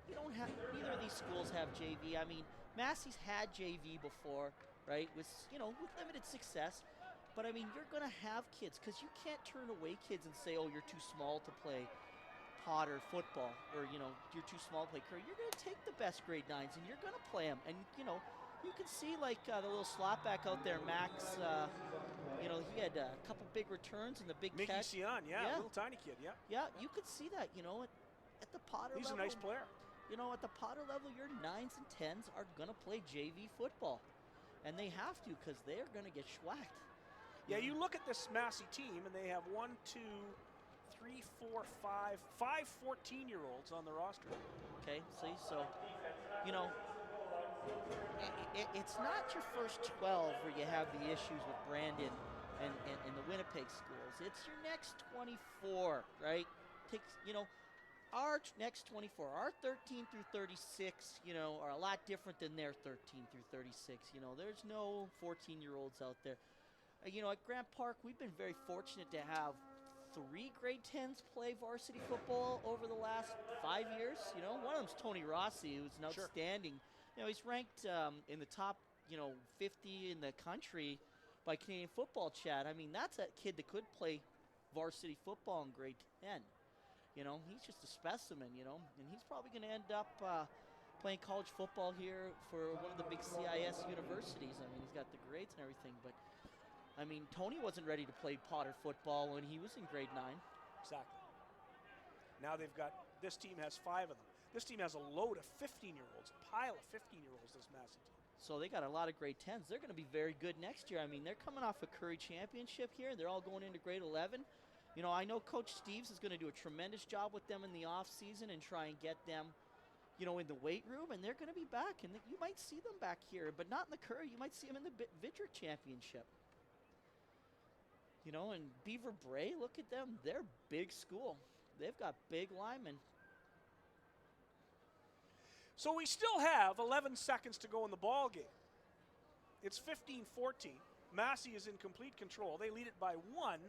Speaker 2: You don't have, neither of these schools have JV. I mean, Massey's had JV before, right, with limited success. But, I mean, you're going to have kids because you can't turn away kids and say, oh, you're too small to play Potter football, or, you know, you're too small to play Currie. You're going to take the best grade 9s and you're going to play them. And, you know, you can see, like, the little slot back out there, Max, you know, he had a couple big returns and the big
Speaker 1: Mickey
Speaker 2: catch.
Speaker 1: Sion,
Speaker 2: Yeah.
Speaker 1: little tiny kid, yeah.
Speaker 2: Yeah, you could see that, you know, at the Potter
Speaker 1: He's
Speaker 2: level.
Speaker 1: a nice player.
Speaker 2: You know, at the Potter level, your 9s and 10s are going to play JV football. And they have to because they're going to get schwacked.
Speaker 1: Yeah, you look at this Massey team, and they have 1, 2, 3, 4, 5 14-year-olds on the roster.
Speaker 2: Okay, see, so, you know, it's not your first 12 where you have the issues with Brandon and the Winnipeg schools. It's your next 24, right? Takes, you know, our next 24, our 13 through 36, you know, are a lot different than their 13 through 36. You know, there's no 14-year-olds out there. You know, at Grant Park, we've been very fortunate to have 3 grade 10s play varsity football over the last 5 years. You know, one of them's Tony Rossi, who's an outstanding. You know, he's ranked in the top, you know, 50 in the country by Canadian Football Chat. I mean, that's a kid that could play varsity football in grade 10. You know, he's just a specimen, you know, and he's probably going to end up playing college football here for one of the big CIS universities. I mean, he's got the grades and everything, but I mean, Tony wasn't ready to play Potter football when he was in grade 9.
Speaker 1: Exactly. Now they've got, this team has 5 of them. This team has a load of 15-year-olds, a pile of 15-year-olds, this Massey team.
Speaker 2: So they got a lot of grade 10s. They're going to be very good next year. I mean, they're coming off a Currie championship here. They're all going into grade 11. You know, I know Coach Steves is going to do a tremendous job with them in the offseason and try and get them, you know, in the weight room, and they're going to be back. And you might see them back here, but not in the Currie. You might see them in the Vidrick championship. You know, and Beaver Brae, look at them. They're a big school. They've got big linemen.
Speaker 1: So we still have 11 seconds to go in the ball game. It's 15-14. Massey is in complete control. They lead it by 1,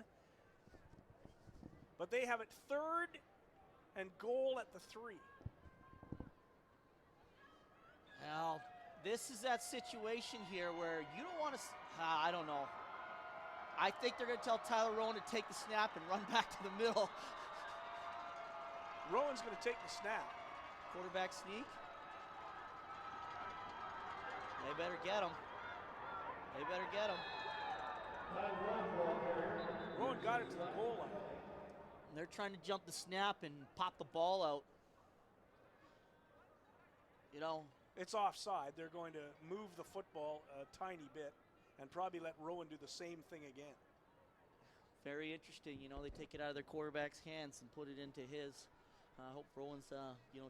Speaker 1: but they have it 3rd and goal at the 3.
Speaker 2: Well, this is that situation here where you don't want to, I don't know. I think they're going to tell Tyler Rowan to take the snap and run back to the middle.
Speaker 1: Rowan's going to take the snap.
Speaker 2: Quarterback sneak. They better get him. They better get him.
Speaker 1: Rowan got it to the goal line.
Speaker 2: And they're trying to jump the snap and pop the ball out. You know,
Speaker 1: It's offside. They're going to move the football a tiny bit and probably let Rowan do the same thing again.
Speaker 2: very interesting. You know, they take it out of their quarterback's hands and put it into his. I hope Rowan's,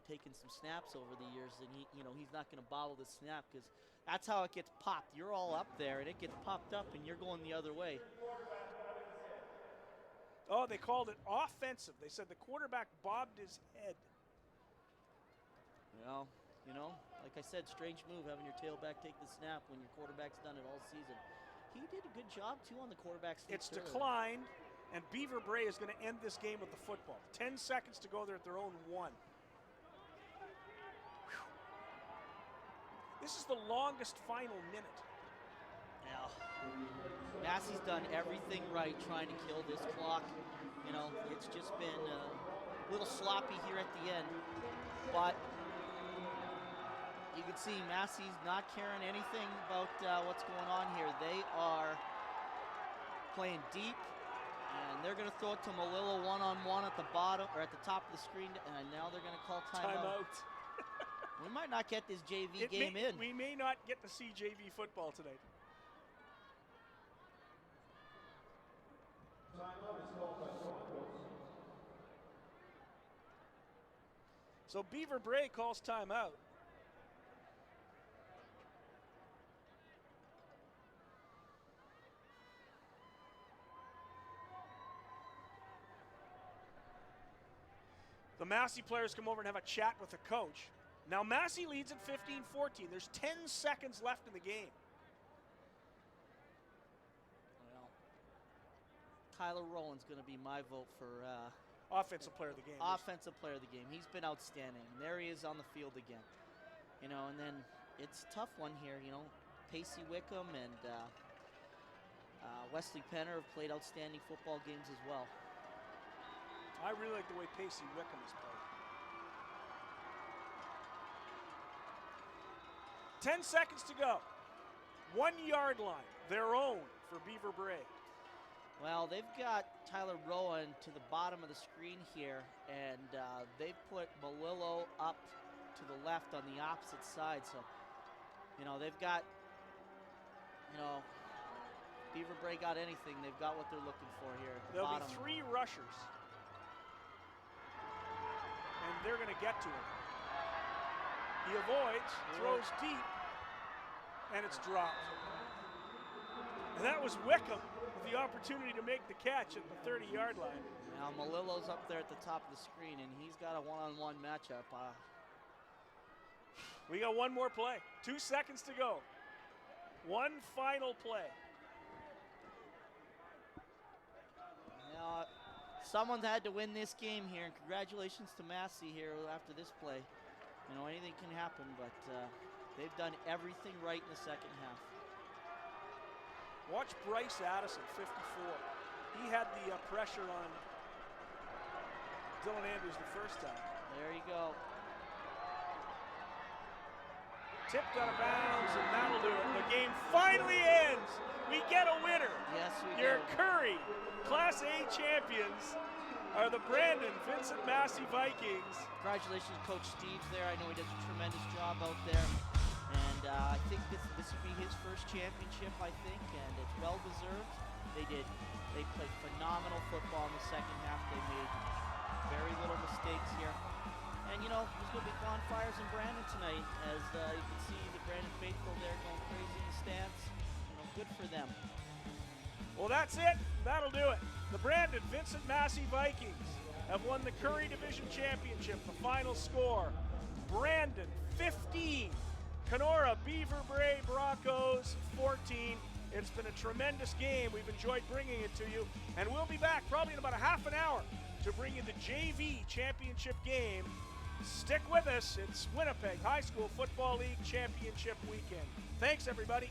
Speaker 2: taking some snaps over the years, and he's not going to bobble the snap, because that's how it gets popped. You're all up there, and it gets popped up, and you're going the other way.
Speaker 1: Oh, they called it offensive. They said the quarterback bobbed his head.
Speaker 2: Well, like I said, strange move having your tailback take the snap when your quarterback's done it all season. He did a good job, too, on the quarterback sneak.
Speaker 1: It's declined, and Beaver Brae is going to end this game with the football. 10 seconds to go. They're at their own 1. Whew. This is the longest final minute.
Speaker 2: Yeah. Massey's done everything right trying to kill this clock. It's just been a little sloppy here at the end. But you can see Massey's not caring anything about what's going on here. They are playing deep, and they're going to throw it to Malillo one-on-one at the bottom, or at the top of the screen, and now they're going to call timeout. We might not get this JV game in.
Speaker 1: We may not get to see JV football tonight.
Speaker 3: Timeout is called by Broncos.
Speaker 1: So Beaver Brae calls timeout. The Massey players come over and have a chat with the coach. Now Massey leads at 15-14. There's 10 seconds left in the game.
Speaker 2: Well, Tyler Rowan's going to be my vote for
Speaker 1: Offensive player of the game.
Speaker 2: offensive player of the game. He's been outstanding. There he is on the field again. And then it's a tough one here. Pacey Wickham and Wesley Penner have played outstanding football games as well.
Speaker 1: I really like the way Pacey Wickham has played. 10 seconds to go. 1 yard line, their own for Beaver Brae.
Speaker 2: Well, they've got Tyler Rowan to the bottom of the screen here, and they've put Malillo up to the left on the opposite side. So, they've got, Beaver Brae got anything. They've got what they're looking for here at the
Speaker 1: There'll
Speaker 2: bottom.
Speaker 1: be 3 rushers. And they're going to get to him. He avoids, throws deep, and it's dropped. And that was Wickham with the opportunity to make the catch at the 30-yard line.
Speaker 2: Now Malillo's up there at the top of the screen, and he's got a one-on-one matchup.
Speaker 1: We got one more play. 2 seconds to go. One final play.
Speaker 2: Now, someone's had to win this game here, and congratulations to Massey here after this play. Anything can happen, but they've done everything right in the second half.
Speaker 1: Watch Bryce Addison, 54. He had the pressure on Dylan Andrews the first time.
Speaker 2: There you go.
Speaker 1: Tipped out of bounds, and that'll do it. The game finally ends. We get a winner.
Speaker 2: Yes, we
Speaker 1: Your
Speaker 2: do.
Speaker 1: Currie Class A champions are the Brandon Vincent Massey Vikings.
Speaker 2: Congratulations, Coach Steve there. I know he does a tremendous job out there. And I think this will be his first championship, I think, and it's well-deserved. They played phenomenal football in the second half. They made very little mistakes here. And, there's going to be bonfires in Brandon tonight, as you can see the Brandon faithful there going crazy in the stands. Good for them.
Speaker 1: Well, that's it. That'll do it. The Brandon Vincent Massey Vikings have won the Currie Division Championship. The final score, Brandon 15, Kenora Beaver Brae Broncos 14. It's been a tremendous game. We've enjoyed bringing it to you, and we'll be back probably in about a half an hour to bring you the JV Championship game. Stick with us. It's Winnipeg High School Football League Championship weekend. Thanks, everybody.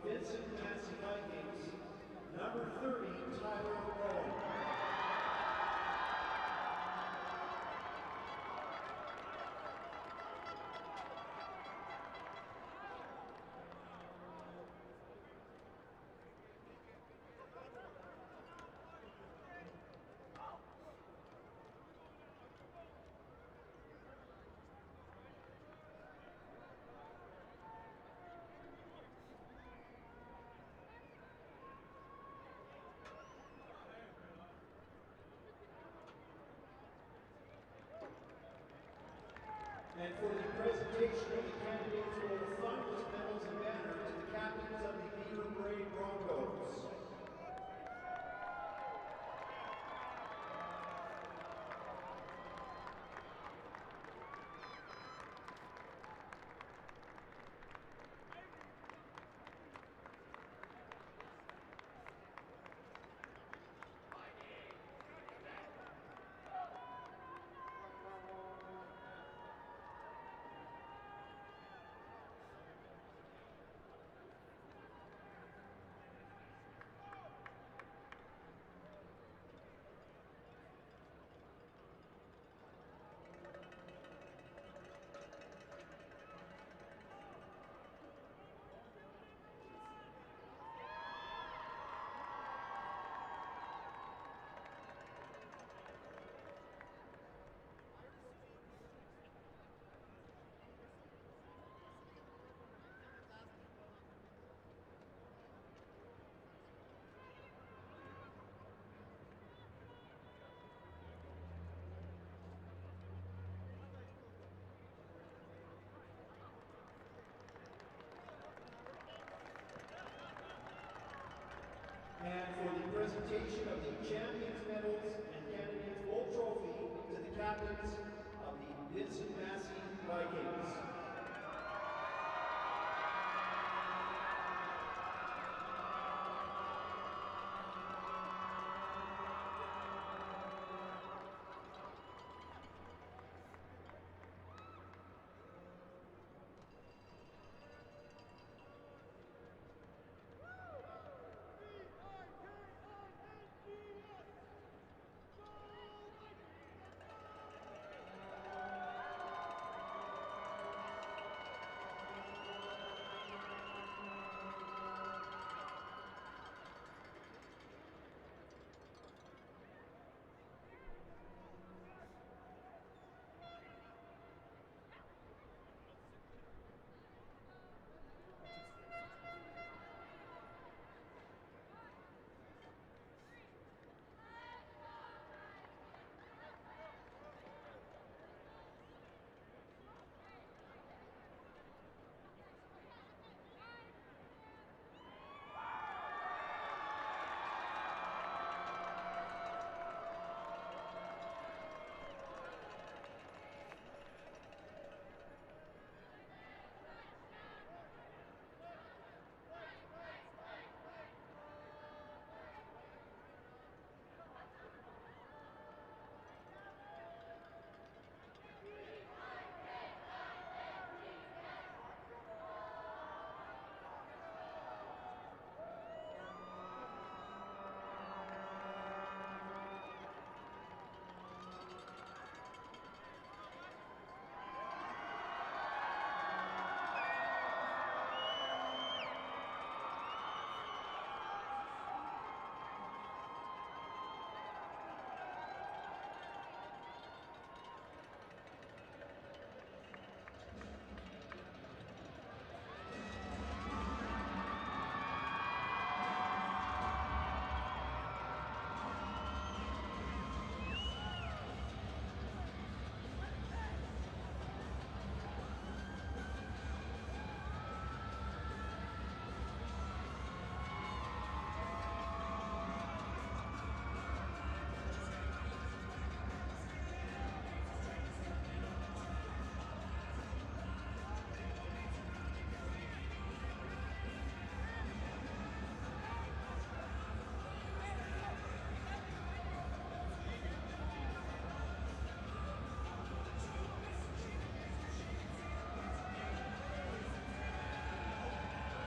Speaker 3: Vincent Massey Vikings, number 30, Tyler Brae. And for the presentation of the candidates for the finalist medals and banners, the captains of the Beaver Brae Broncos. And for the presentation of the champions medals and candidates gold trophy to the captains of the Vincent Massey Vikings.